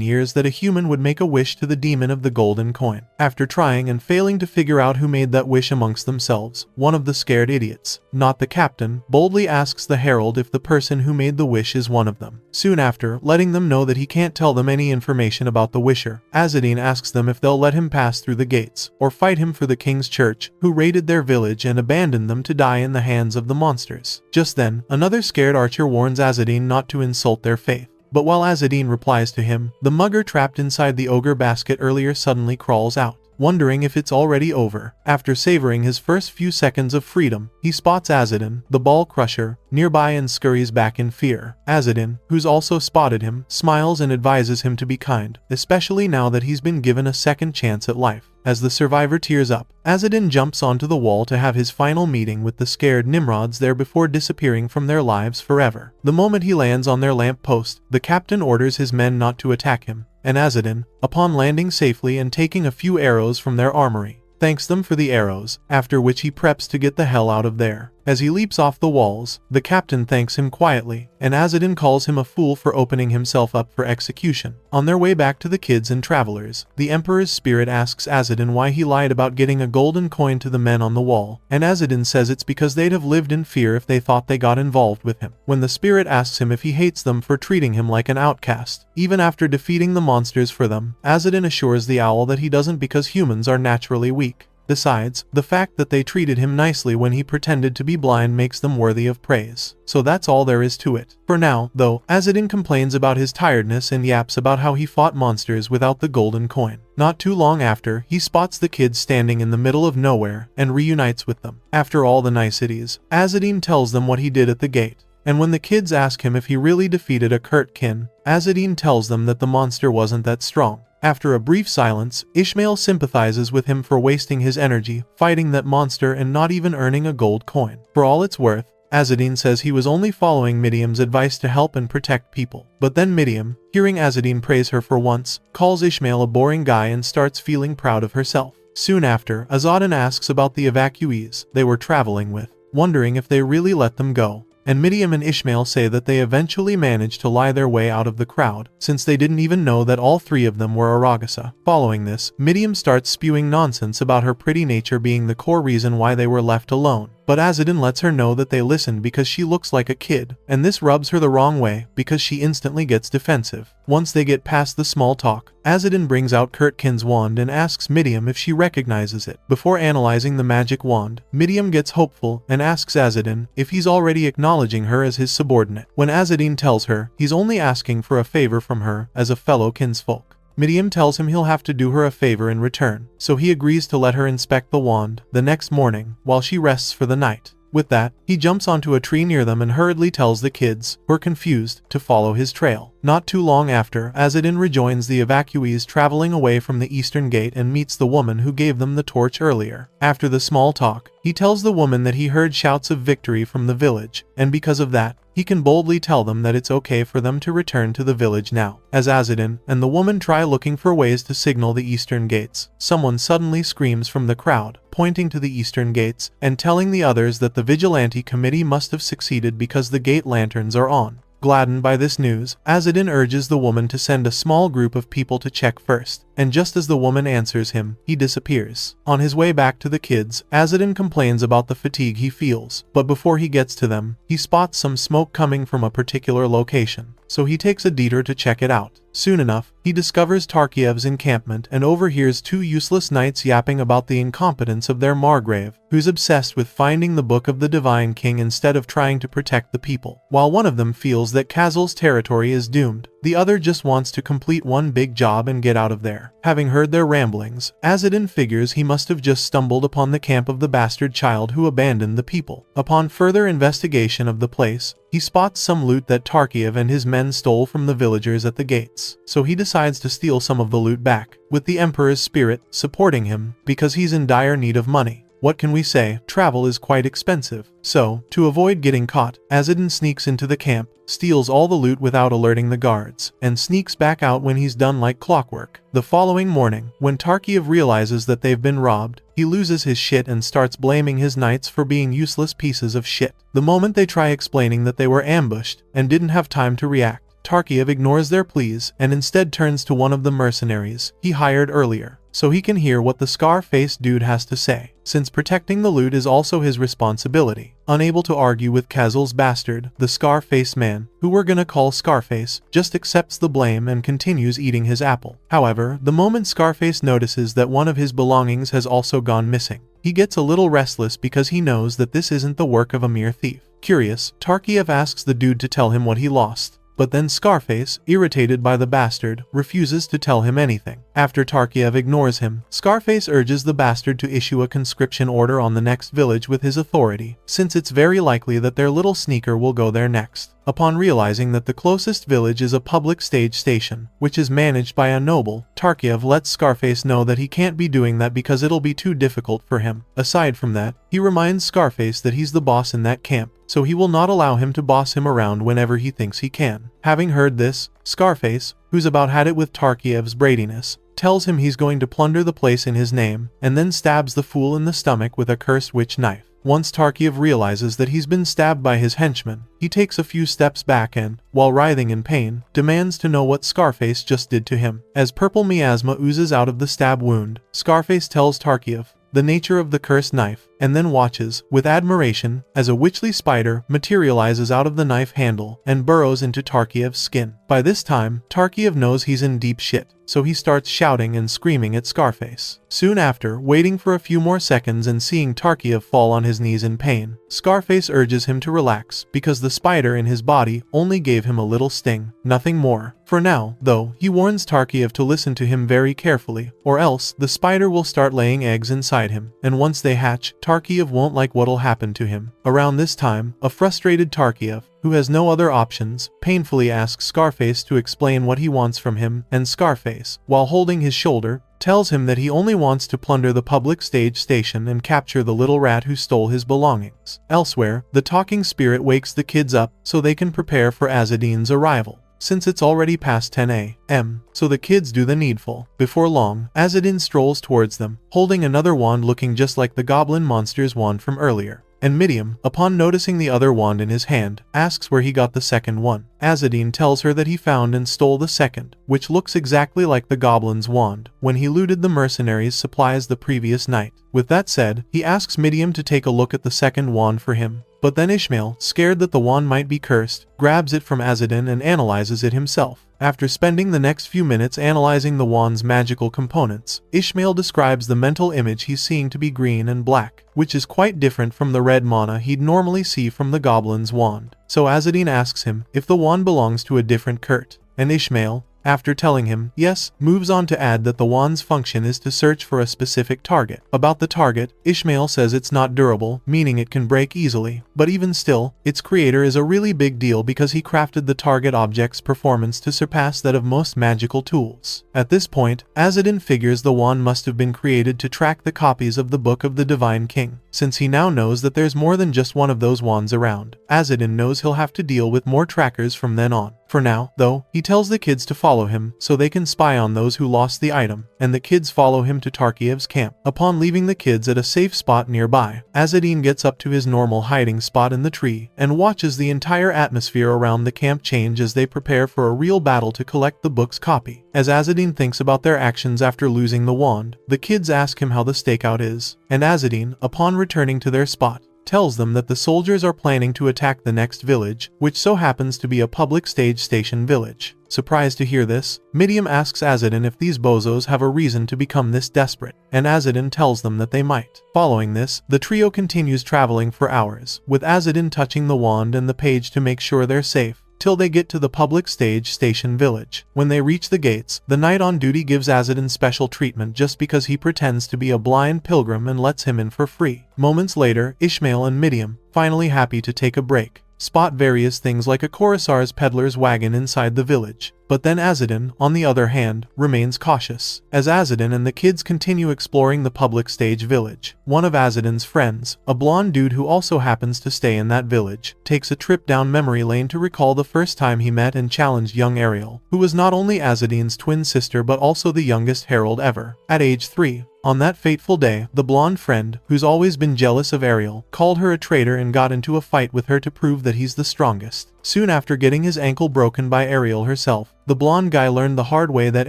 years that a human would make a wish to the demon of the golden coin. After trying and failing to figure out who made that wish amongst themselves, one of the scared idiots, not the captain, boldly asks the Herald if the person who made the wish is one of them. Soon after, letting them know that he can't tell them any information about the wisher, Azadine asks them if they'll let him pass through the gates, or fight him for the king's church, who raided their village and abandoned them to die in the hands of the monsters. Just then, another scared archer warns Azadine not to insult their faith. But while Azadine replies to him, the mugger trapped inside the ogre basket earlier suddenly crawls out, wondering if it's already over. After savoring his first few seconds of freedom, he spots Azadine, the ball crusher, nearby and scurries back in fear. Azadine, who's also spotted him, smiles and advises him to be kind, especially now that he's been given a second chance at life. As the survivor tears up, Azadine jumps onto the wall to have his final meeting with the scared Nimrods there before disappearing from their lives forever. The moment he lands on their lamppost, the captain orders his men not to attack him, and Azadine, upon landing safely and taking a few arrows from their armory, thanks them for the arrows, after which he preps to get the hell out of there. As he leaps off the walls, the captain thanks him quietly, and Azadine calls him a fool for opening himself up for execution. On their way back to the kids and travelers, the Emperor's spirit asks Azadine why he lied about getting a golden coin to the men on the wall, and Azadine says it's because they'd have lived in fear if they thought they got involved with him. When the spirit asks him if he hates them for treating him like an outcast, even after defeating the monsters for them, Azadine assures the owl that he doesn't because humans are naturally weak. Besides, the fact that they treated him nicely when he pretended to be blind makes them worthy of praise. So that's all there is to it. For now, though, Azadine complains about his tiredness and yaps about how he fought monsters without the golden coin. Not too long after, he spots the kids standing in the middle of nowhere and reunites with them. After all the niceties, Azadine tells them what he did at the gate. And when the kids ask him if he really defeated a Kurtkin, Azadine tells them that the monster wasn't that strong. After a brief silence, Ishmael sympathizes with him for wasting his energy fighting that monster and not even earning a gold coin. For all it's worth, Azadine says he was only following Miriam's advice to help and protect people. But then Miriam, hearing Azadine praise her for once, calls Ishmael a boring guy and starts feeling proud of herself. Soon after, Azadine asks about the evacuees they were traveling with, wondering if they really let them go. And Miriam and Ishmael say that they eventually managed to lie their way out of the crowd, since they didn't even know that all three of them were Aragasa. Following this, Miriam starts spewing nonsense about her pretty nature being the core reason why they were left alone. But Azadine lets her know that they listened because she looks like a kid, and this rubs her the wrong way because she instantly gets defensive. Once they get past the small talk, Azadine brings out Kurtkin's wand and asks Miriam if she recognizes it. Before analyzing the magic wand, Miriam gets hopeful and asks Azadine if he's already acknowledging her as his subordinate. When Azadine tells her he's only asking for a favor from her as a fellow kinsfolk, Miriam tells him he'll have to do her a favor in return, so he agrees to let her inspect the wand the next morning while she rests for the night. With that, he jumps onto a tree near them and hurriedly tells the kids, who are confused, to follow his trail. Not too long after, Azadin rejoins the evacuees traveling away from the eastern gate and meets the woman who gave them the torch earlier. After the small talk, he tells the woman that he heard shouts of victory from the village, and because of that, he can boldly tell them that it's okay for them to return to the village now. As Azadin and the woman try looking for ways to signal the eastern gates, someone suddenly screams from the crowd, pointing to the eastern gates, and telling the others that the vigilante committee must have succeeded because the gate lanterns are on. Gladdened by this news, Azadin urges the woman to send a small group of people to check first, and just as the woman answers him, he disappears. On his way back to the kids, Azadin complains about the fatigue he feels, but before he gets to them, he spots some smoke coming from a particular location, so he takes a detour to check it out. Soon enough, he discovers Tarkiev's encampment and overhears two useless knights yapping about the incompetence of their Margrave, who's obsessed with finding the Book of the Divine King instead of trying to protect the people. While one of them feels that Kazel's territory is doomed, the other just wants to complete one big job and get out of there. Having heard their ramblings, Azadin figures he must have just stumbled upon the camp of the bastard child who abandoned the people. Upon further investigation of the place, he spots some loot that Tarkiev and his men stole from the villagers at the gates, so he decides to steal some of the loot back, with the Emperor's spirit supporting him because he's in dire need of money. What can we say? Travel is quite expensive. So, to avoid getting caught, Azadin sneaks into the camp, steals all the loot without alerting the guards, and sneaks back out when he's done like clockwork. The following morning, when Tarkiev realizes that they've been robbed, he loses his shit and starts blaming his knights for being useless pieces of shit. The moment they try explaining that they were ambushed and didn't have time to react, Tarkiev ignores their pleas and instead turns to one of the mercenaries he hired earlier, so he can hear what the scar-faced dude has to say, since protecting the loot is also his responsibility. Unable to argue with Kazel's bastard, the scar-faced man, who we're gonna call Scarface, just accepts the blame and continues eating his apple. However, the moment Scarface notices that one of his belongings has also gone missing, he gets a little restless because he knows that this isn't the work of a mere thief. Curious, Tarkiev asks the dude to tell him what he lost. But then Scarface, irritated by the bastard, refuses to tell him anything. After Tarkiev ignores him, Scarface urges the bastard to issue a conscription order on the next village with his authority, since it's very likely that their little sneaker will go there next. Upon realizing that the closest village is a public stage station, which is managed by a noble, Tarkiev lets Scarface know that he can't be doing that because it'll be too difficult for him. Aside from that, he reminds Scarface that he's the boss in that camp, so he will not allow him to boss him around whenever he thinks he can. Having heard this, Scarface, who's about had it with Tarkiev's bradiness, tells him he's going to plunder the place in his name, and then stabs the fool in the stomach with a cursed witch knife. Once Tarkiev realizes that he's been stabbed by his henchman, he takes a few steps back and, while writhing in pain, demands to know what Scarface just did to him. As purple miasma oozes out of the stab wound, Scarface tells Tarkiev the nature of the cursed knife, and then watches, with admiration, as a witchly spider materializes out of the knife handle and burrows into Tarkiev's skin. By this time, Tarkiev knows he's in deep shit, so he starts shouting and screaming at Scarface. Soon after, waiting for a few more seconds and seeing Tarkiev fall on his knees in pain, Scarface urges him to relax because the spider in his body only gave him a little sting, nothing more. For now, though, he warns Tarkiev to listen to him very carefully, or else the spider will start laying eggs inside him, and once they hatch, Tarkiev won't like what'll happen to him. Around this time, a frustrated Tarkiev, who has no other options, painfully asks Scarface to explain what he wants from him, and Scarface, while holding his shoulder, tells him that he only wants to plunder the public stage station and capture the little rat who stole his belongings. Elsewhere, the talking spirit wakes the kids up so they can prepare for Azadin's arrival, since it's already past 10 a.m., so the kids do the needful. Before long, Azadin strolls towards them, holding another wand looking just like the goblin monster's wand from earlier. And Miriam, upon noticing the other wand in his hand, asks where he got the second one. Azadin tells her that he found and stole the second, which looks exactly like the goblin's wand, when he looted the mercenaries' supplies the previous night. With that said, he asks Miriam to take a look at the second wand for him. But then Ishmael, scared that the wand might be cursed, grabs it from Azadin and analyzes it himself. After spending the next few minutes analyzing the wand's magical components, Ishmael describes the mental image he's seeing to be green and black, which is quite different from the red mana he'd normally see from the goblin's wand. So Azadin asks him if the wand belongs to a different Kurt, and Ishmael, After telling him, yes, moves on to add that the wand's function is to search for a specific target. About the target, Ishmael says it's not durable, meaning it can break easily, but even still, its creator is a really big deal because he crafted the target object's performance to surpass that of most magical tools. At this point, Azadin figures the wand must have been created to track the copies of the Book of the Divine King. Since he now knows that there's more than just one of those wands around, Azadin knows he'll have to deal with more trackers from then on. For now, though, he tells the kids to follow him so they can spy on those who lost the item, and the kids follow him to Tarkiev's camp. Upon leaving the kids at a safe spot nearby, Azadin gets up to his normal hiding spot in the tree and watches the entire atmosphere around the camp change as they prepare for a real battle to collect the book's copy. As Azadin thinks about their actions after losing the wand, the kids ask him how the stakeout is, and Azadin, upon returning to their spot, tells them that the soldiers are planning to attack the next village, which so happens to be a public stage station village. Surprised to hear this, Midium asks Azadin if these bozos have a reason to become this desperate, and Azadin tells them that they might. Following this, the trio continues traveling for hours, with Azadin touching the wand and the page to make sure they're safe, till they get to the public stage station village. When they reach the gates, the knight on duty gives Azadin special treatment just because he pretends to be a blind pilgrim and lets him in for free. Moments later, Ishmael and Midium, finally happy to take a break, spot various things like a Khorassar's peddler's wagon inside the village. But then Azadin, on the other hand, remains cautious. As Azadin and the kids continue exploring the public stage village, one of Azadin's friends, a blonde dude who also happens to stay in that village, takes a trip down memory lane to recall the first time he met and challenged young Ariel, who was not only Azadin's twin sister but also the youngest herald ever. At age 3, on that fateful day, the blonde friend, who's always been jealous of Ariel, called her a traitor and got into a fight with her to prove that he's the strongest. Soon after getting his ankle broken by Ariel herself, the blonde guy learned the hard way that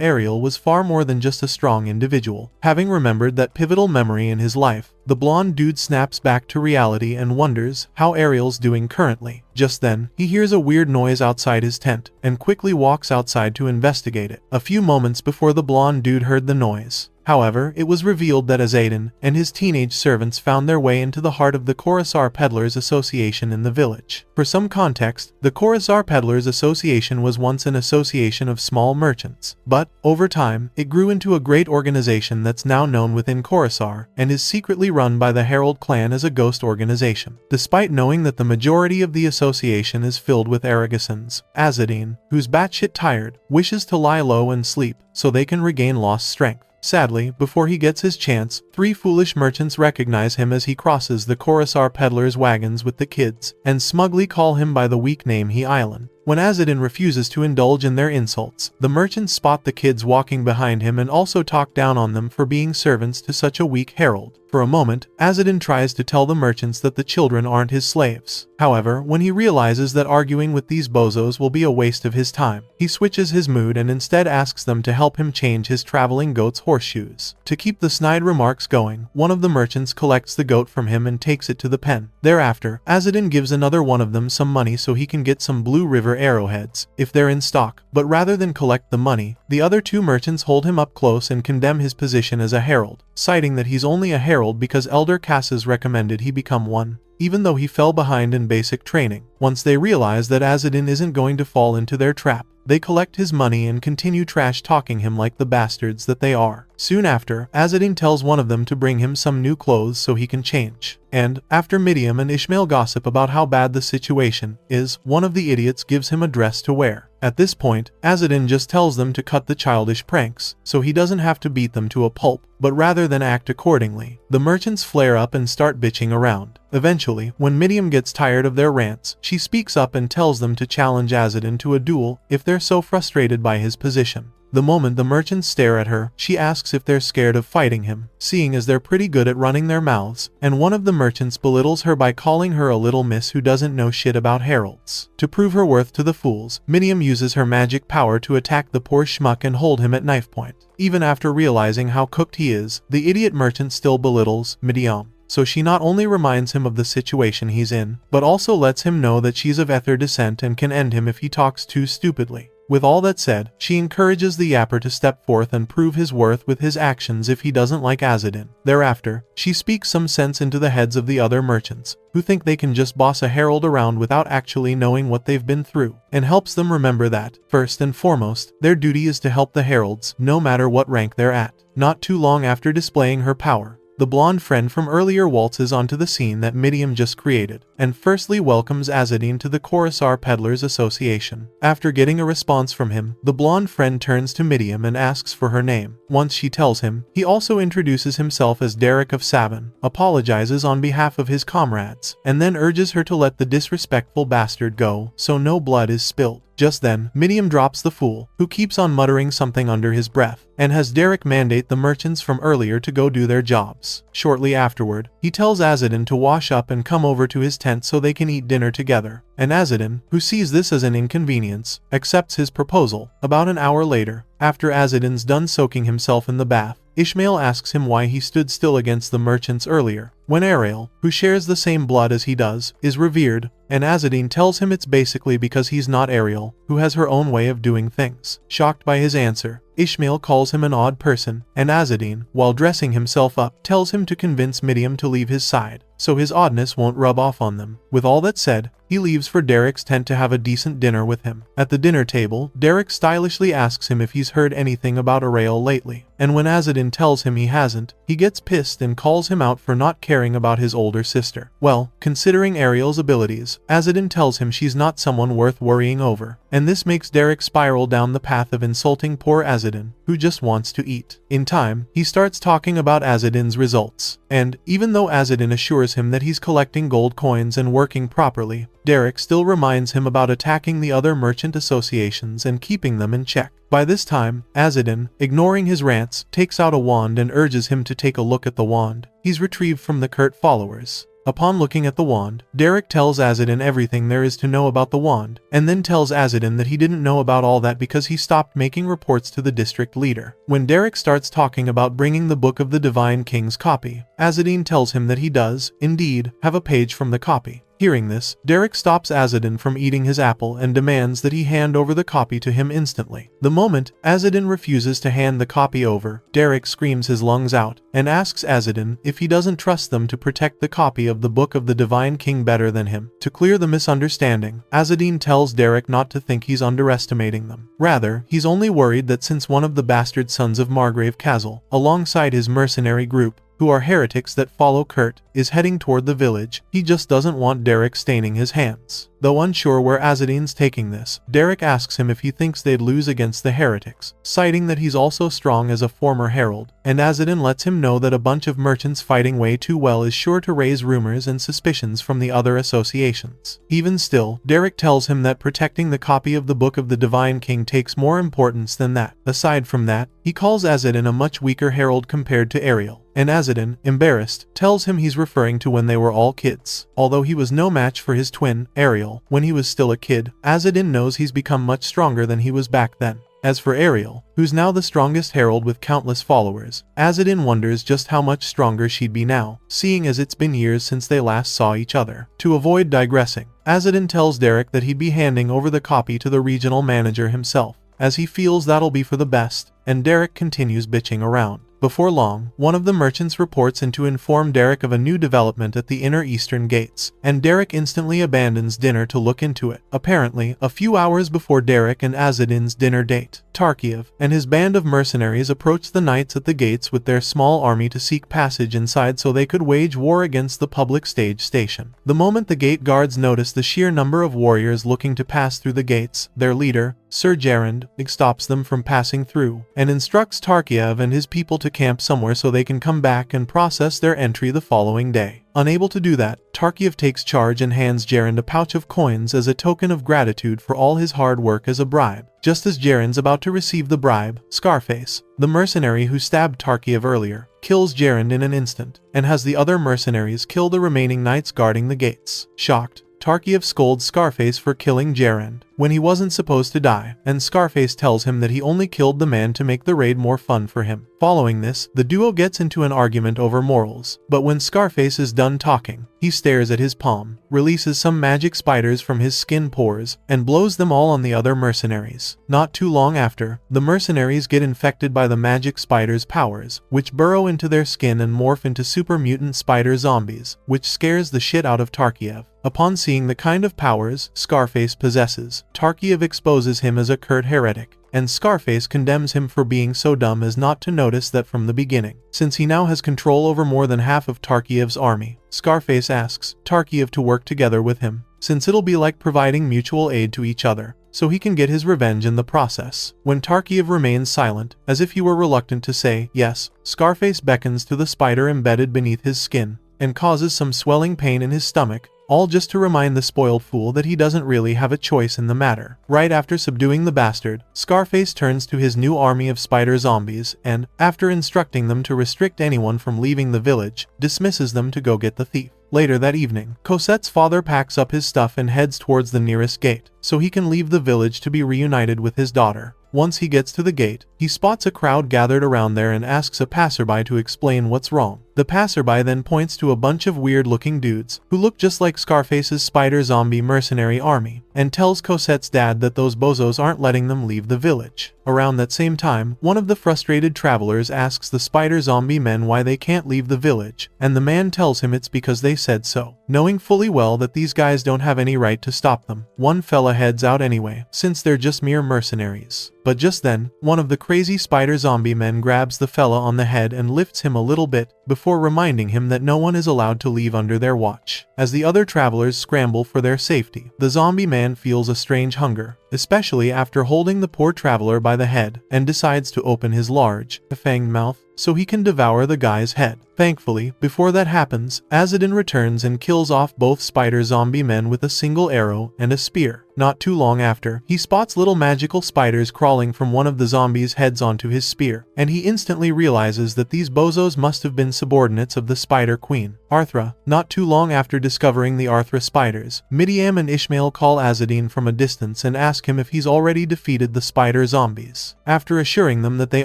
Ariel was far more than just a strong individual. Having remembered that pivotal memory in his life, the blonde dude snaps back to reality and wonders how Ariel's doing currently. Just then, he hears a weird noise outside his tent, and quickly walks outside to investigate it. A few moments before the blonde dude heard the noise, however, it was revealed that Azadin and his teenage servants found their way into the heart of the Khorassar Peddlers Association in the village. For some context, the Khorassar Peddlers Association was once an association of small merchants, but, over time, it grew into a great organization that's now known within Khorassar, and is secretly run by the Herald clan as a ghost organization. Despite knowing that the majority of the association is filled with Aragasans, Azadin, who's batshit tired, wishes to lie low and sleep, so they can regain lost strength. Sadly, before he gets his chance, 3 foolish merchants recognize him as he crosses the Khorassar peddlers' wagons with the kids, and smugly call him by the weak name He Island. When Azadin refuses to indulge in their insults, the merchants spot the kids walking behind him and also talk down on them for being servants to such a weak herald. For a moment, Azadin tries to tell the merchants that the children aren't his slaves. However, when he realizes that arguing with these bozos will be a waste of his time, he switches his mood and instead asks them to help him change his traveling goat's horseshoes. To keep the snide remarks going, one of the merchants collects the goat from him and takes it to the pen. Thereafter, Azadin gives another one of them some money so he can get some Blue River arrowheads, if they're in stock, but rather than collect the money, the other 2 merchants hold him up close and condemn his position as a herald, citing that he's only a herald because Elder Cassis recommended he become one, even though he fell behind in basic training. Once they realize that Azadin isn't going to fall into their trap, they collect his money and continue trash-talking him like the bastards that they are. Soon after, Azadin tells one of them to bring him some new clothes so he can change. And, after Midium and Ishmael gossip about how bad the situation is, one of the idiots gives him a dress to wear. At this point, Azadin just tells them to cut the childish pranks, so he doesn't have to beat them to a pulp, but rather than act accordingly. The merchants flare up and start bitching around. Eventually, when Midium gets tired of their rants, she speaks up and tells them to challenge Azadin to a duel if they're so frustrated by his position. The moment the merchants stare at her, she asks if they're scared of fighting him, seeing as they're pretty good at running their mouths, and one of the merchants belittles her by calling her a little miss who doesn't know shit about heralds. To prove her worth to the fools, Midium uses her magic power to attack the poor schmuck and hold him at knife point. Even after realizing how cooked he is, the idiot merchant still belittles Midium. So she not only reminds him of the situation he's in, but also lets him know that she's of Ether descent and can end him if he talks too stupidly. With all that said, she encourages the yapper to step forth and prove his worth with his actions if he doesn't like Azadin. Thereafter, she speaks some sense into the heads of the other merchants, who think they can just boss a herald around without actually knowing what they've been through, and helps them remember that, first and foremost, their duty is to help the heralds, no matter what rank they're at. Not too long after displaying her power, the blonde friend from earlier waltzes onto the scene that Murim just created, and firstly welcomes Azadin to the Coruscant Peddlers Association. After getting a response from him, the blonde friend turns to Murim and asks for her name. Once she tells him, he also introduces himself as Derek of Savin, apologizes on behalf of his comrades, and then urges her to let the disrespectful bastard go, so no blood is spilled. Just then, Murim drops the fool, who keeps on muttering something under his breath, and has Derek mandate the merchants from earlier to go do their jobs. Shortly afterward, he tells Azadin to wash up and come over to his tent so they can eat dinner together, and Azadin, who sees this as an inconvenience, accepts his proposal. About an hour later, after Azadin's done soaking himself in the bath, Ishmael asks him why he stood still against the merchants earlier, when Ariel, who shares the same blood as he does, is revered, and Azadin tells him it's basically because he's not Ariel, who has her own way of doing things. Shocked by his answer, Ishmael calls him an odd person, and Azadin, while dressing himself up, tells him to convince Murim to leave his side, so his oddness won't rub off on them. With all that said, he leaves for Derek's tent to have a decent dinner with him. At the dinner table, Derek stylishly asks him if he's heard anything about Ariel lately, and when Azadin tells him he hasn't, he gets pissed and calls him out for not caring about his older sister. Well, considering Ariel's abilities, Azadin tells him she's not someone worth worrying over, and this makes Derek spiral down the path of insulting poor Azadin, who just wants to eat. In time, he starts talking about Azadin's results, and, even though Azadin assures him that he's collecting gold coins and working properly, Derek still reminds him about attacking the other merchant associations and keeping them in check. By this time, Azadin, ignoring his rants, takes out a wand and urges him to take a look at the wand he's retrieved from the Kurt followers. Upon looking at the wand, Derek tells Azadin everything there is to know about the wand, and then tells Azadin that he didn't know about all that because he stopped making reports to the district leader. When Derek starts talking about bringing the Book of the Divine King's copy, Azadin tells him that he does, indeed, have a page from the copy. Hearing this, Derek stops Azadin from eating his apple and demands that he hand over the copy to him instantly. The moment Azadin refuses to hand the copy over, Derek screams his lungs out and asks Azadin if he doesn't trust them to protect the copy of the Book of the Divine King better than him. To clear the misunderstanding, Azadin tells Derek not to think he's underestimating them. Rather, he's only worried that since one of the bastard sons of Margrave Castle, alongside his mercenary group, who are heretics that follow Kurt, is heading toward the village, he just doesn't want Derek staining his hands. Though unsure where Azadin's taking this, Derek asks him if he thinks they'd lose against the heretics, citing that he's also strong as a former herald, and Azadin lets him know that a bunch of merchants fighting way too well is sure to raise rumors and suspicions from the other associations. Even still, Derek tells him that protecting the copy of the Book of the Divine King takes more importance than that. Aside from that, he calls Azadin a much weaker herald compared to Ariel, and Azadin, embarrassed, tells him he's referring to when they were all kids. Although he was no match for his twin, Ariel, when he was still a kid, Azadin knows he's become much stronger than he was back then. As for Ariel, who's now the strongest herald with countless followers, Azadin wonders just how much stronger she'd be now, seeing as it's been years since they last saw each other. To avoid digressing, Azadin tells Derek that he'd be handing over the copy to the regional manager himself, as he feels that'll be for the best, and Derek continues bitching around. Before long, one of the merchants reports in to inform Derek of a new development at the inner eastern gates, and Derek instantly abandons dinner to look into it. Apparently, a few hours before Derek and Azadin's dinner date, Tarkiev and his band of mercenaries approached the knights at the gates with their small army to seek passage inside so they could wage war against the public stage station. The moment the gate guards notice the sheer number of warriors looking to pass through the gates, their leader, Sir Gerund, stops them from passing through, and instructs Tarkiev and his people to camp somewhere so they can come back and process their entry the following day. Unable to do that, Tarkiev takes charge and hands Gerund a pouch of coins as a token of gratitude for all his hard work as a bribe. Just as Gerund's about to receive the bribe, Scarface, the mercenary who stabbed Tarkiev earlier, kills Gerund in an instant, and has the other mercenaries kill the remaining knights guarding the gates. Shocked, Tarkiev scolds Scarface for killing Gerund, when he wasn't supposed to die, and Scarface tells him that he only killed the man to make the raid more fun for him. Following this, the duo gets into an argument over morals, but when Scarface is done talking, he stares at his palm, releases some magic spiders from his skin pores, and blows them all on the other mercenaries. Not too long after, the mercenaries get infected by the magic spiders' powers, which burrow into their skin and morph into super mutant spider zombies, which scares the shit out of Tarkiev. Upon seeing the kind of powers Scarface possesses, Tarkiev exposes him as a curt heretic, and Scarface condemns him for being so dumb as not to notice that from the beginning. Since he now has control over more than half of Tarkiev's army, Scarface asks Tarkiev to work together with him, since it'll be like providing mutual aid to each other, so he can get his revenge in the process. When Tarkiev remains silent, as if he were reluctant to say yes, Scarface beckons to the spider embedded beneath his skin, and causes some swelling pain in his stomach, all just to remind the spoiled fool that he doesn't really have a choice in the matter. Right after subduing the bastard, Scarface turns to his new army of spider zombies and, after instructing them to restrict anyone from leaving the village, dismisses them to go get the thief. Later that evening, Cosette's father packs up his stuff and heads towards the nearest gate, so he can leave the village to be reunited with his daughter. Once he gets to the gate, he spots a crowd gathered around there and asks a passerby to explain what's wrong. The passerby then points to a bunch of weird-looking dudes, who look just like Scarface's spider zombie mercenary army, and tells Cosette's dad that those bozos aren't letting them leave the village. Around that same time, one of the frustrated travelers asks the spider zombie men why they can't leave the village, and the man tells him it's because they said so, knowing fully well that these guys don't have any right to stop them. One fella heads out anyway, since they're just mere mercenaries. But just then, one of the crazy spider zombie men grabs the fella on the head and lifts him a little bit, before reminding him that no one is allowed to leave under their watch. As the other travelers scramble for their safety, the zombie man feels a strange hunger, especially after holding the poor traveler by the head, and decides to open his large, fanged mouth, so he can devour the guy's head. Thankfully, before that happens, Azadin returns and kills off both spider zombie men with a single arrow and a spear. Not too long after, he spots little magical spiders crawling from one of the zombies' heads onto his spear, and he instantly realizes that these bozos must have been subordinates of the Spider Queen, Arthra. Not too long after discovering the Arthra spiders, Midiam and Ishmael call Azadin from a distance and ask him if he's already defeated the spider zombies. After assuring them that they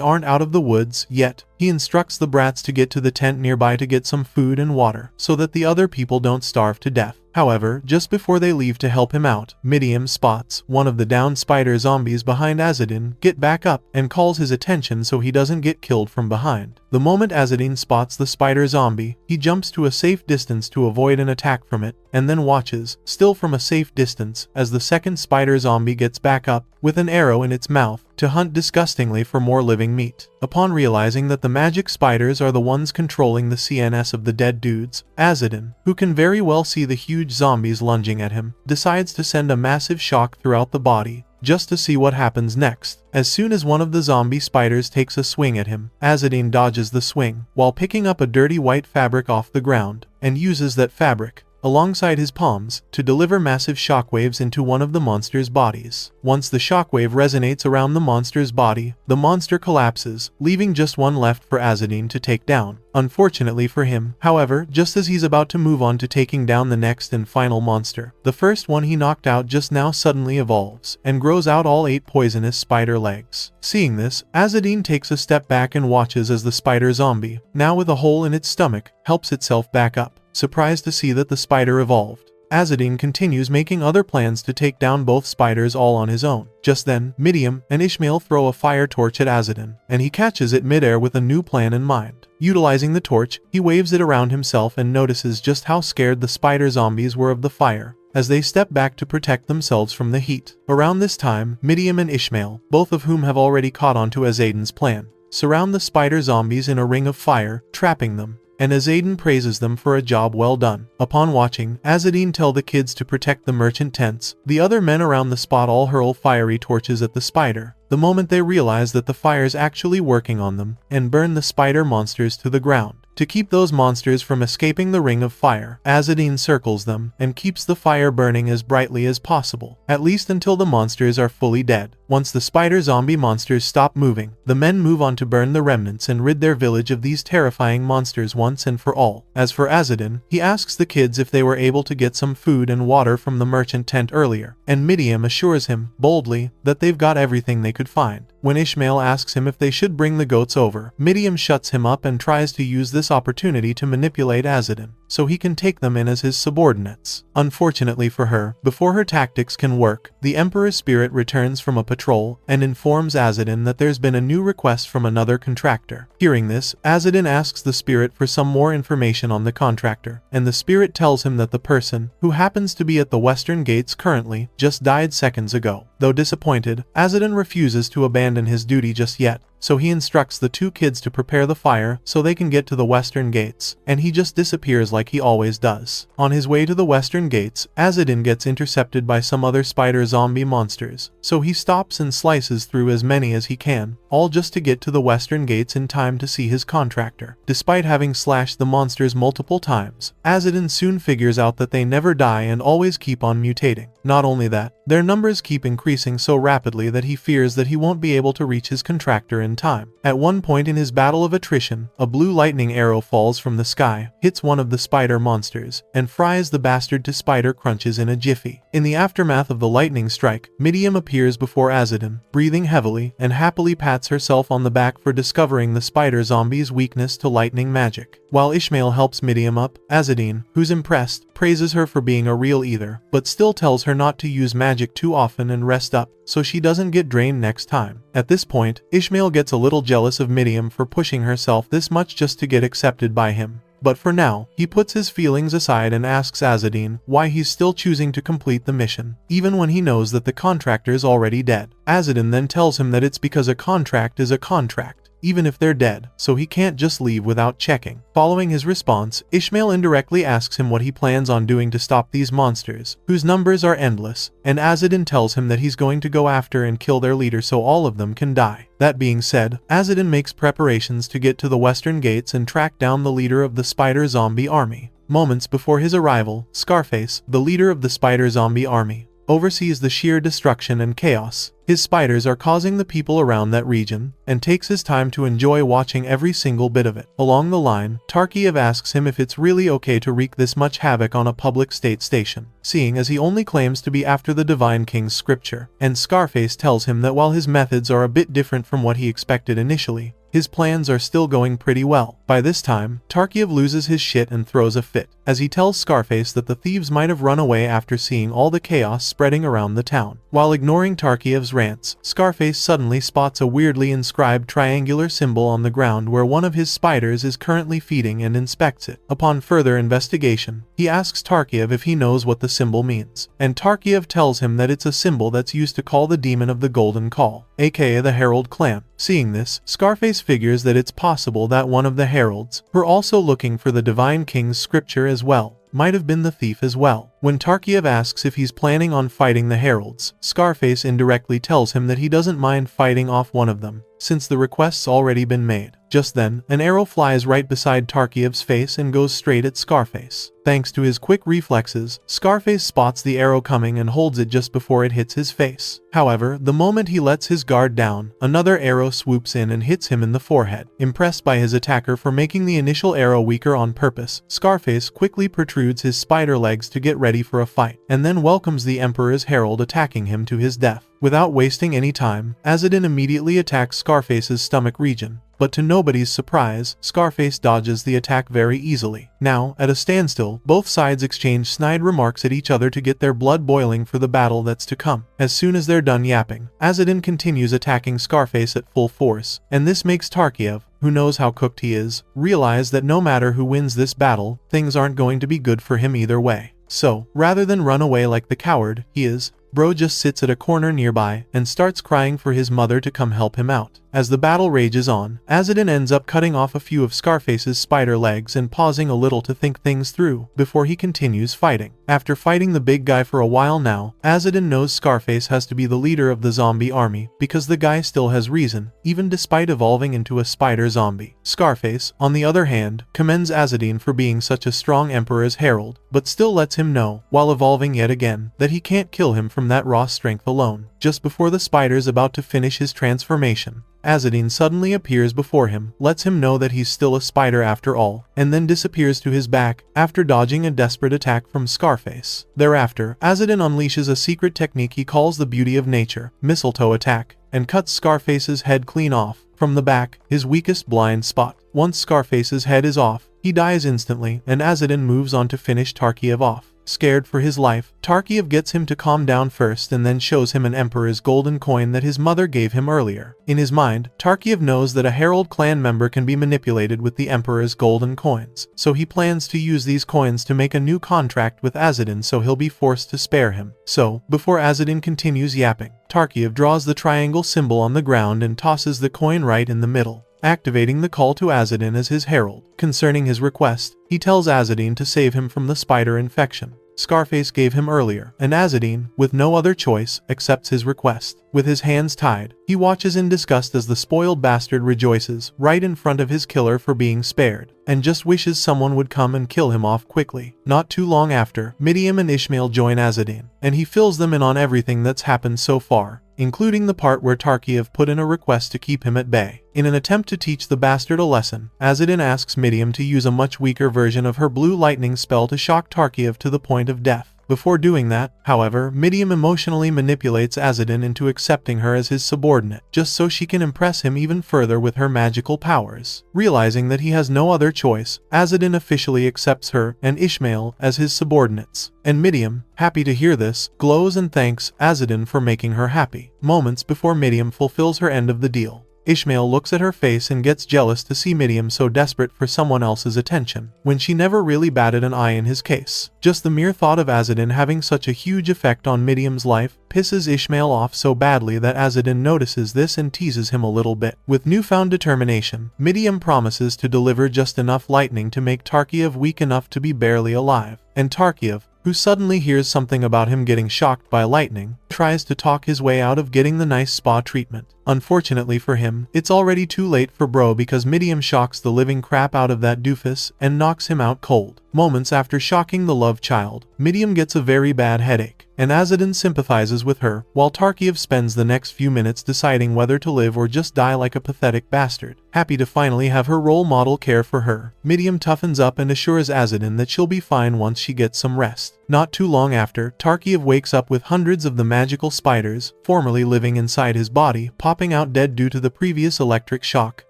aren't out of the woods yet, he instructs the brats to get to the tent nearby to get some food and water, so that the other people don't starve to death. However, just before they leave to help him out, Midiam spots one of the downed spider zombies behind Azadin get back up and calls his attention so he doesn't get killed from behind. The moment Azadin spots the spider zombie, he jumps to a safe distance to avoid an attack from it, and then watches, still from a safe distance, as the second spider zombie gets back up, with an arrow in its mouth, to hunt disgustingly for more living meat. Upon realizing that the magic spiders are the ones controlling the CNS of the dead dudes, Azadin, who can very well see the huge zombies lunging at him, decides to send a massive shock throughout the body, just to see what happens next. As soon as one of the zombie spiders takes a swing at him, Azadin dodges the swing, while picking up a dirty white fabric off the ground, and uses that fabric, alongside his palms, to deliver massive shockwaves into one of the monster's bodies. Once the shockwave resonates around the monster's body, the monster collapses, leaving just one left for Azadin to take down. Unfortunately for him, however, just as he's about to move on to taking down the next and final monster, the first one he knocked out just now suddenly evolves, and grows out all 8 poisonous spider legs. Seeing this, Azadin takes a step back and watches as the spider zombie, now with a hole in its stomach, helps itself back up. Surprised to see that the spider evolved, Azadin continues making other plans to take down both spiders all on his own. Just then, Midiam and Ishmael throw a fire torch at Azadin, and he catches it midair with a new plan in mind. Utilizing the torch, he waves it around himself and notices just how scared the spider zombies were of the fire, as they step back to protect themselves from the heat. Around this time, Midiam and Ishmael, both of whom have already caught on to Azadin's plan, surround the spider zombies in a ring of fire, trapping them, and Azadin praises them for a job well done. Upon watching Azadin tell the kids to protect the merchant tents, the other men around the spot all hurl fiery torches at the spider, the moment they realize that the fire's actually working on them, and burn the spider monsters to the ground. To keep those monsters from escaping the ring of fire, Azadine circles them and keeps the fire burning as brightly as possible, at least until the monsters are fully dead. Once the spider zombie monsters stop moving, the men move on to burn the remnants and rid their village of these terrifying monsters once and for all. As for Azadine, he asks the kids if they were able to get some food and water from the merchant tent earlier, and Midiam assures him, boldly, that they've got everything they could find. When Ishmael asks him if they should bring the goats over, Midiam shuts him up and tries to use this opportunity to manipulate Azadine, so he can take them in as his subordinates. Unfortunately for her, before her tactics can work, the Emperor's spirit returns from a patrol and informs Azadine that there's been a new request from another contractor. Hearing this, Azadine asks the spirit for some more information on the contractor, and the spirit tells him that the person, who happens to be at the western gates currently, just died seconds ago. Though disappointed, Azadine refuses to abandon his duty just yet, so he instructs the two kids to prepare the fire so they can get to the western gates, and he just disappears like he always does. On his way to the western gates, Azadine gets intercepted by some other spider zombie monsters, so he stops and slices through as many as he can, all just to get to the western gates in time to see his contractor. Despite having slashed the monsters multiple times, Azadine soon figures out that they never die and always keep on mutating. Not only that, their numbers keep increasing so rapidly that he fears that he won't be able to reach his contractor in time. At one point in his battle of attrition, a blue lightning arrow falls from the sky, hits one of the spider monsters, and fries the bastard to spider crunches in a jiffy. In the aftermath of the lightning strike, Midiam appears before Azadine, breathing heavily, and happily pats herself on the back for discovering the spider zombie's weakness to lightning magic. While Ishmael helps Midiam up, Azadine, who's impressed, praises her for being a real either, but still tells her not to use magic too often and rest up, so she doesn't get drained next time. At this point, Ishmael gets a little jealous of Midiam for pushing herself this much just to get accepted by him. But for now, he puts his feelings aside and asks Azadine why he's still choosing to complete the mission, even when he knows that the contractor's already dead. Azadine then tells him that it's because a contract is a contract, even if they're dead, so he can't just leave without checking. Following his response, Ishmael indirectly asks him what he plans on doing to stop these monsters, whose numbers are endless, and Azadine tells him that he's going to go after and kill their leader so all of them can die. That being said, Azadine makes preparations to get to the western gates and track down the leader of the spider zombie army. Moments before his arrival, Scarface, the leader of the spider zombie army, oversees the sheer destruction and chaos his spiders are causing the people around that region, and takes his time to enjoy watching every single bit of it. Along the line, Tarkiev asks him if it's really okay to wreak this much havoc on a public state station, seeing as he only claims to be after the Divine King's scripture, and Scarface tells him that while his methods are a bit different from what he expected initially, his plans are still going pretty well. By this time, Tarkiev loses his shit and throws a fit, as he tells Scarface that the thieves might have run away after seeing all the chaos spreading around the town. While ignoring Tarkiev's rants, Scarface suddenly spots a weirdly inscribed triangular symbol on the ground where one of his spiders is currently feeding and inspects it. Upon further investigation, he asks Tarkiev if he knows what the symbol means, and Tarkiev tells him that it's a symbol that's used to call the demon of the Golden Call, aka the Herald clan. Seeing this, Scarface figures that it's possible that one of the heralds, who are also looking for the Divine King's scripture as well, might have been the thief as well. When Tarkiev asks if he's planning on fighting the heralds, Scarface indirectly tells him that he doesn't mind fighting off one of them, since the request's already been made. Just then, an arrow flies right beside Tarkiev's face and goes straight at Scarface. Thanks to his quick reflexes, Scarface spots the arrow coming and holds it just before it hits his face. However, the moment he lets his guard down, another arrow swoops in and hits him in the forehead. Impressed by his attacker for making the initial arrow weaker on purpose, Scarface quickly protrudes his spider legs to get ready for a fight, and then welcomes the Emperor's herald attacking him to his death. Without wasting any time, Azadine immediately attacks Scarface's stomach region, but to nobody's surprise, Scarface dodges the attack very easily. Now, at a standstill, both sides exchange snide remarks at each other to get their blood boiling for the battle that's to come. As soon as they're done yapping, Azadine continues attacking Scarface at full force, and this makes Tarkiev, who knows how cooked he is, realize that no matter who wins this battle, things aren't going to be good for him either way. So, rather than run away like the coward he is, Bro just sits at a corner nearby and starts crying for his mother to come help him out. As the battle rages on, Azadin ends up cutting off a few of Scarface's spider legs and pausing a little to think things through before he continues fighting. After fighting the big guy for a while now, Azadin knows Scarface has to be the leader of the zombie army because the guy still has reason, even despite evolving into a spider zombie. Scarface, on the other hand, commends Azadin for being such a strong emperor as Herald, but still lets him know, while evolving yet again, that he can't kill him from that raw strength alone. Just before the spider's about to finish his transformation, Azadin suddenly appears before him, lets him know that he's still a spider after all, and then disappears to his back after dodging a desperate attack from Scarface. Thereafter, Azadin unleashes a secret technique he calls the Beauty of Nature, Mistletoe Attack, and cuts Scarface's head clean off from the back, his weakest blind spot. Once Scarface's head is off, he dies instantly, and Azadin moves on to finish Tarkiev off. Scared for his life, Tarkiev gets him to calm down first and then shows him an Emperor's golden coin that his mother gave him earlier. In his mind, Tarkiev knows that a Herald clan member can be manipulated with the Emperor's golden coins, so he plans to use these coins to make a new contract with Azadin so he'll be forced to spare him. So, before Azadin continues yapping, Tarkiev draws the triangle symbol on the ground and tosses the coin right in the middle, activating the call to Azadin as his herald. Concerning his request, he tells Azadin to save him from the spider infection Scarface gave him earlier, and Azadin, with no other choice, accepts his request. With his hands tied, he watches in disgust as the spoiled bastard rejoices right in front of his killer for being spared, and just wishes someone would come and kill him off quickly. Not too long after, Midiam and Ishmael join Azadin, and he fills them in on everything that's happened so far, including the part where Tarkiev put in a request to keep him at bay. In an attempt to teach the bastard a lesson, Azadin asks Midiam to use a much weaker version of her blue lightning spell to shock Tarkiev to the point of death. Before doing that, however, Midiam emotionally manipulates Azadin into accepting her as his subordinate, just so she can impress him even further with her magical powers. Realizing that he has no other choice, Azadin officially accepts her and Ishmael as his subordinates, and Midiam, happy to hear this, glows and thanks Azadin for making her happy. Moments before Midiam fulfills her end of the deal, Ishmael looks at her face and gets jealous to see Midiam so desperate for someone else's attention, when she never really batted an eye in his case. Just the mere thought of Azadin having such a huge effect on Midiam's life pisses Ishmael off so badly that Azadin notices this and teases him a little bit. With newfound determination, Midiam promises to deliver just enough lightning to make Tarkiev weak enough to be barely alive, and Tarkiev, who suddenly hears something about him getting shocked by lightning, tries to talk his way out of getting the nice spa treatment. Unfortunately for him, it's already too late for Bro because Midiam shocks the living crap out of that doofus and knocks him out cold. Moments after shocking the love child, Midiam gets a very bad headache, and Azadin sympathizes with her, while Tarkiev spends the next few minutes deciding whether to live or just die like a pathetic bastard. Happy to finally have her role model care for her, Midiam toughens up and assures Azadin that she'll be fine once she gets some rest. Not too long after, Tarkiev wakes up with hundreds of the magical spiders, formerly living inside his body, popping out dead due to the previous electric shock,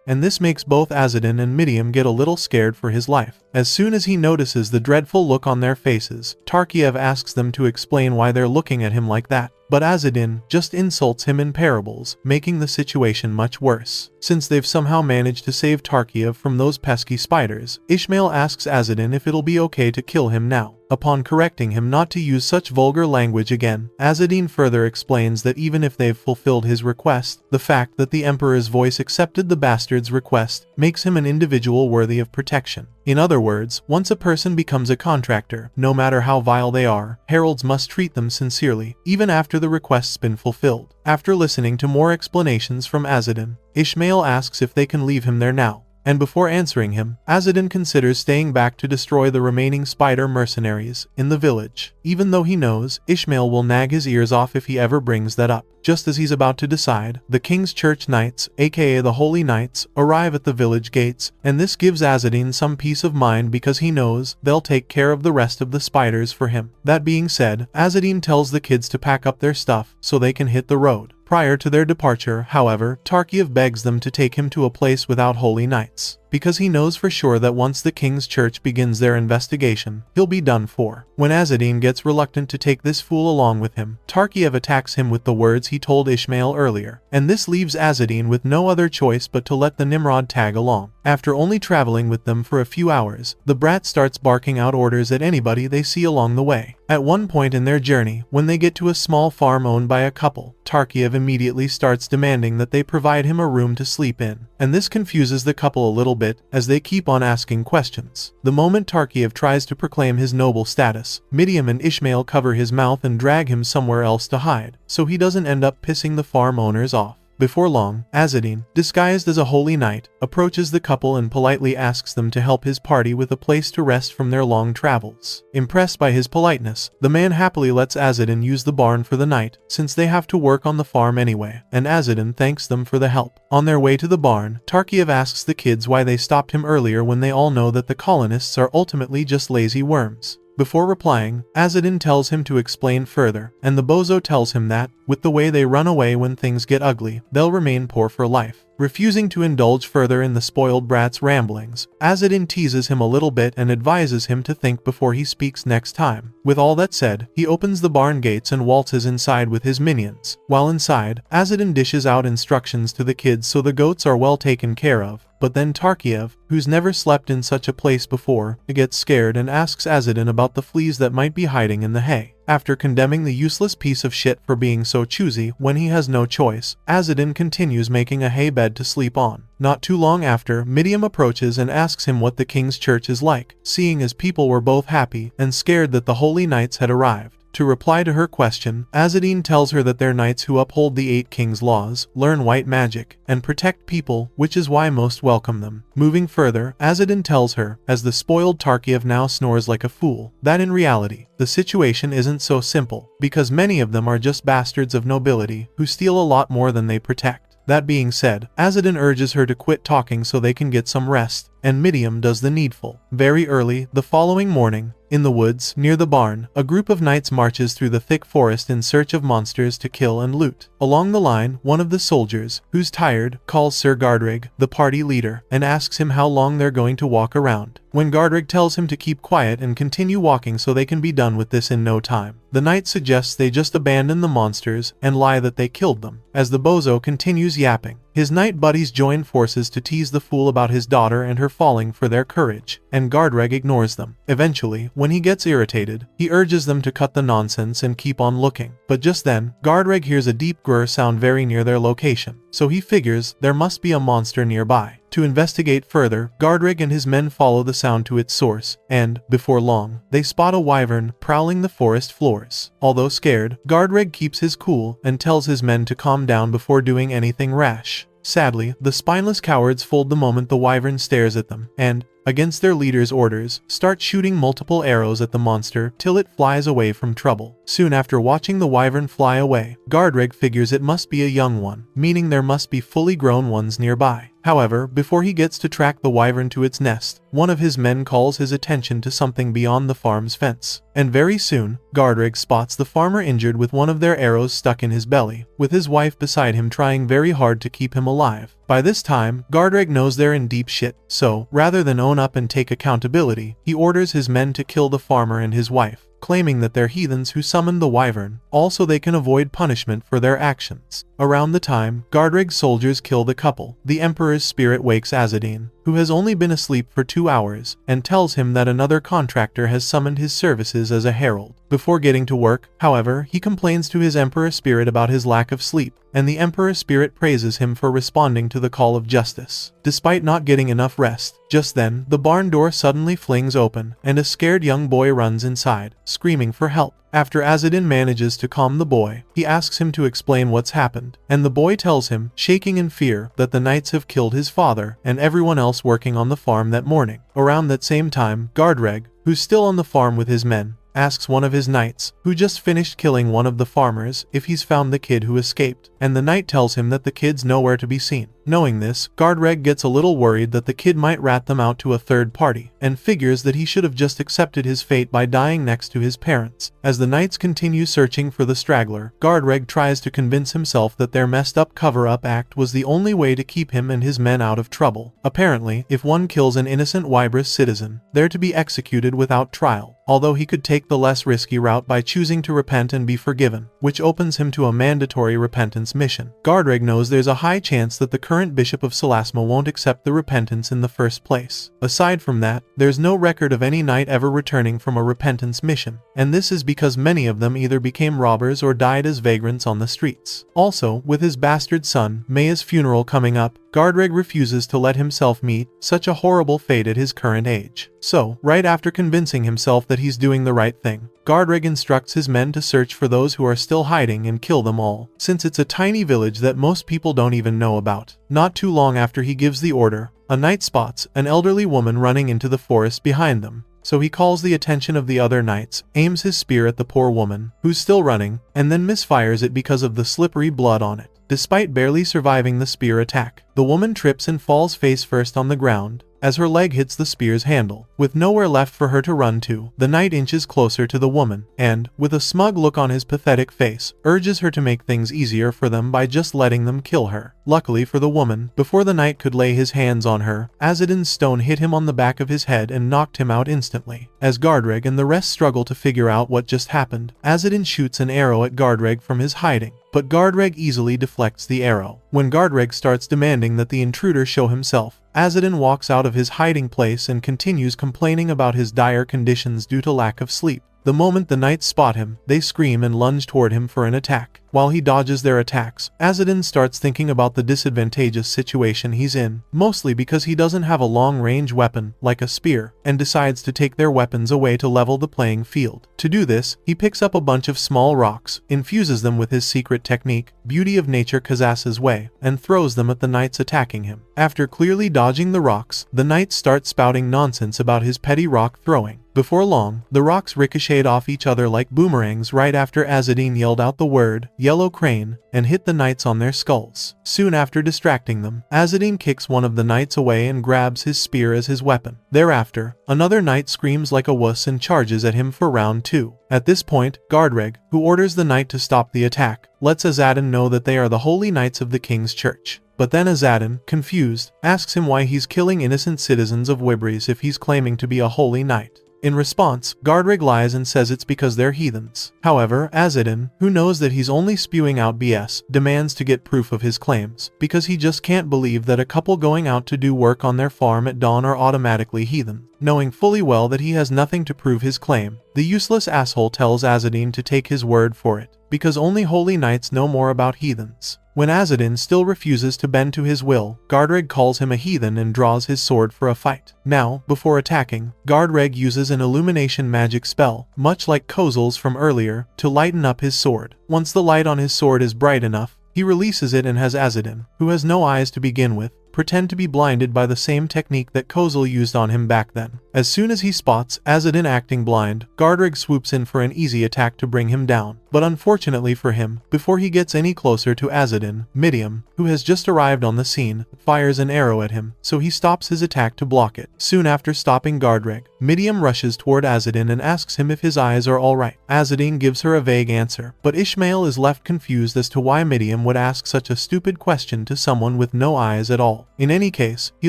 and this makes both Azadin and Midiam get a little scared for his life. As soon as he notices the dreadful look on their faces, Tarkiev asks them to explain why they're looking at him like that, but Azadin just insults him in parables, making the situation much worse. Since they've somehow managed to save Tarkiev from those pesky spiders, Ishmael asks Azadin if it'll be okay to kill him now. Upon correcting him not to use such vulgar language again, Azadin further explains that even if they've fulfilled his request, the fact that the Emperor's voice accepted the bastard's request makes him an individual worthy of protection. In other words, once a person becomes a contractor, no matter how vile they are, heralds must treat them sincerely, even after the request's been fulfilled. After listening to more explanations from Azadin, Ishmael asks if they can leave him there now. And before answering him, Azadin considers staying back to destroy the remaining spider mercenaries in the village, even though he knows Ishmael will nag his ears off if he ever brings that up. Just as he's about to decide, the King's Church Knights, aka the Holy Knights, arrive at the village gates, and this gives Azadin some peace of mind because he knows they'll take care of the rest of the spiders for him. That being said, Azadin tells the kids to pack up their stuff so they can hit the road. Prior to their departure, however, Tarkiev begs them to take him to a place without holy knights. because he knows for sure that once the King's Church begins their investigation, he'll be done for. When Azzedine gets reluctant to take this fool along with him, Tarkiev attacks him with the words he told Ishmael earlier, and this leaves Azzedine with no other choice but to let the Nimrod tag along. After only traveling with them for a few hours, the brat starts barking out orders at anybody they see along the way. At one point in their journey, when they get to a small farm owned by a couple, Tarkiev immediately starts demanding that they provide him a room to sleep in, and this confuses the couple a little bit as they keep on asking questions. The moment Tarkiev tries to proclaim his noble status, Midiam and Ishmael cover his mouth and drag him somewhere else to hide, so he doesn't end up pissing the farm owners off. Before long, Azzedine, disguised as a holy knight, approaches the couple and politely asks them to help his party with a place to rest from their long travels. Impressed by his politeness, the man happily lets Azzedine use the barn for the night, since they have to work on the farm anyway, and Azzedine thanks them for the help. On their way to the barn, Tarkiev asks the kids why they stopped him earlier when they all know that the colonists are ultimately just lazy worms. Before replying, Azzedine tells him to explain further, and the bozo tells him that, with the way they run away when things get ugly, they'll remain poor for life. Refusing to indulge further in the spoiled brat's ramblings, Azzedine teases him a little bit and advises him to think before he speaks next time. With all that said, he opens the barn gates and waltzes inside with his minions. While inside, Azzedine dishes out instructions to the kids so the goats are well taken care of. But then Tarkiev, who's never slept in such a place before, gets scared and asks Azzedine about the fleas that might be hiding in the hay. After condemning the useless piece of shit for being so choosy when he has no choice, Azzedine continues making a hay bed to sleep on. Not too long after, Midiam approaches and asks him what the King's Church is like, seeing as people were both happy and scared that the Holy Knights had arrived. To reply to her question, Azzedine tells her that they're knights who uphold the 8 kings' laws, learn white magic, and protect people, which is why most welcome them. Moving further, Azzedine tells her, as the spoiled Tarkiev now snores like a fool, that in reality, the situation isn't so simple, because many of them are just bastards of nobility who steal a lot more than they protect. That being said, Azzedine urges her to quit talking so they can get some rest, and Midiam does the needful. Very early, the following morning, in the woods, near the barn, a group of knights marches through the thick forest in search of monsters to kill and loot. Along the line, one of the soldiers, who's tired, calls Sir Gardrig, the party leader, and asks him how long they're going to walk around. When Gardrig tells him to keep quiet and continue walking so they can be done with this in no time, the knight suggests they just abandon the monsters and lie that they killed them. As the bozo continues yapping, his knight buddies join forces to tease the fool about his daughter and her falling for their courage, and Gardrig ignores them. Eventually, when he gets irritated, he urges them to cut the nonsense and keep on looking. But just then, Gardrig hears a deep grrr sound very near their location, so he figures there must be a monster nearby. To investigate further, Gardrig and his men follow the sound to its source, and, before long, they spot a wyvern prowling the forest floors. Although scared, Gardrig keeps his cool and tells his men to calm down before doing anything rash. Sadly, the spineless cowards fold the moment the wyvern stares at them, and, against their leader's orders, start shooting multiple arrows at the monster till it flies away from trouble. Soon after watching the wyvern fly away, Gardrig figures it must be a young one, meaning there must be fully grown ones nearby. However, before he gets to track the wyvern to its nest, one of his men calls his attention to something beyond the farm's fence. And very soon, Gardrig spots the farmer injured with one of their arrows stuck in his belly, with his wife beside him trying very hard to keep him alive. By this time, Gardrig knows they're in deep shit, so, rather than own up and take accountability, he orders his men to kill the farmer and his wife, claiming that they're heathens who summoned the wyvern, also they can avoid punishment for their actions. Around the time Gardrig's soldiers kill the couple, the Emperor's spirit wakes Azzedine, who has only been asleep for 2 hours, and tells him that another contractor has summoned his services as a herald. Before getting to work, however, he complains to his Emperor spirit about his lack of sleep, and the Emperor spirit praises him for responding to the call of justice, despite not getting enough rest. Just then, the barn door suddenly flings open, and a scared young boy runs inside, screaming for help. After Azzedine manages to calm the boy, he asks him to explain what's happened, and the boy tells him, shaking in fear, that the knights have killed his father and everyone else working on the farm that morning. Around that same time, Gardrig, who's still on the farm with his men, asks one of his knights, who just finished killing one of the farmers, if he's found the kid who escaped, and the knight tells him that the kid's nowhere to be seen. Knowing this, Gardreg gets a little worried that the kid might rat them out to a third party, and figures that he should have just accepted his fate by dying next to his parents. As the knights continue searching for the straggler, Gardreg tries to convince himself that their messed up cover-up act was the only way to keep him and his men out of trouble. Apparently, if one kills an innocent Wybrus citizen, they're to be executed without trial, although he could take the less risky route by choosing to repent and be forgiven, which opens him to a mandatory repentance mission. Gardreg knows there's a high chance that the current bishop of Salasma won't accept the repentance in the first place. Aside from that, there's no record of any knight ever returning from a repentance mission, and this is because many of them either became robbers or died as vagrants on the streets. Also, with his bastard son, Maya's funeral coming up, Gardreg refuses to let himself meet such a horrible fate at his current age. So, right after convincing himself that he's doing the right thing, Gardreg instructs his men to search for those who are still hiding and kill them all, since it's a tiny village that most people don't even know about. Not too long after he gives the order, a knight spots an elderly woman running into the forest behind them. So he calls the attention of the other knights, aims his spear at the poor woman, who's still running, and then misfires it because of the slippery blood on it. Despite barely surviving the spear attack, the woman trips and falls face first on the ground, as her leg hits the spear's handle. With nowhere left for her to run to, the knight inches closer to the woman, and, with a smug look on his pathetic face, urges her to make things easier for them by just letting them kill her. Luckily for the woman, before the knight could lay his hands on her, Azadin's stone hit him on the back of his head and knocked him out instantly. As Gardreg and the rest struggle to figure out what just happened, Azadin shoots an arrow at Gardreg from his hiding, but Gardreg easily deflects the arrow. When Gardreg starts demanding that the intruder show himself, Azadin walks out of his hiding place and continues complaining about his dire conditions due to lack of sleep. The moment the knights spot him, they scream and lunge toward him for an attack. While he dodges their attacks, Azadin starts thinking about the disadvantageous situation he's in, mostly because he doesn't have a long-range weapon, like a spear, and decides to take their weapons away to level the playing field. To do this, he picks up a bunch of small rocks, infuses them with his secret technique, Beauty of Nature Kazas's Way, and throws them at the knights attacking him. After clearly dodging the rocks, the knights start spouting nonsense about his petty rock throwing. Before long, the rocks ricocheted off each other like boomerangs right after Azadin yelled out the word, "Yellow Crane," and hit the knights on their skulls. Soon after distracting them, Azadin kicks one of the knights away and grabs his spear as his weapon. Thereafter, another knight screams like a wuss and charges at him for round 2. At this point, Gardreg, who orders the knight to stop the attack, lets Azadin know that they are the holy knights of the king's church. But then Azadin, confused, asks him why he's killing innocent citizens of Wibris if he's claiming to be a holy knight. In response, Gardreg lies and says it's because they're heathens. However, Azadin, who knows that he's only spewing out BS, demands to get proof of his claims, because he just can't believe that a couple going out to do work on their farm at dawn are automatically heathen. Knowing fully well that he has nothing to prove his claim, the useless asshole tells Azadin to take his word for it, because only holy knights know more about heathens. When Azadin still refuses to bend to his will, Gardreg calls him a heathen and draws his sword for a fight. Now, before attacking, Gardreg uses an illumination magic spell, much like Kozel's from earlier, to lighten up his sword. Once the light on his sword is bright enough, he releases it and has Azadin, who has no eyes to begin with, pretend to be blinded by the same technique that Kozel used on him back then. As soon as he spots Azadin acting blind, Gardreg swoops in for an easy attack to bring him down. But unfortunately for him, before he gets any closer to Azadin, Midium, who has just arrived on the scene, fires an arrow at him, so he stops his attack to block it. Soon after stopping Gardreg, Midium rushes toward Azadin and asks him if his eyes are alright. Azadin gives her a vague answer, but Ishmael is left confused as to why Midium would ask such a stupid question to someone with no eyes at all. In any case, he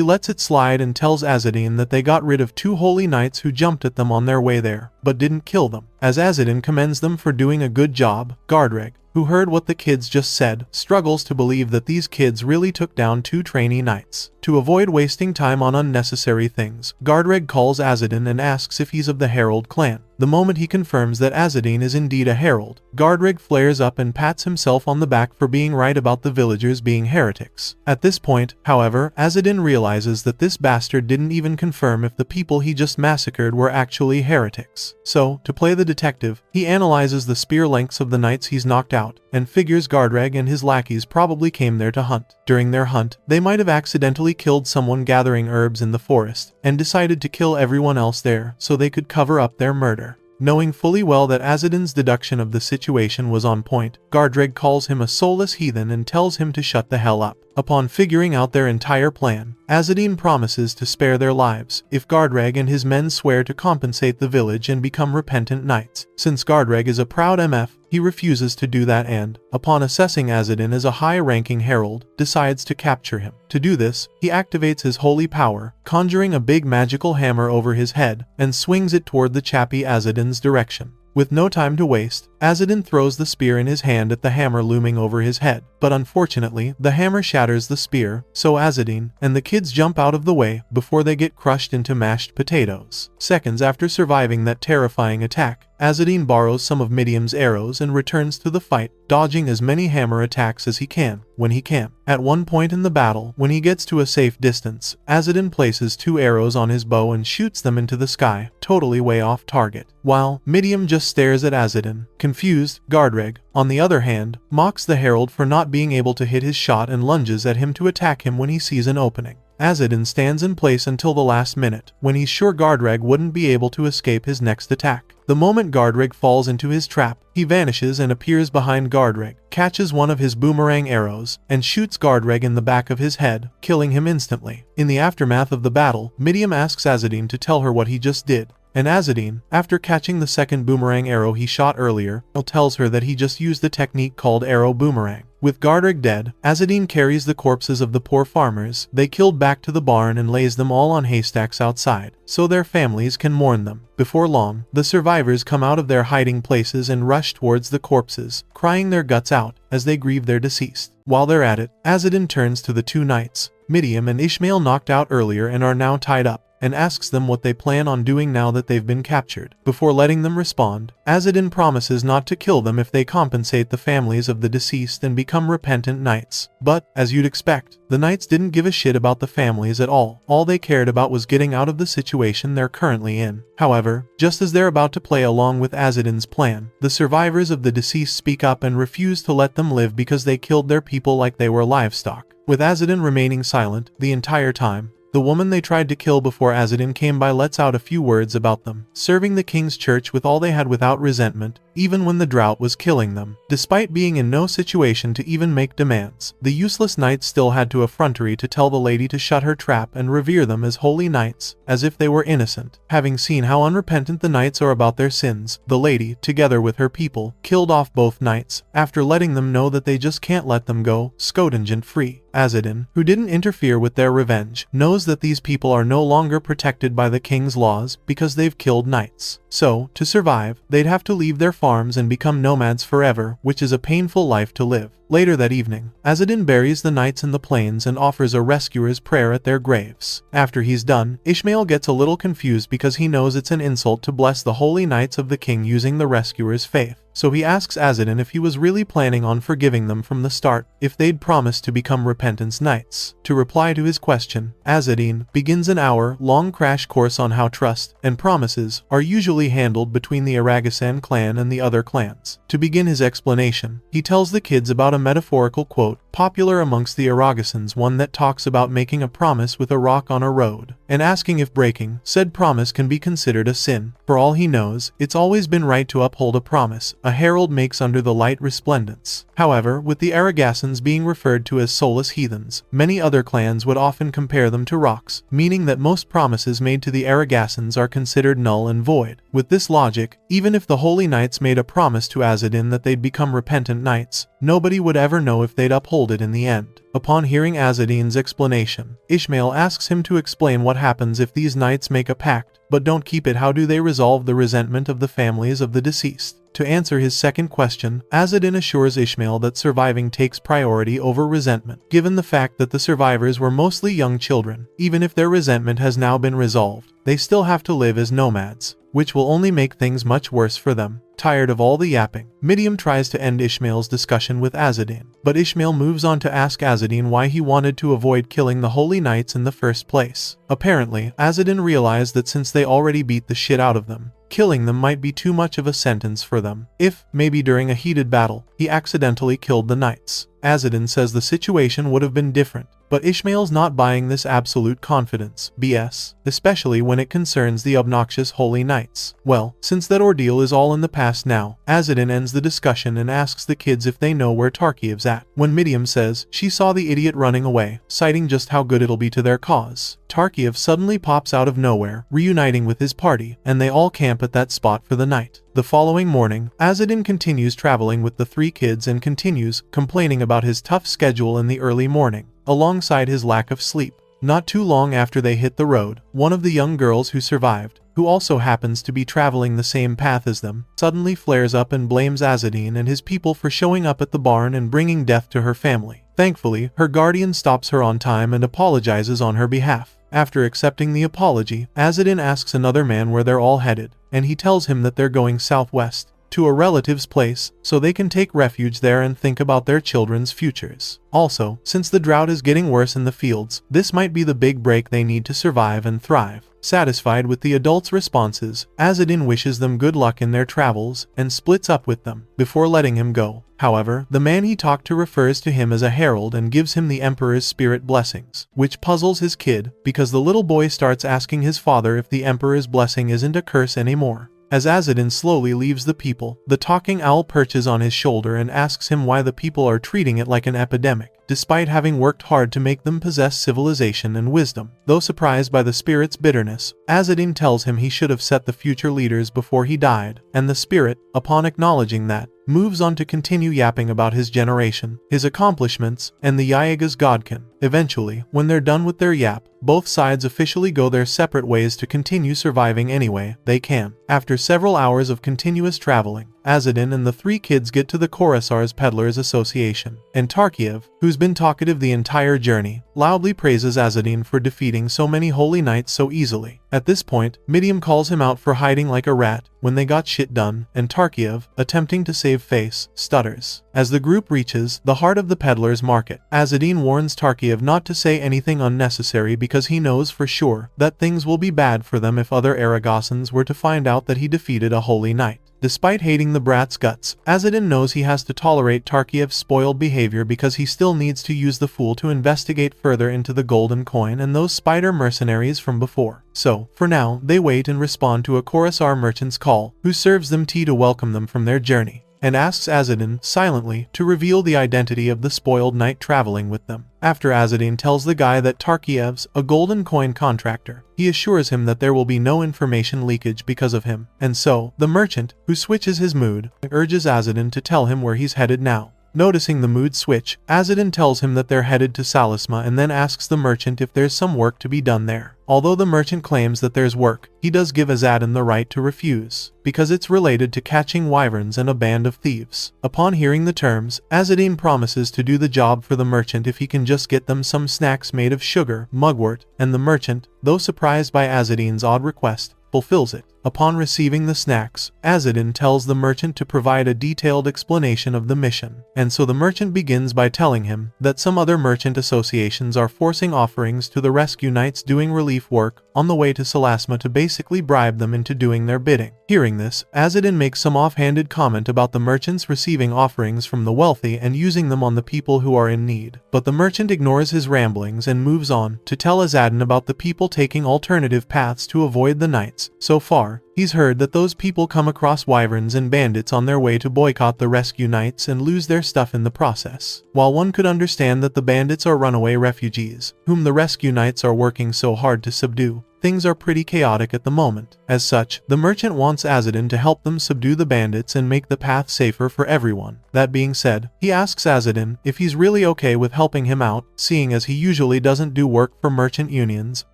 lets it slide and tells Azadin that they got rid of 2 holy knights who jumped at them on their way there, but didn't kill them. As Azadin commends them for doing a good job, Gardreg, who heard what the kids just said, struggles to believe that these kids really took down 2 trainee knights. To avoid wasting time on unnecessary things, Gardreg calls Azadin and asks if he's of the Herald clan. The moment he confirms that Azadin is indeed a herald, Gardreg flares up and pats himself on the back for being right about the villagers being heretics. At this point, however, Azadin realizes that this bastard didn't even confirm if the people he just massacred were actually heretics. So, to play the detective, he analyzes the spear lengths of the knights he's knocked out, and figures Gardreg and his lackeys probably came there to hunt. During their hunt, they might have accidentally killed someone gathering herbs in the forest, and decided to kill everyone else there so they could cover up their murder. Knowing fully well that Azadin's deduction of the situation was on point, Gardreg calls him a soulless heathen and tells him to shut the hell up. Upon figuring out their entire plan, Azadin promises to spare their lives if Gardreg and his men swear to compensate the village and become repentant knights. Since Gardreg is a proud MF, he refuses to do that and, upon assessing Azadin as a high-ranking herald, decides to capture him. To do this, he activates his holy power, conjuring a big magical hammer over his head, and swings it toward the chappy Azadin's direction. With no time to waste, Azadin throws the spear in his hand at the hammer looming over his head. But unfortunately, the hammer shatters the spear, so Azadin and the kids jump out of the way before they get crushed into mashed potatoes. Seconds after surviving that terrifying attack, Azadin borrows some of Midiam's arrows and returns to the fight, dodging as many hammer attacks as he can, when he can. At one point in the battle, when he gets to a safe distance, Azadin places 2 arrows on his bow and shoots them into the sky, totally way off target. While Midiam just stares at Azadin, confused, Gardreg, on the other hand, mocks the herald for not being able to hit his shot and lunges at him to attack him when he sees an opening. Azadin stands in place until the last minute, when he's sure Gardreg wouldn't be able to escape his next attack. The moment Gardreg falls into his trap, he vanishes and appears behind Gardreg, catches one of his boomerang arrows, and shoots Gardreg in the back of his head, killing him instantly. In the aftermath of the battle, Midiam asks Azadin to tell her what he just did. And Azadin, after catching the second boomerang arrow he shot earlier, tells her that he just used the technique called arrow boomerang. With Gardreg dead, Azadin carries the corpses of the poor farmers they killed back to the barn and lays them all on haystacks outside, so their families can mourn them. Before long, the survivors come out of their hiding places and rush towards the corpses, crying their guts out as they grieve their deceased. While they're at it, Azadin turns to the 2 knights, Midiam and Ishmael, knocked out earlier and are now tied up, and asks them what they plan on doing now that they've been captured. Before letting them respond, Azadin promises not to kill them if they compensate the families of the deceased and become repentant knights. But, as you'd expect, the knights didn't give a shit about the families at all. All they cared about was getting out of the situation they're currently in. However, just as they're about to play along with Azadin's plan, the survivors of the deceased speak up and refuse to let them live because they killed their people like they were livestock. With Azadin remaining silent the entire time, the woman they tried to kill before Azadin came by lets out a few words about them, serving the king's church with all they had without resentment, even when the drought was killing them. Despite being in no situation to even make demands, the useless knights still had to effrontery to tell the lady to shut her trap and revere them as holy knights, as if they were innocent. Having seen how unrepentant the knights are about their sins, the lady, together with her people, killed off both knights, after letting them know that they just can't let them go scot free. Azadin, who didn't interfere with their revenge, knows that these people are no longer protected by the king's laws because they've killed knights. So, to survive, they'd have to leave their farms and become nomads forever, which is a painful life to live. Later that evening, Azadin buries the knights in the plains and offers a rescuer's prayer at their graves. After he's done, Ishmael gets a little confused because he knows it's an insult to bless the holy knights of the king using the rescuer's faith. So he asks Azadin if he was really planning on forgiving them from the start, if they'd promised to become repentance knights. To reply to his question, Azadin begins an hour-long crash course on how trust and promises are usually handled between the Aragasan clan and the other clans. To begin his explanation, he tells the kids about a metaphorical quote popular amongst the Aragasans, one that talks about making a promise with a rock on a road, and asking if breaking said promise can be considered a sin. For all he knows, it's always been right to uphold a promise a herald makes under the light resplendence. However, with the Aragasans being referred to as soulless heathens, many other clans would often compare them to rocks, meaning that most promises made to the Aragasans are considered null and void. With this logic, even if the holy knights made a promise to Azadin that they'd become repentant knights, nobody would ever know if they'd uphold it in the end. Upon hearing Azadin's explanation, Ishmael asks him to explain what happens if these knights make a pact, but don't keep it. How do they resolve the resentment of the families of the deceased? To answer his second question, Azadin assures Ishmael that surviving takes priority over resentment, given the fact that the survivors were mostly young children. Even if their resentment has now been resolved, they still have to live as nomads, which will only make things much worse for them. Tired of all the yapping, Midiam tries to end Ishmael's discussion with Azadin, but Ishmael moves on to ask Azadin why he wanted to avoid killing the holy knights in the first place. Apparently, Azadin realized that since they already beat the shit out of them, killing them might be too much of a sentence for them. If, maybe during a heated battle, he accidentally killed the knights. Azadin says the situation would have been different, but Ishmael's not buying this absolute confidence BS, especially when it concerns the obnoxious holy knights. Well, since that ordeal is all in the past now, Azadin ends the discussion and asks the kids if they know where Tarkiev's at. When Midiam says she saw the idiot running away, citing just how good it'll be to their cause, Tarkiev suddenly pops out of nowhere, reuniting with his party, and they all camp at that spot for the night. The following morning, Azadin continues traveling with the 3 kids and continues complaining about his tough schedule in the early morning, alongside his lack of sleep. Not too long after they hit the road, one of the young girls who survived, who also happens to be traveling the same path as them, suddenly flares up and blames Azadin and his people for showing up at the barn and bringing death to her family. Thankfully, her guardian stops her on time and apologizes on her behalf. After accepting the apology, Azadin asks another man where they're all headed, and he tells him that they're going southwest, to a relative's place, so they can take refuge there and think about their children's futures. Also, since the drought is getting worse in the fields, this might be the big break they need to survive and thrive. Satisfied with the adults' responses, Azadin wishes them good luck in their travels and splits up with them, before letting him go. However, the man he talked to refers to him as a herald and gives him the Emperor's spirit blessings, which puzzles his kid, because the little boy starts asking his father if the Emperor's blessing isn't a curse anymore. As Azadin slowly leaves the people, the talking owl perches on his shoulder and asks him why the people are treating it like an epidemic, despite having worked hard to make them possess civilization and wisdom. Though surprised by the spirit's bitterness, Azadin tells him he should have set the future leaders before he died, and the spirit, upon acknowledging that, moves on to continue yapping about his generation, his accomplishments, and the Yaega's godkin. Eventually, when they're done with their yap, both sides officially go their separate ways to continue surviving any way they can. After several hours of continuous traveling, Azadin and the 3 kids get to the Khorasar's Peddlers Association, and Tarkiev, who's been talkative the entire journey, loudly praises Azadin for defeating so many holy knights so easily. At this point, Midiam calls him out for hiding like a rat when they got shit done, and Tarkiev, attempting to save face, stutters. As the group reaches the heart of the peddler's market, Azadin warns Tarkiev not to say anything unnecessary because he knows for sure that things will be bad for them if other Aragosans were to find out that he defeated a holy knight. Despite hating the brat's guts, Azadin knows he has to tolerate Tarkiev's spoiled behavior because he still needs to use the fool to investigate further into the golden coin and those spider mercenaries from before. So, for now, they wait and respond to a Khorasar merchant's call, who serves them tea to welcome them from their journey, and asks Azadin, silently, to reveal the identity of the spoiled knight traveling with them. After Azadin tells the guy that Tarkiev's a golden coin contractor, he assures him that there will be no information leakage because of him, and so, the merchant, who switches his mood, urges Azadin to tell him where he's headed now. Noticing the mood switch, Azadin tells him that they're headed to Salisma and then asks the merchant if there's some work to be done there. Although the merchant claims that there's work, he does give Azadin the right to refuse, because it's related to catching wyverns and a band of thieves. Upon hearing the terms, Azadin promises to do the job for the merchant if he can just get them some snacks made of sugar, mugwort, and the merchant, though surprised by Azadin's odd request, fulfills it. Upon receiving the snacks, Azadin tells the merchant to provide a detailed explanation of the mission, and so the merchant begins by telling him that some other merchant associations are forcing offerings to the rescue knights doing relief work on the way to Salisma to basically bribe them into doing their bidding. Hearing this, Azadin makes some offhanded comment about the merchants receiving offerings from the wealthy and using them on the people who are in need, but the merchant ignores his ramblings and moves on to tell Azadin about the people taking alternative paths to avoid the knights. So far, he's heard that those people come across wyverns and bandits on their way to boycott the rescue knights and lose their stuff in the process. While one could understand that the bandits are runaway refugees, whom the rescue knights are working so hard to subdue, things are pretty chaotic at the moment. As such, the merchant wants Azadin to help them subdue the bandits and make the path safer for everyone. That being said, he asks Azadin if he's really okay with helping him out, seeing as he usually doesn't do work for merchant unions,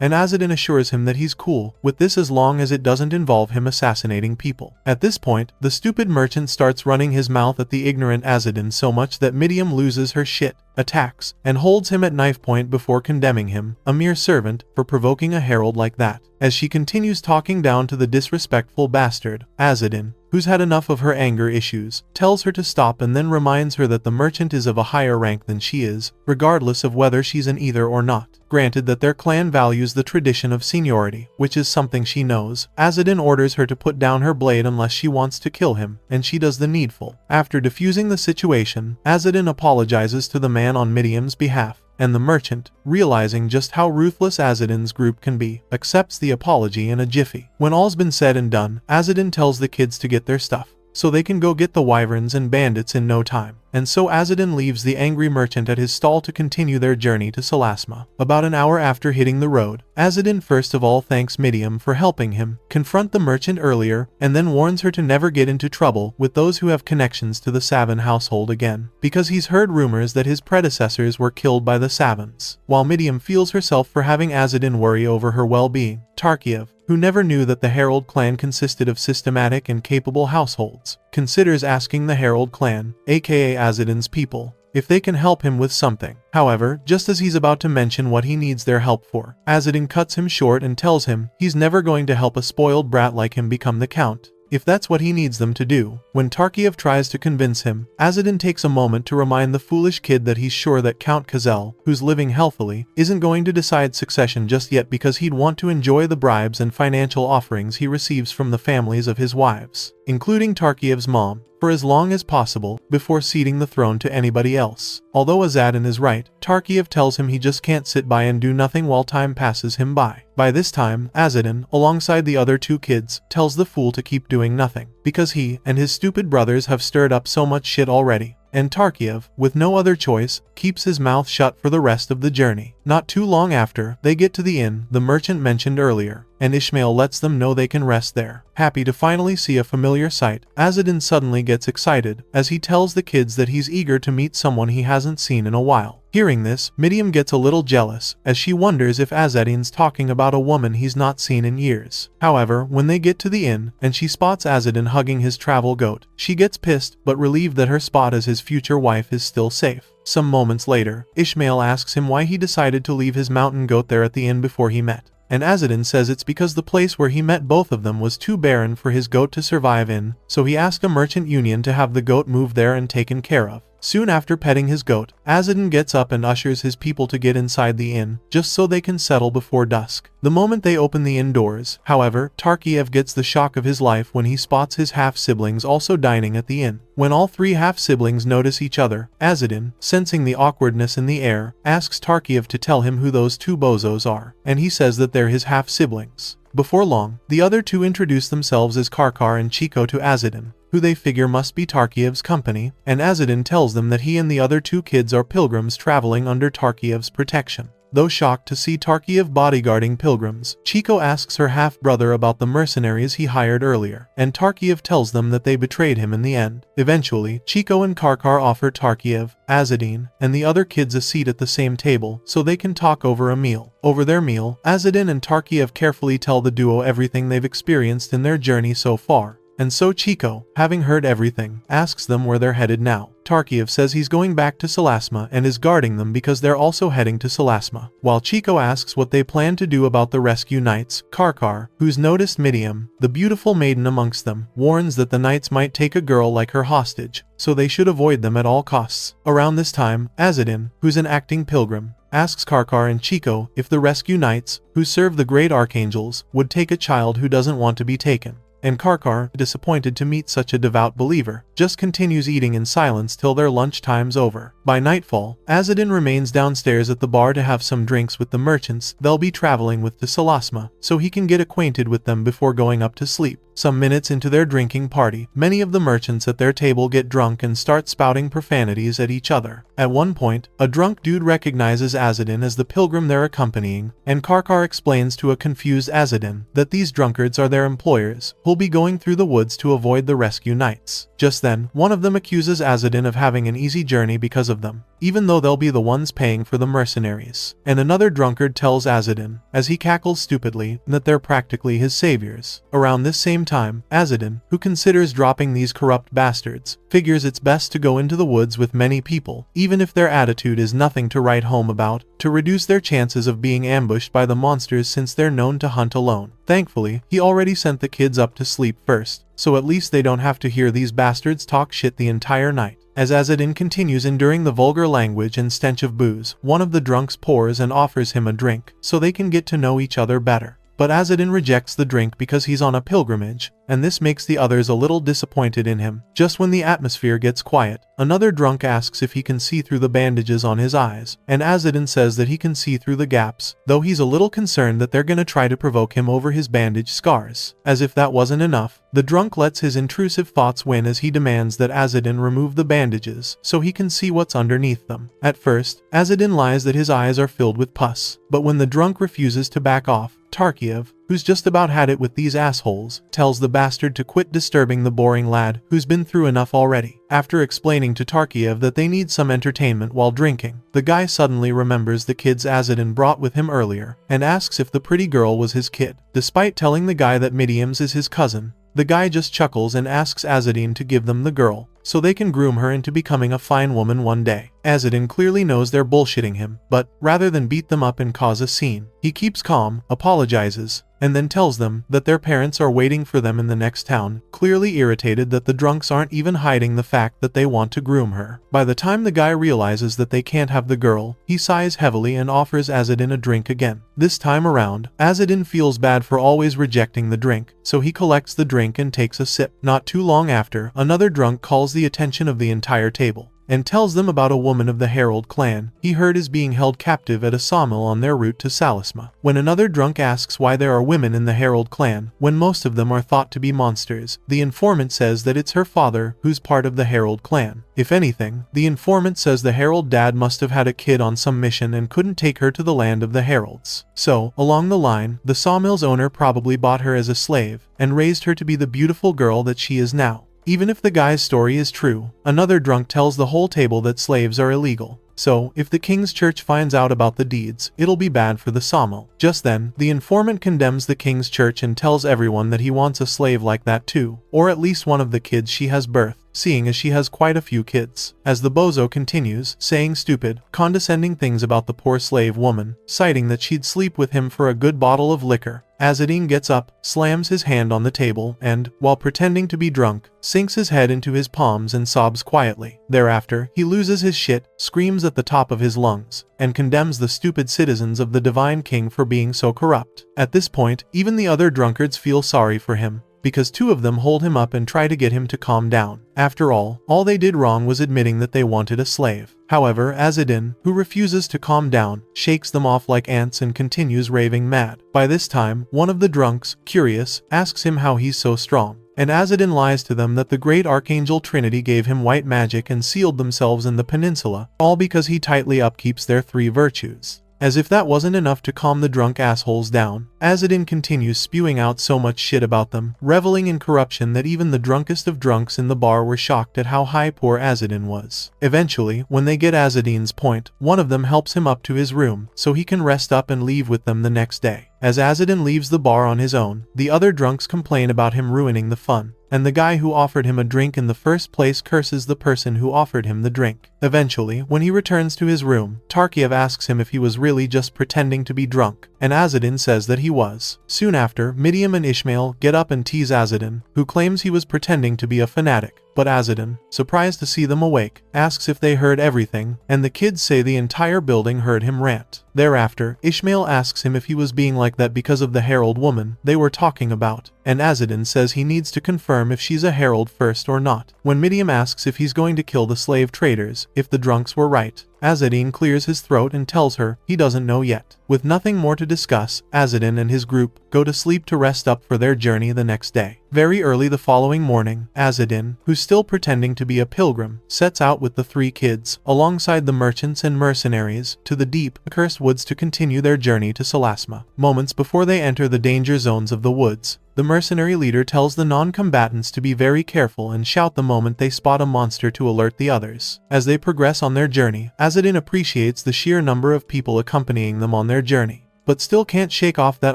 and Azadin assures him that he's cool with this as long as it doesn't involve him assassinating people. At this point, the stupid merchant starts running his mouth at the ignorant Azadin so much that Midiam loses her shit, attacks, and holds him at knife point before condemning him, a mere servant, for provoking a herald like like that. As she continues talking down to the disrespectful bastard, Azadin, who's had enough of her anger issues, tells her to stop and then reminds her that the merchant is of a higher rank than she is, regardless of whether she's an either or not. Granted that their clan values the tradition of seniority, which is something she knows, Azadin orders her to put down her blade unless she wants to kill him, and she does the needful. After diffusing the situation, Azadin apologizes to the man on Miriam's behalf, and the merchant, realizing just how ruthless Azadin's group can be, accepts the apology in a jiffy. When all's been said and done, Azadin tells the kids to get their stuff, so they can go get the wyverns and bandits in no time. And so Azadin leaves the angry merchant at his stall to continue their journey to Salasma. About an hour after hitting the road, Azadin first of all thanks Miriam for helping him confront the merchant earlier, and then warns her to never get into trouble with those who have connections to the Savin household again, because he's heard rumors that his predecessors were killed by the Savins. While Miriam feels herself for having Azadin worry over her well-being, Tarkiev, who never knew that the Herald clan consisted of systematic and capable households, considers asking the Herald clan, aka Azadin's people, if they can help him with something. However, just as he's about to mention what he needs their help for, Azadin cuts him short and tells him he's never going to help a spoiled brat like him become the count, if that's what he needs them to do. When Tarkiev tries to convince him, Azadin takes a moment to remind the foolish kid that he's sure that Count Kazel, who's living healthily, isn't going to decide succession just yet because he'd want to enjoy the bribes and financial offerings he receives from the families of his wives, including Tarkiev's mom, for as long as possible, before ceding the throne to anybody else. Although Azadin is right, Tarkiev tells him he just can't sit by and do nothing while time passes him by. By this time, Azadin, alongside the other two kids, tells the fool to keep doing nothing, because he and his stupid brothers have stirred up so much shit already. And Tarkiev, with no other choice, keeps his mouth shut for the rest of the journey. Not too long after, they get to the inn the merchant mentioned earlier, and Ishmael lets them know they can rest there. Happy to finally see a familiar sight, Azadin suddenly gets excited, as he tells the kids that he's eager to meet someone he hasn't seen in a while. Hearing this, Miriam gets a little jealous, as she wonders if Azadin's talking about a woman he's not seen in years. However, when they get to the inn, and she spots Azadin hugging his travel goat, she gets pissed, but relieved that her spot as his future wife is still safe. Some moments later, Ishmael asks him why he decided to leave his mountain goat there at the inn before he met, and Azadin says it's because the place where he met both of them was too barren for his goat to survive in, so he asked a merchant union to have the goat moved there and taken care of. Soon after petting his goat, Azadin gets up and ushers his people to get inside the inn, just so they can settle before dusk. The moment they open the inn doors, however, Tarkiev gets the shock of his life when he spots his half-siblings also dining at the inn. When all three half-siblings notice each other, Azadin, sensing the awkwardness in the air, asks Tarkiev to tell him who those two bozos are, and he says that they're his half-siblings. Before long, the other two introduce themselves as Karkar and Chico to Azadin, who they figure must be Tarkiev's company, and Azadin tells them that he and the other two kids are pilgrims traveling under Tarkiev's protection. Though shocked to see Tarkiev bodyguarding pilgrims, Chico asks her half-brother about the mercenaries he hired earlier, and Tarkiev tells them that they betrayed him in the end. Eventually, Chico and Karkar offer Tarkiev, Azadin, and the other kids a seat at the same table so they can talk over a meal. Over their meal, Azadin and Tarkiev carefully tell the duo everything they've experienced in their journey so far. And so Chico, having heard everything, asks them where they're headed now. Tarkiev says he's going back to Salasma and is guarding them because they're also heading to Salasma. While Chico asks what they plan to do about the rescue knights, Karkar, who's noticed Miriam, the beautiful maiden amongst them, warns that the knights might take a girl like her hostage, so they should avoid them at all costs. Around this time, Azadin, who's an acting pilgrim, asks Karkar and Chico if the rescue knights, who serve the great archangels, would take a child who doesn't want to be taken. And Karkar, disappointed to meet such a devout believer, just continues eating in silence till their lunch time's over. By nightfall, Azadin remains downstairs at the bar to have some drinks with the merchants they'll be traveling with to Salasma, so he can get acquainted with them before going up to sleep. Some minutes into their drinking party, many of the merchants at their table get drunk and start spouting profanities at each other. At one point, a drunk dude recognizes Azadin as the pilgrim they're accompanying, and Karkar explains to a confused Azadin that these drunkards are their employers, who'll be going through the woods to avoid the rescue knights. Just then, one of them accuses Azadin of having an easy journey because of them. even though they'll be the ones paying for the mercenaries. And another drunkard tells Azadin, as he cackles stupidly, that they're practically his saviors. Around this same time, Azadin, who considers dropping these corrupt bastards, figures it's best to go into the woods with many people, even if their attitude is nothing to write home about, to reduce their chances of being ambushed by the monsters since they're known to hunt alone. Thankfully, he already sent the kids up to sleep first, so at least they don't have to hear these bastards talk shit the entire night. As Azadin continues enduring the vulgar language and stench of booze, one of the drunks pours and offers him a drink, so they can get to know each other better. But Azadin rejects the drink because he's on a pilgrimage, and this makes the others a little disappointed in him. Just when the atmosphere gets quiet, another drunk asks if he can see through the bandages on his eyes, and Azadin says that he can see through the gaps, though he's a little concerned that they're gonna try to provoke him over his bandage scars. As if that wasn't enough, the drunk lets his intrusive thoughts win as he demands that Azadin remove the bandages so he can see what's underneath them. At first, Azadin lies that his eyes are filled with pus, but when the drunk refuses to back off, Tarkiev, who's just about had it with these assholes, tells the bastard to quit disturbing the boring lad who's been through enough already. After explaining to Tarkiev that they need some entertainment while drinking, the guy suddenly remembers the kids Azadin brought with him earlier, and asks if the pretty girl was his kid. Despite telling the guy that Midiam's is his cousin, the guy just chuckles and asks Azadin to give them the girl, so they can groom her into becoming a fine woman one day. Azadin clearly knows they're bullshitting him, but rather than beat them up and cause a scene, he keeps calm, apologizes, and then tells them that their parents are waiting for them in the next town, clearly irritated that the drunks aren't even hiding the fact that they want to groom her. By the time the guy realizes that they can't have the girl, he sighs heavily and offers Azadin a drink again. This time around, Azadin feels bad for always rejecting the drink, so he collects the drink and takes a sip. Not too long after, another drunk calls the attention of the entire table and tells them about a woman of the Herald clan he heard is being held captive at a sawmill on their route to Salisma. When another drunk asks why there are women in the Herald clan, when most of them are thought to be monsters, the informant says that it's her father who's part of the Herald clan. If anything, the informant says the Herald dad must have had a kid on some mission and couldn't take her to the land of the Heralds. So, along the line, the sawmill's owner probably bought her as a slave and raised her to be the beautiful girl that she is now. Even if the guy's story is true, another drunk tells the whole table that slaves are illegal. So, if the king's church finds out about the deeds, it'll be bad for the sawmill. Just then, the informant condemns the king's church and tells everyone that he wants a slave like that too, or at least one of the kids she has birthed, seeing as she has quite a few kids. As the bozo continues, saying stupid, condescending things about the poor slave woman, citing that she'd sleep with him for a good bottle of liquor, Azadin gets up, slams his hand on the table, and, while pretending to be drunk, sinks his head into his palms and sobs quietly. Thereafter, he loses his shit, screams at the top of his lungs, and condemns the stupid citizens of the Divine King for being so corrupt. At this point, even the other drunkards feel sorry for him, because two of them hold him up and try to get him to calm down. After all they did wrong was admitting that they wanted a slave. However, Azadin, who refuses to calm down, shakes them off like ants and continues raving mad. By this time, one of the drunks, curious, asks him how he's so strong. And Azadin lies to them that the great Archangel Trinity gave him white magic and sealed themselves in the peninsula, all because he tightly upkeeps their three virtues. As if that wasn't enough to calm the drunk assholes down, Azadin continues spewing out so much shit about them, reveling in corruption that even the drunkest of drunks in the bar were shocked at how high poor Azadin was. Eventually, when they get Azadin's point, one of them helps him up to his room, so he can rest up and leave with them the next day. As Azadin leaves the bar on his own, the other drunks complain about him ruining the fun, and the guy who offered him a drink in the first place curses the person who offered him the drink. Eventually, when he returns to his room, Tarkiev asks him if he was really just pretending to be drunk, and Azadin says that he was. Soon after, Midiam and Ishmael get up and tease Azadin, who claims he was pretending to be a fanatic. But Azadin, surprised to see them awake, asks if they heard everything, and the kids say the entire building heard him rant. Thereafter, Ishmael asks him if he was being like that because of the Herald woman they were talking about, and Azadin says he needs to confirm if she's a Herald first or not. When Midiam asks if he's going to kill the slave traders, if the drunks were right, Azadin clears his throat and tells her he doesn't know yet. With nothing more to discuss, Azadin and his group go to sleep to rest up for their journey the next day. Very early the following morning, Azadin, who's still pretending to be a pilgrim, sets out with the three kids, alongside the merchants and mercenaries, to the deep, accursed woods to continue their journey to Salisma. Moments before they enter the danger zones of the woods, The mercenary leader tells the non-combatants to be very careful and shout the moment they spot a monster to alert the others. As they progress on their journey, Azadin appreciates the sheer number of people accompanying them on their journey, but still can't shake off that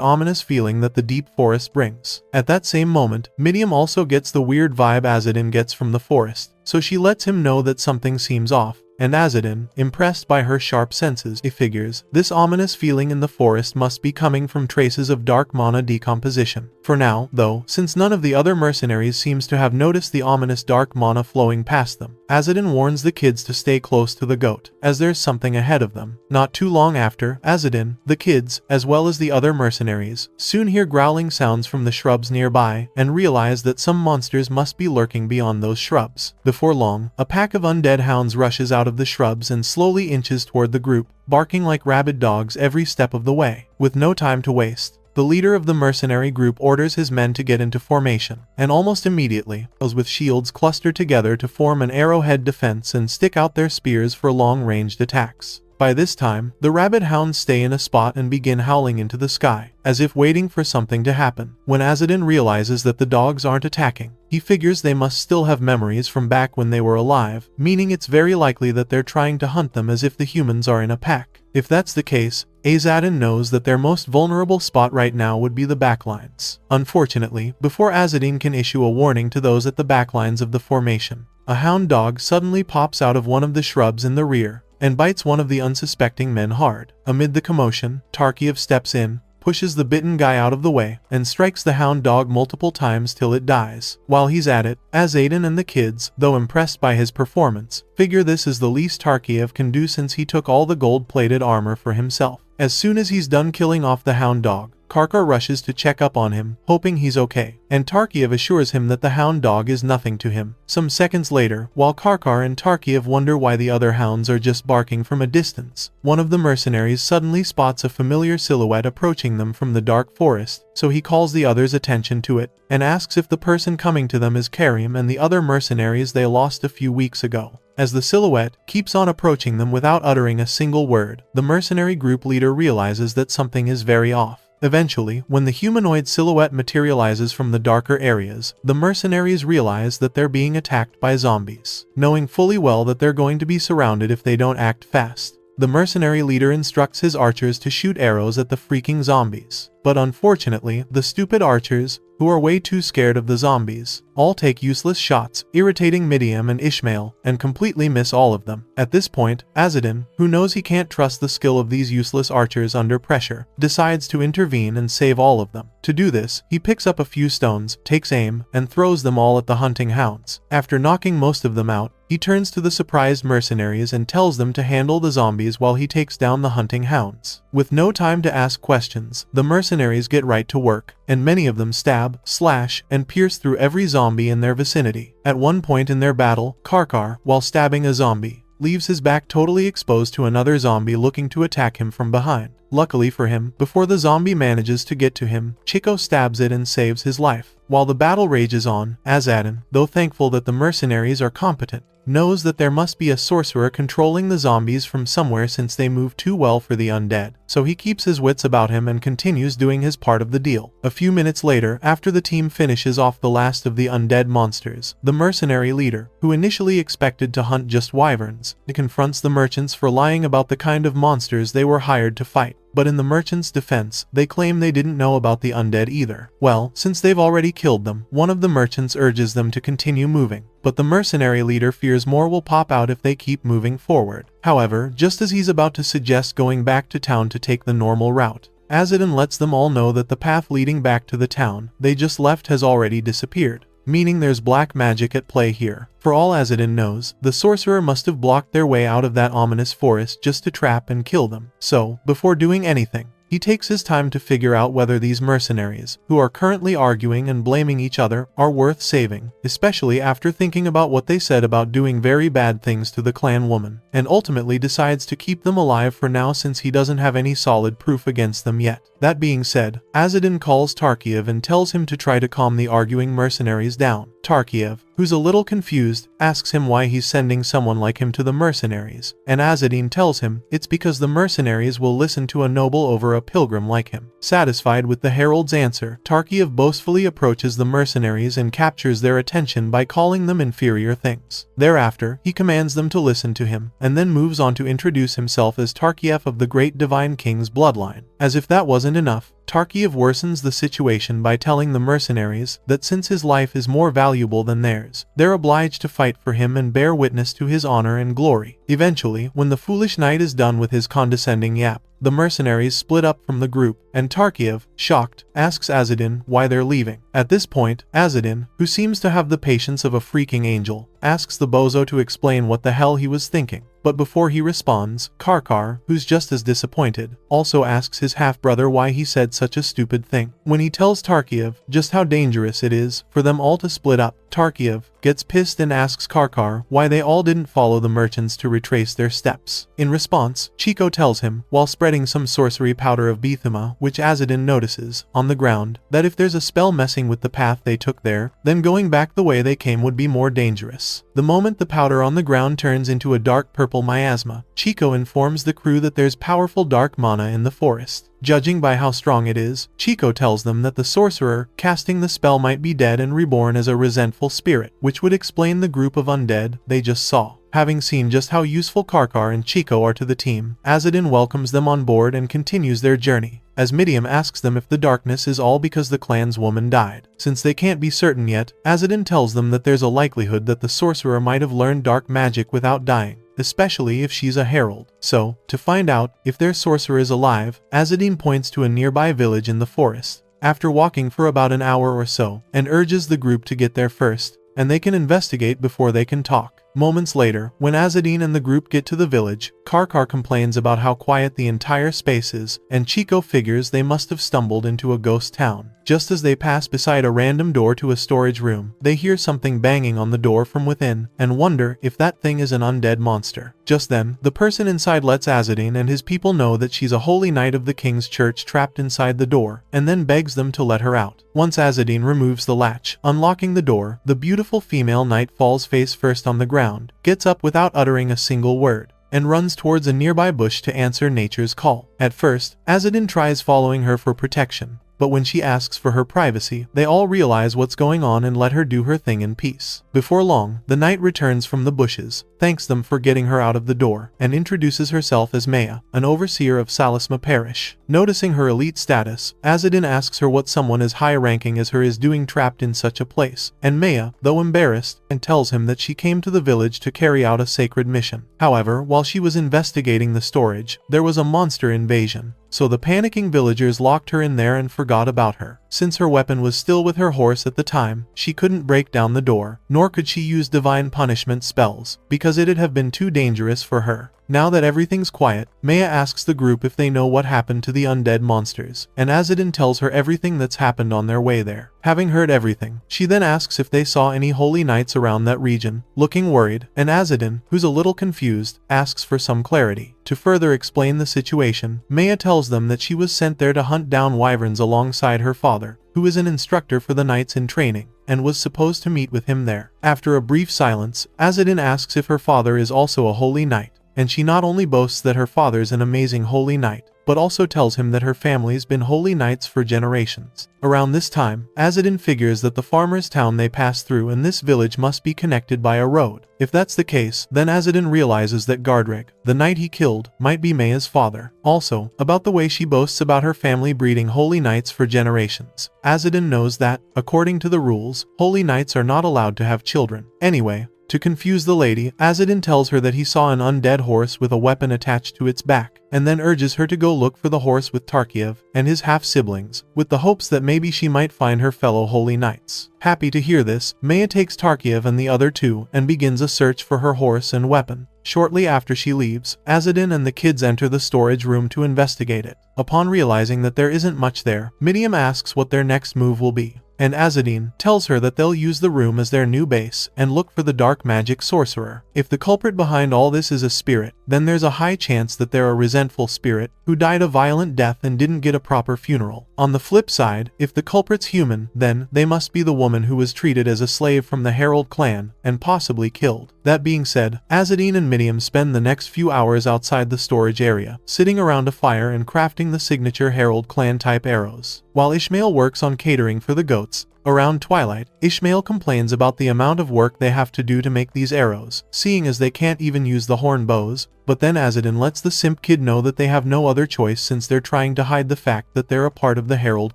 ominous feeling that the deep forest brings. At that same moment, Midium also gets the weird vibe Azadin gets from the forest, so she lets him know that something seems off. And Azadin, impressed by her sharp senses, figures this ominous feeling in the forest must be coming from traces of dark mana decomposition. For now, though, since none of the other mercenaries seems to have noticed the ominous dark mana flowing past them, Azadin warns the kids to stay close to the goat, as there's something ahead of them. Not too long after, Azadin, the kids, as well as the other mercenaries, soon hear growling sounds from the shrubs nearby, and realize that some monsters must be lurking beyond those shrubs. Before long, a pack of undead hounds rushes out of the shrubs and slowly inches toward the group, barking like rabid dogs every step of the way. With no time to waste, the leader of the mercenary group orders his men to get into formation, and almost immediately, those with shields cluster together to form an arrowhead defense and stick out their spears for long-ranged attacks. By this time, the rabid hounds stay in a spot and begin howling into the sky, as if waiting for something to happen. When Azadin realizes that the dogs aren't attacking, he figures they must still have memories from back when they were alive, meaning it's very likely that they're trying to hunt them as if the humans are in a pack. If that's the case, Azadin knows that their most vulnerable spot right now would be the backlines. Unfortunately, before Azadin can issue a warning to those at the backlines of the formation, a hound dog suddenly pops out of one of the shrubs in the rear, and bites one of the unsuspecting men hard. Amid the commotion, Tarkiev steps in, pushes the bitten guy out of the way, and strikes the hound dog multiple times till it dies. While he's at it, Azadin and the kids, though impressed by his performance, figure this is the least Tarkiev can do since he took all the gold-plated armor for himself. As soon as he's done killing off the hound dog, Karkar rushes to check up on him, hoping he's okay, and Tarkiev assures him that the hound dog is nothing to him. Some seconds later, while Karkar and Tarkiev wonder why the other hounds are just barking from a distance, one of the mercenaries suddenly spots a familiar silhouette approaching them from the dark forest, so he calls the others' attention to it, and asks if the person coming to them is Karim and the other mercenaries they lost a few weeks ago. As the silhouette keeps on approaching them without uttering a single word, the mercenary group leader realizes that something is very off. Eventually, when the humanoid silhouette materializes from the darker areas, the mercenaries realize that they're being attacked by zombies. Knowing fully well that they're going to be surrounded if they don't act fast, the mercenary leader instructs his archers to shoot arrows at the freaking zombies. But unfortunately, the stupid archers, who are way too scared of the zombies, all take useless shots, irritating Midium and Ishmael, and completely miss all of them. At this point, Azadin, who knows he can't trust the skill of these useless archers under pressure, decides to intervene and save all of them. To do this, he picks up a few stones, takes aim, and throws them all at the hunting hounds. After knocking most of them out, he turns to the surprised mercenaries and tells them to handle the zombies while he takes down the hunting hounds. With no time to ask questions, the mercenaries get right to work, and many of them stab, slash, and pierce through every zombie in their vicinity. At one point in their battle, Karkar, while stabbing a zombie, leaves his back totally exposed to another zombie looking to attack him from behind. Luckily for him, before the zombie manages to get to him, Chico stabs it and saves his life. While the battle rages on, Azadin, though thankful that the mercenaries are competent, knows that there must be a sorcerer controlling the zombies from somewhere since they move too well for the undead, so he keeps his wits about him and continues doing his part of the deal. A few minutes later, after the team finishes off the last of the undead monsters, the mercenary leader, who initially expected to hunt just wyverns, confronts the merchants for lying about the kind of monsters they were hired to fight. But in the merchants' defense, they claim they didn't know about the undead either. Well, since they've already killed them, one of the merchants urges them to continue moving, but the mercenary leader fears more will pop out if they keep moving forward. However, just as he's about to suggest going back to town to take the normal route, Azadin lets them all know that the path leading back to the town they just left has already disappeared, meaning there's black magic at play here. For all Azadin knows, the sorcerer must have blocked their way out of that ominous forest just to trap and kill them. So, before doing anything, he takes his time to figure out whether these mercenaries, who are currently arguing and blaming each other, are worth saving, especially after thinking about what they said about doing very bad things to the clan woman, and ultimately decides to keep them alive for now since he doesn't have any solid proof against them yet. That being said, Azadin calls Tarkiev and tells him to try to calm the arguing mercenaries down. Tarkiev, who's a little confused, asks him why he's sending someone like him to the mercenaries, and Azadine tells him it's because the mercenaries will listen to a noble over a pilgrim like him. Satisfied with the Herald's answer, Tarkiev boastfully approaches the mercenaries and captures their attention by calling them inferior things. Thereafter, he commands them to listen to him, and then moves on to introduce himself as Tarkiev of the Great Divine King's bloodline. As if that wasn't enough, Tarkiev worsens the situation by telling the mercenaries that since his life is more valuable than theirs, they're obliged to fight for him and bear witness to his honor and glory. Eventually, when the foolish knight is done with his condescending yap, the mercenaries split up from the group, and Tarkiev, shocked, asks Azadine why they're leaving. At this point, Azadine, who seems to have the patience of a freaking angel, asks the bozo to explain what the hell he was thinking. But before he responds, Karkar, who's just as disappointed, also asks his half-brother why he said such a stupid thing. When he tells Tarkiev just how dangerous it is for them all to split up, Tarkiev gets pissed and asks Karkar why they all didn't follow the merchants to retrace their steps. In response, Chico tells him, while spreading some sorcery powder of Bethema, which Azadine notices, on the ground, that if there's a spell messing with the path they took there, then going back the way they came would be more dangerous. The moment the powder on the ground turns into a dark purple miasma, Chico informs the crew that there's powerful dark mana in the forest. Judging by how strong it is, Chico tells them that the sorcerer casting the spell might be dead and reborn as a resentful spirit, which would explain the group of undead they just saw. Having seen just how useful Karkar and Chico are to the team, Azadine welcomes them on board and continues their journey, as Midium asks them if the darkness is all because the clan's woman died. Since they can't be certain yet, Azadine tells them that there's a likelihood that the sorcerer might have learned dark magic without dying, especially if she's a herald. So, to find out if their sorcerer is alive, Azadine points to a nearby village in the forest, after walking for about an hour or so, and urges the group to get there first, and they can investigate before they can talk. Moments later, when Azadine and the group get to the village, Karkar complains about how quiet the entire space is, and Chico figures they must have stumbled into a ghost town. Just as they pass beside a random door to a storage room, they hear something banging on the door from within, and wonder if that thing is an undead monster. Just then, the person inside lets Azadine and his people know that she's a holy knight of the king's church trapped inside the door, and then begs them to let her out. Once Azadine removes the latch, unlocking the door, the beautiful female knight falls face first on the ground, gets up without uttering a single word, and runs towards a nearby bush to answer nature's call. At first, Azadine tries following her for protection, but when she asks for her privacy, they all realize what's going on and let her do her thing in peace. Before long, the knight returns from the bushes, thanks them for getting her out of the door, and introduces herself as Maya, an overseer of Salisma Parish. Noticing her elite status, Azadine asks her what someone as high-ranking as her is doing trapped in such a place, and Maya, though embarrassed, tells him that she came to the village to carry out a sacred mission. However, while she was investigating the storage, there was a monster invasion, so the panicking villagers locked her in there and forgot about her. Since her weapon was still with her horse at the time, she couldn't break down the door, nor could she use divine punishment spells, because it'd have been too dangerous for her. Now that everything's quiet, Maya asks the group if they know what happened to the undead monsters, and Azadine tells her everything that's happened on their way there. Having heard everything, she then asks if they saw any holy knights around that region, looking worried, and Azadine, who's a little confused, asks for some clarity. To further explain the situation, Maya tells them that she was sent there to hunt down wyverns alongside her father, who is an instructor for the knights in training, and was supposed to meet with him there. After a brief silence, Azadine asks if her father is also a holy knight, and she not only boasts that her father's an amazing holy knight, but also tells him that her family's been holy knights for generations. Around this time, Azadine figures that the farmer's town they pass through and this village must be connected by a road. If that's the case, then Azadine realizes that Gardrig, the knight he killed, might be Maya's father. Also, about the way she boasts about her family breeding holy knights for generations, Azadine knows that, according to the rules, holy knights are not allowed to have children. Anyway, to confuse the lady, Azadine tells her that he saw an undead horse with a weapon attached to its back, and then urges her to go look for the horse with Tarkiev and his half-siblings, with the hopes that maybe she might find her fellow holy knights. Happy to hear this, Maya takes Tarkiev and the other two and begins a search for her horse and weapon. Shortly after she leaves, Azadine and the kids enter the storage room to investigate it. Upon realizing that there isn't much there, Midium asks what their next move will be, and Azadine tells her that they'll use the room as their new base and look for the dark magic sorcerer. If the culprit behind all this is a spirit, then there's a high chance that they're a resentful spirit who died a violent death and didn't get a proper funeral. On the flip side, if the culprit's human, then they must be the woman who was treated as a slave from the Herald clan and possibly killed. That being said, Azadine and Miriam spend the next few hours outside the storage area, sitting around a fire and crafting the signature Herald clan type arrows, while Ishmael works on catering for the goats. Around twilight, Ishmael complains about the amount of work they have to do to make these arrows, seeing as they can't even use the horn bows, but then Azadine lets the simp kid know that they have no other choice since they're trying to hide the fact that they're a part of the Herald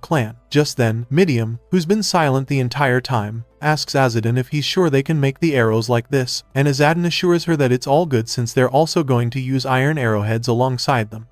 clan. Just then, Miriam, who's been silent the entire time, asks Azadine if he's sure they can make the arrows like this, and Azadine assures her that it's all good since they're also going to use iron arrowheads alongside them.